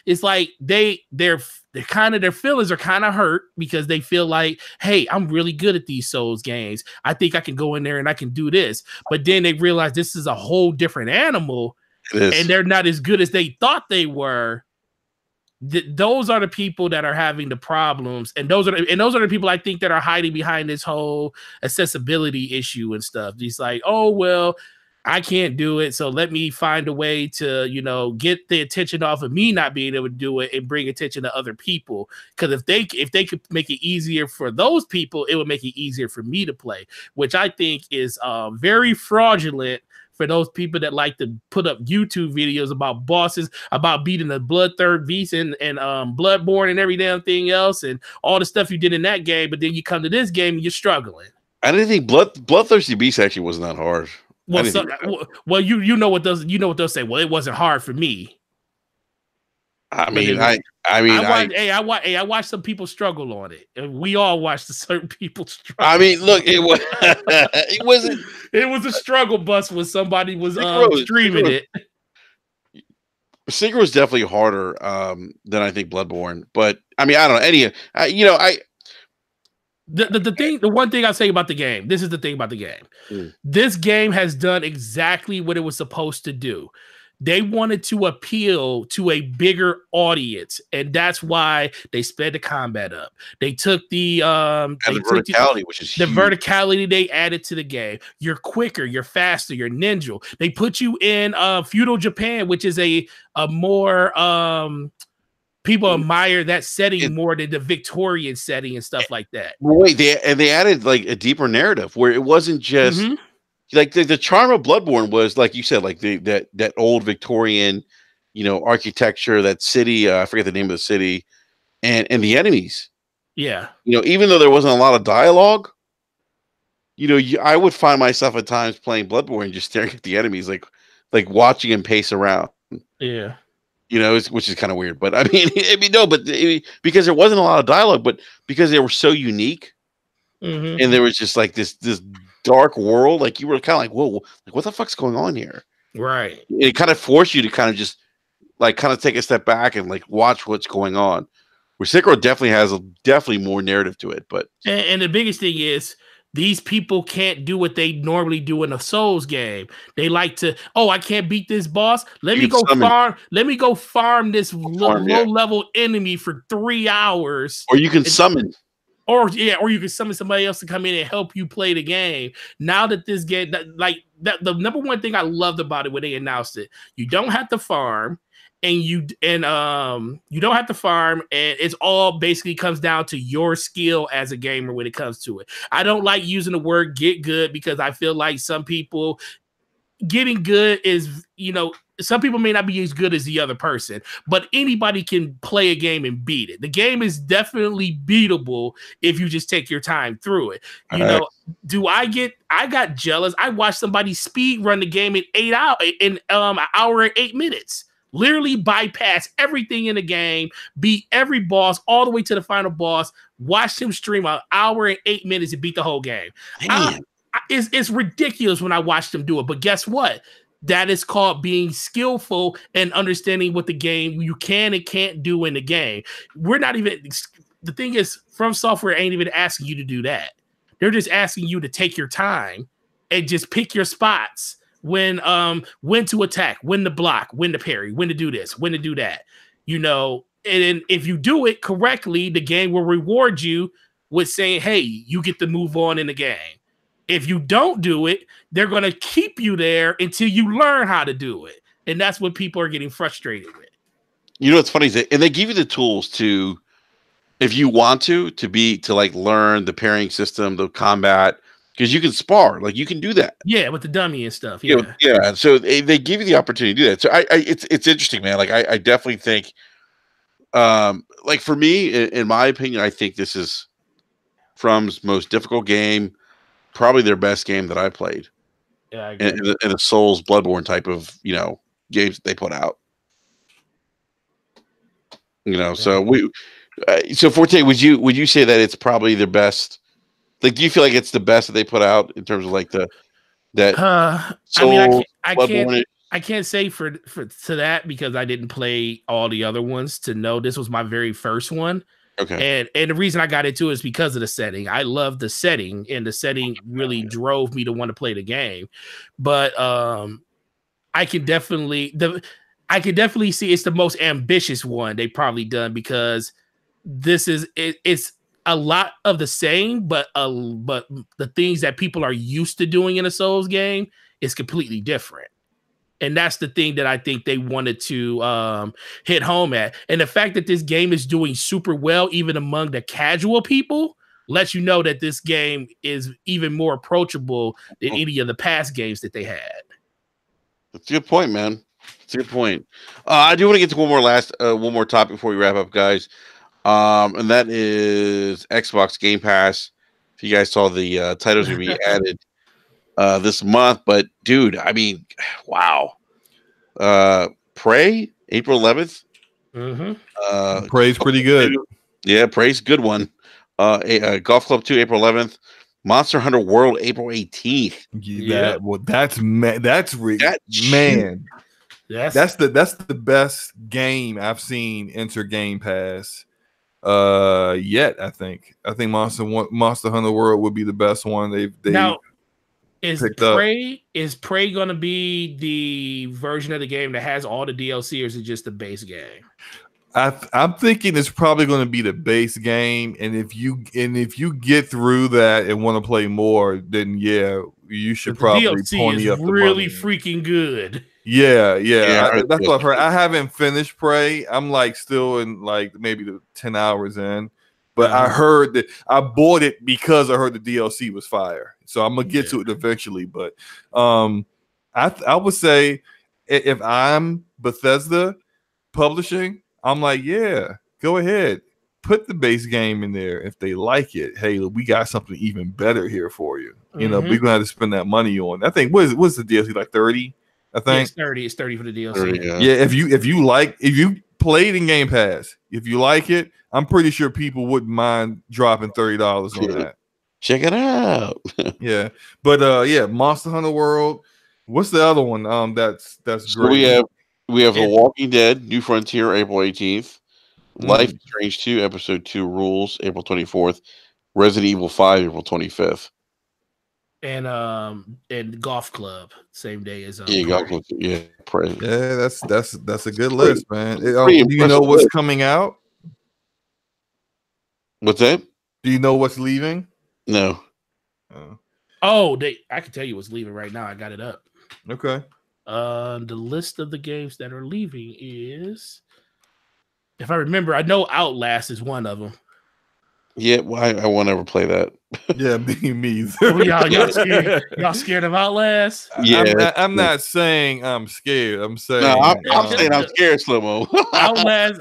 it's like their feelings are kind of hurt because they feel like, hey, I'm really good at these Souls games. I think I can go in there and I can do this. But then they realize this is a whole different animal and they're not as good as they thought they were. Those are the people that are having the problems, and those are the people I think that are hiding behind this whole accessibility issue and stuff. It's like, oh well, I can't do it, so let me find a way to get the attention off of me not being able to do it and bring attention to other people. Because if they could make it easier for those people, it would make it easier for me to play, which I think is very fraudulent. For those people that like to put up YouTube videos about bosses, about beating the Bloodthirst Beast and Bloodborne and every damn thing else and all the stuff you did in that game, but then you come to this game and you're struggling. I didn't think Bloodthirsty Beast actually was not hard. Well, you know what they'll say. Well, it wasn't hard for me. I watched some people struggle on it, and we all watched certain people struggle. I mean, look, it wasn't. It was a struggle bus when somebody was streaming it. Sekiro was definitely harder than I think Bloodborne, but I mean, I don't know. The one thing I say about the game. This is the thing about the game. This game has done exactly what it was supposed to do. They wanted to appeal to a bigger audience, and that's why they sped the combat up. They took the verticality, which is huge. Verticality they added to the game. You're quicker, you're faster, you're ninja. They put you in feudal Japan, which is a more people admire that setting more than the Victorian setting and stuff like that. Wait, they added like a deeper narrative where it wasn't just. Like the charm of Bloodborne was, like you said, like that old Victorian, architecture, that city. I forget the name of the city, and the enemies. Yeah. Even though there wasn't a lot of dialogue, I would find myself at times playing Bloodborne and just staring at the enemies, like watching them pace around. Yeah. Which is kind of weird, but I mean, because there wasn't a lot of dialogue, but because they were so unique, and there was just like this dark world, like you were kind of like, whoa, like what the fuck's going on here? Right. It kind of forced you to kind of just like kind of take a step back and like watch what's going on. Where Sekiro definitely has definitely more narrative to it, but and the biggest thing is these people can't do what they normally do in a Souls game. They like to, I can't beat this boss. Let me go farm this low level enemy for 3 hours. Or you can summon. Or you can summon somebody else to come in and help you play the game. Now that this game, the number one thing I loved about it when they announced it, you don't have to farm, and you don't have to farm, and it's all basically comes down to your skill as a gamer when it comes to it. I don't like using the word "get good" because I feel like some people getting good is, some people may not be as good as the other person, but anybody can play a game and beat it. The game is definitely beatable if you just take your time through it. I got jealous. I watched somebody speed run the game in an hour and 8 minutes. Literally bypass everything in the game, beat every boss all the way to the final boss. Watched him stream an hour and 8 minutes and beat the whole game. It's ridiculous when I watched him do it, but guess what? That is called being skillful and understanding what the game you can and can't do in the game. The thing is, From Software ain't even asking you to do that. They're just asking you to take your time and just pick your spots when to attack, when to block, when to parry, when to do this, when to do that. And if you do it correctly, the game will reward you with saying, hey, you get to move on in the game. If you don't do it, they're going to keep you there until you learn how to do it. And that's what people are getting frustrated with. You know what's funny is and they give you the tools to, if you want to like learn the pairing system, the combat, because you can spar, like you can do that. Yeah, with the dummy and stuff. Yeah, yeah. So they give you the opportunity to do that. So it's interesting, man. Like I definitely think, like for me, in my opinion, I think this is From's most difficult game, probably their best game that I played. Yeah, I agree. In a Souls Bloodborne type of games that they put out. So so Forte, would you say that it's probably their best? Like, do you feel like it's the best that they put out in terms of like Souls, I can't say for to that because I didn't play all the other ones to know this was my very first one. Okay. And the reason I got into it is because of the setting. I love the setting, and the setting really drove me to want to play the game. But I can definitely see it's the most ambitious one they've probably done, because this is it's a lot of the same, but the things that people are used to doing in a Souls game is completely different. And that's the thing that I think they wanted to hit home at. And the fact that this game is doing super well, even among the casual people, lets you know that this game is even more approachable than any of the past games that they had. That's a good point, man. That's a good point. I do want to get to one more topic before we wrap up, guys. And that is Xbox Game Pass. If you guys saw the titles going to be added this month, but dude, I mean, wow. Prey, April 11th. Mm-hmm. Prey's pretty good. Yeah, Prey's a good one. Golf Club 2, April 11th. Monster Hunter World, April 18th. Yeah, that's man. That's the best game I've seen enter Game Pass yet. I think Monster Hunter World would be the best one they've now. Is Prey going to be the version of the game that has all the DLC, or is it just the base game? I'm thinking it's probably going to be the base game, and if you get through that and want to play more, then yeah, you should probably pony up the really money. Freaking good. Yeah. That's what I've heard. I haven't finished Prey. I'm like still in like maybe the 10 hours in. But I heard that I bought it because I heard the DLC was fire. So I'm gonna get to it eventually. But I would say if I'm Bethesda publishing, I'm like, yeah, go ahead, put the base game in there. If they like it, hey, we got something even better here for you. You know, we're gonna have to spend that money on. I think what's the DLC, like 30? I think it's 30. It's 30 for the DLC. 30, yeah. If you played in Game Pass, if you like it, I'm pretty sure people wouldn't mind dropping $30 on that. Check it out. Yeah, but Monster Hunter World. What's the other one? That's so great. We have The Walking Dead, New Frontier, April 18th. Life is Strange 2, Episode 2 Rules, April 24th. Resident Evil 5, April 25th. And Golf Club, same day as Golf Club, Prey. Yeah, that's a good list, man. Do you know what's coming out? What's that? Do you know what's leaving? No. I can tell you what's leaving right now. I got it up. Okay. The list of the games that are leaving is, if I remember, I know Outlast is one of them. Yeah, well, I won't ever play that. Yeah, me either. Oh, y'all scared of Outlast? Yeah, I'm not saying I'm scared. I'm saying I'm saying I'm scared, Slow-Mo.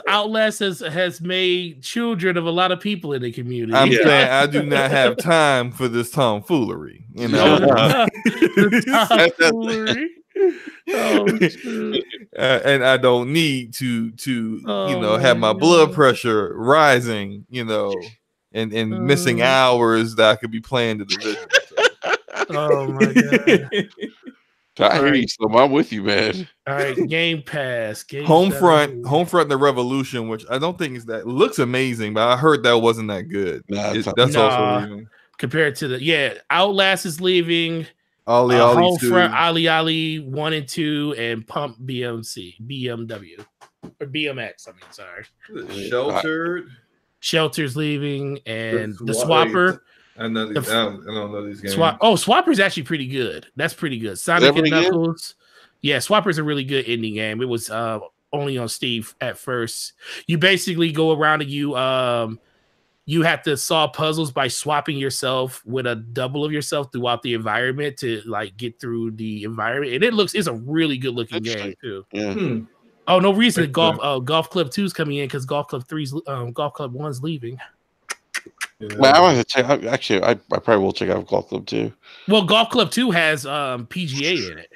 Outlast has made children of a lot of people in the community. I'm saying I do not have time for this tomfoolery. You know, tomfoolery. And I don't need to have my blood pressure rising, and missing hours that I could be playing the Division. Oh my god! I hear you, so I'm with you, man. All right, Game Pass, Homefront, and the Revolution, which I don't think looks amazing, but I heard that wasn't that good. That's also leaving. Compared to Outlast is leaving. Homefront, Ali 1 and 2, and Pump BMW or BMX. I mean, sorry. Sheltered. Shelter's leaving, and the Swapper. I know these. I don't know these games. Swapper's actually pretty good. That's pretty good. Sonic and Knuckles. Yeah, Swapper's a really good indie game. It was only on Steam at first. You basically go around and you have to solve puzzles by swapping yourself with a double of yourself throughout the environment to like get through the environment. And it's a really good looking game too. Yeah. Oh, no reason Golf Club 2 is coming in because Golf Club 1's leaving. Yeah. Well, I want to check. Actually, I probably will check out Golf Club 2. Well, Golf Club 2 has PGA in it.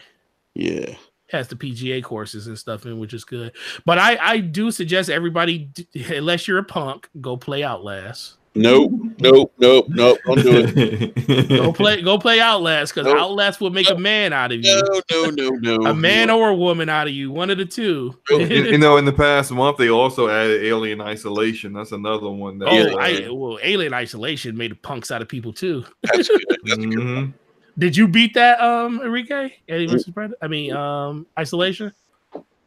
Yeah. Has the PGA courses and stuff in, which is good. But I do suggest everybody, unless you're a punk, go play Outlast. Nope. Don't do it. Go play Outlast, because Outlast will make a man out of you. No. A man or a woman out of you. One of the two. You know, in the past month, they also added Alien Isolation. That's another one. Alien Isolation made the punks out of people too. That's good. That's good. Did you beat that, Enrique? Alien versus Predator? I mean, Isolation?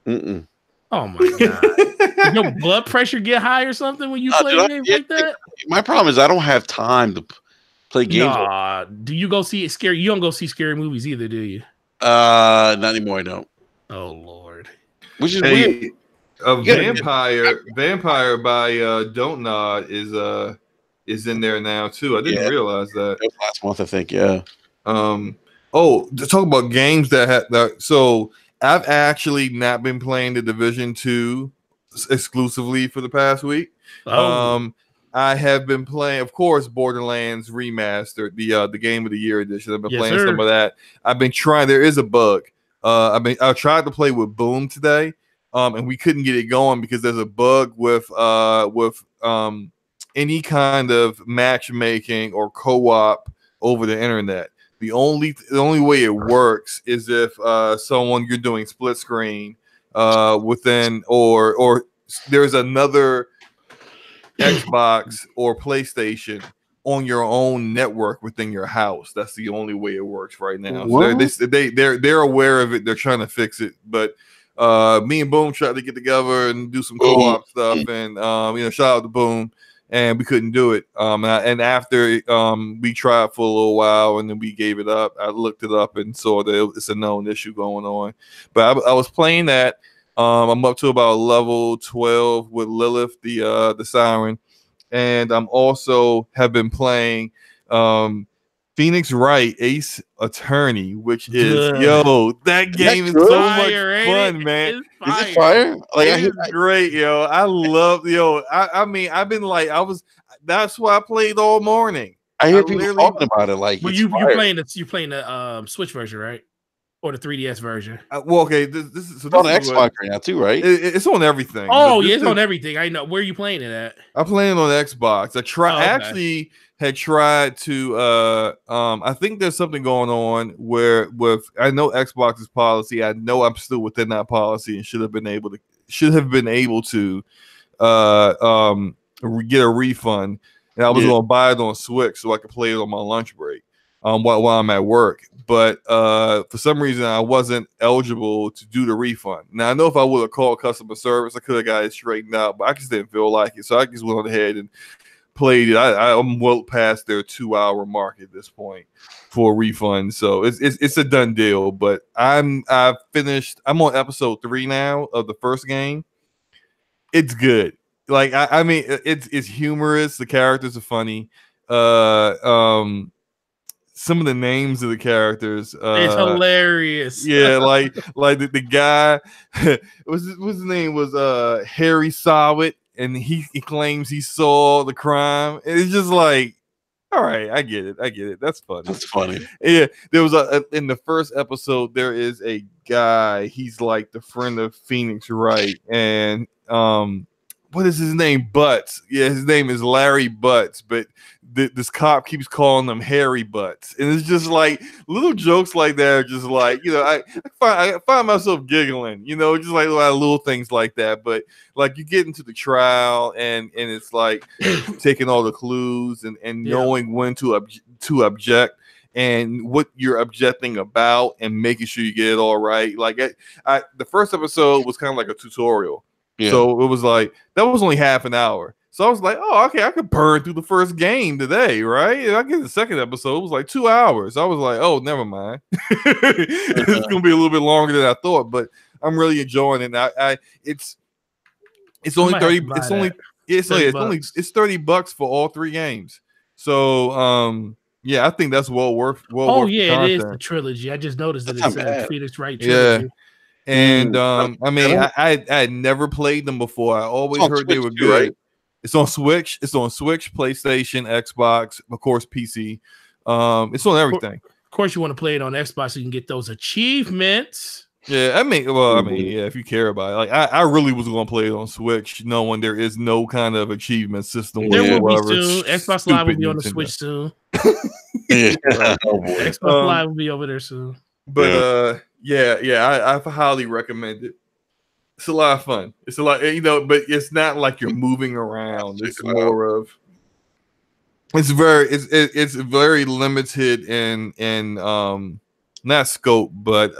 Mm-mm. Oh my god! Did your blood pressure get high or something when you play games like that? My problem is I don't have time to play games. Nah, do you go see scary? You don't go see scary movies either, do you? Not anymore. I don't. Oh Lord, which is weird. Vampire by Don't Nod is in there now too. I didn't realize that. That was last month, I think. Yeah. To talk about games so I've actually not been playing the Division 2 exclusively for the past week. I have been playing, of course, Borderlands Remastered, the Game of the Year edition. I've been playing some of that. I've been trying. There is a bug. I tried to play with Boom today, and we couldn't get it going because there's a bug with any kind of matchmaking or co-op over the internet. The only way it works is if someone you're doing split screen within or there's another Xbox or PlayStation on your own network within your house. That's the only way it works right now. So they're aware of it. They're trying to fix it, but me and Boom tried to get together and do some co-op stuff, and shout out to Boom. And we couldn't do it. And after we tried for a little while, and then we gave it up. I looked it up and saw that it's a known issue going on. But I was playing that. I'm up to about level 12 with Lilith, the Siren, and I'm also have been playing Phoenix Wright Ace Attorney, which is that game is so much fun, man. Is it fire? Like, it's great, yo. I love, I mean, I've been like, that's why I played all morning. I hear people talking about it. Like, well, you're playing the Switch version, right? Or the 3DS version? Okay, this is on Xbox right now too, right? It's on everything. Oh, yeah, it's on everything. I know. Where are you playing it at? I'm playing on Xbox. Actually had tried to. I think there's something going on where I know Xbox's policy. I know I'm still within that policy and should have been able to get a refund. And I was going to buy it on Switch so I could play it on my lunch break while I'm at work. But for some reason, I wasn't eligible to do the refund. Now, I know if I would have called customer service, I could have got it straightened out, but I just didn't feel like it. So I just went ahead and played it. I'm well past their 2-hour mark at this point for a refund. So it's a done deal. But I've finished. I'm on episode 3 now of the first game. It's good. Like, I mean, it's humorous. The characters are funny. Some of the names of the characters, it's hilarious. Yeah, like the guy, what's his name was Harry Sawit, and he claims he saw the crime. It's just like, all right, I get it. That's funny. That's funny. Yeah, there was in the first episode, there is a guy. He's like the friend of Phoenix Wright, and what is his name? Butts. Yeah, his name is Larry Butts, but this cop keeps calling him Harry Butts, and it's just like little jokes like that are just like, I find myself giggling, just like a lot of little things like that. But like you get into the trial, and it's like taking all the clues and knowing when to object and what you're objecting about, and making sure you get it all right. Like the first episode was kind of like a tutorial. Yeah. So it was like that was only half an hour. So I was like, oh, okay, I could burn through the first game today, right? And I get the second episode, it was like 2 hours. I was like, oh, never mind. It's gonna be a little bit longer than I thought, but I'm really enjoying it. It's only 30. It's $30 for all 3 games. So yeah, I think that's well worth. It is the trilogy. I just noticed that it said Phoenix Wright trilogy. Yeah. And I mean, I had never played them before. I always heard they were good. Right? It's on Switch. It's on Switch, PlayStation, Xbox, of course, PC. It's on everything. Of course, you want to play it on Xbox so you can get those achievements. Yeah, I mean, yeah, if you care about it. Like, I really was going to play it on Switch, knowing there is no kind of achievement system. There will be soon. Xbox Live will be on the Switch soon. Xbox Live will be over there soon. But I highly recommend it. It's a lot of fun. It's a lot, but it's not like you're moving around. It's more of it's very limited in not scope, but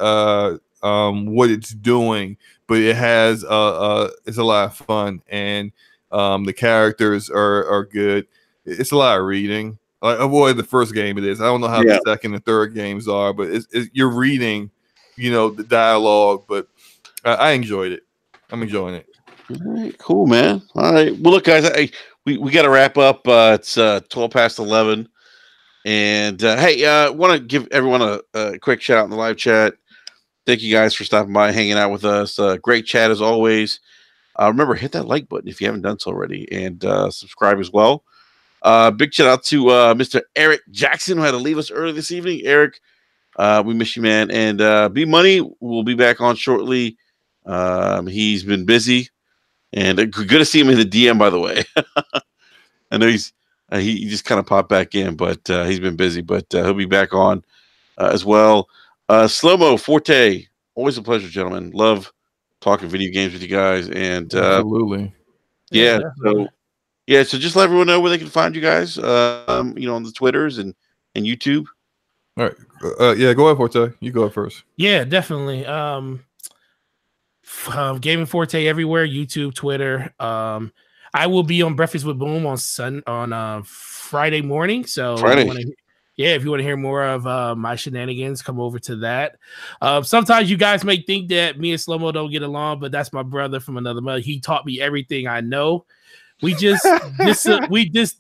what it's doing. But it has it's a lot of fun, and the characters are good. It's a lot of reading. Avoid the first game it is. I don't know how the second and third games are, but you're reading, the dialogue. But I enjoyed it. I'm enjoying it. All right, cool, man. All right. Well, look, guys, we got to wrap up. It's 12 past 11. And hey, want to give everyone a quick shout out in the live chat. Thank you guys for stopping by, hanging out with us. Great chat as always. Remember, hit that like button if you haven't done so already, and subscribe as well. Big shout out to Mr. Eric Jackson, who had to leave us early this evening. Eric, we miss you, man. And B Money will be back on shortly. He's been busy, and good to see him in the DM, by the way. I know he just kind of popped back in, but he's been busy, but he'll be back on as well. Slow-mo, Forte, always a pleasure, gentlemen. Love talking video games with you guys, and absolutely. So just let everyone know where they can find you guys, on the Twitters and YouTube. All right. Go ahead, Forte. You go first. Yeah, definitely. Gaming Forte everywhere, YouTube, Twitter. I will be on Breakfast with Boom on Friday morning. So if you want to hear more of my shenanigans, come over to that. Sometimes you guys may think that me and Slow-Mo don't get along, but that's my brother from another mother. He taught me everything I know. We just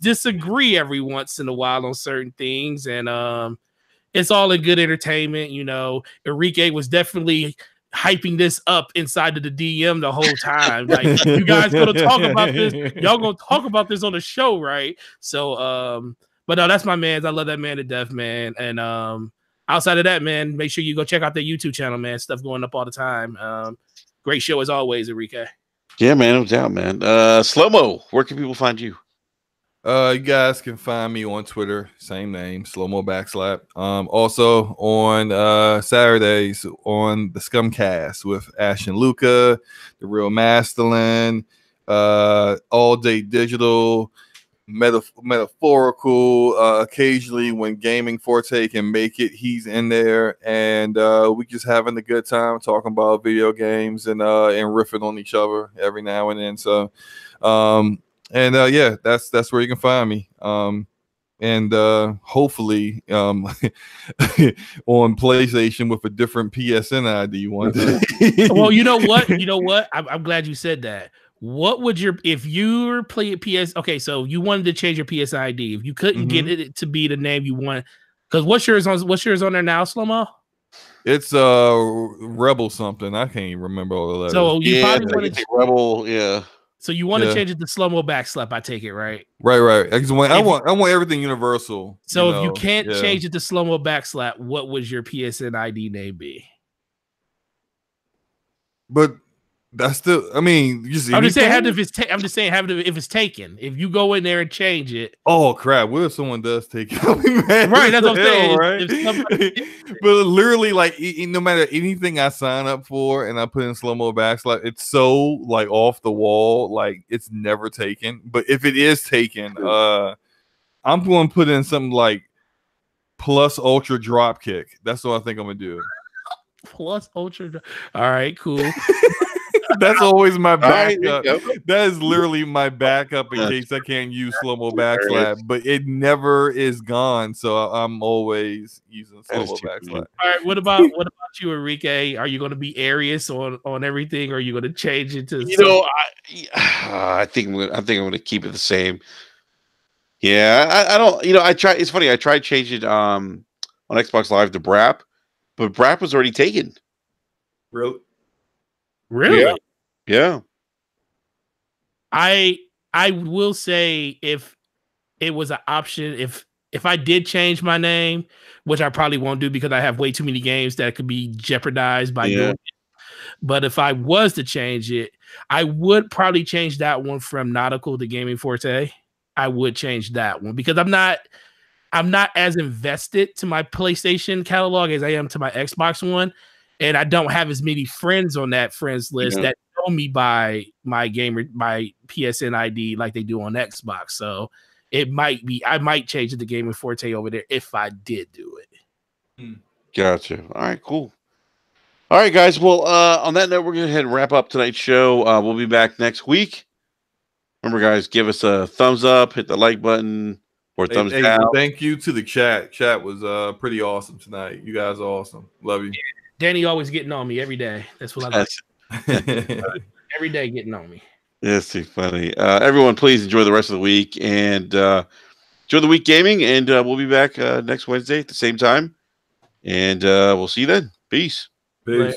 disagree every once in a while on certain things, and it's all in good entertainment. Enrique was definitely hyping this up inside of the DM the whole time. Like, you guys gonna talk about this? Y'all gonna talk about this on the show, right? So, but no, that's my man. I love that man to death, man. And outside of that, man, make sure you go check out their YouTube channel, man. Stuff going up all the time. Great show as always, Enrique. Yeah, man, no doubt, man. Slow-mo, where can people find you? You guys can find me on Twitter, same name, Slow-mo Backslap. Also on Saturdays on the Scumcast with Ash and Luca, The Real Mastalin, All Day Digital, Metaphorical. Occasionally when Gaming Forte can make it, he's in there, and we just having a good time talking about video games and riffing on each other every now and then. So that's where you can find me. And hopefully on PlayStation with a different PSN ID one day. Well, you know what? I'm glad you said that. What would if you were playing PS? Okay, so you wanted to change your PS ID. If you couldn't get it to be the name you want, because what's yours on there now, Slow-mo? It's Rebel something. I can't even remember all the letters. So you probably wanted Rebel, yeah. So you want to change it to Slow-mo Backslap? I take it, right? Right. I want everything universal. So if you can't change it to Slow-mo Backslap, what would your PSN ID name be? But that's still, I mean, I'm just saying, if it's taken, if you go in there and change it. Oh crap! What if someone does take it? Right, that's what I'm saying. Right? But literally, like, no matter anything I sign up for and I put in Slow-mo Backslap, it's so like off the wall, like it's never taken. But if it is taken, I'm going to put in something like Plus Ultra Dropkick. That's what I think I'm gonna do. Plus Ultra. All right, cool. That's always my right, backup. That is literally my backup in case I can't use slow-mo backslap, but it never is gone. So I'm always using slow-mo backslap. All right, what about you, Enrique? Are you going to be Arius on everything, or are you going to change it to? I think I'm going to keep it the same. Yeah, I don't. I try. It's funny. I tried changing it on Xbox Live to Brap, but Brap was already taken. Really? Really? Yeah. I will say if it was an option, if I did change my name, which I probably won't do because I have way too many games that could be jeopardized by doing it. But if I was to change it, I would probably change that one from Nautical to Gaming Forte. I would change that one because I'm not as invested to my PlayStation catalog as I am to my Xbox one. And I don't have as many friends on that friends list that know me by my PSN ID like they do on Xbox. So I might change it to Gaming Forte over there if I did do it. Gotcha. All right, cool. All right, guys. Well, on that note, we're going to head and wrap up tonight's show. We'll be back next week. Remember, guys, give us a thumbs up, hit the like button, or thumbs down. Thank you to the chat. Chat was pretty awesome tonight. You guys are awesome. Love you. Danny always getting on me every day. That's what I like. Every day getting on me. That's too funny. Everyone, please enjoy the rest of the week and enjoy the week gaming. And we'll be back next Wednesday at the same time. And we'll see you then. Peace. Peace.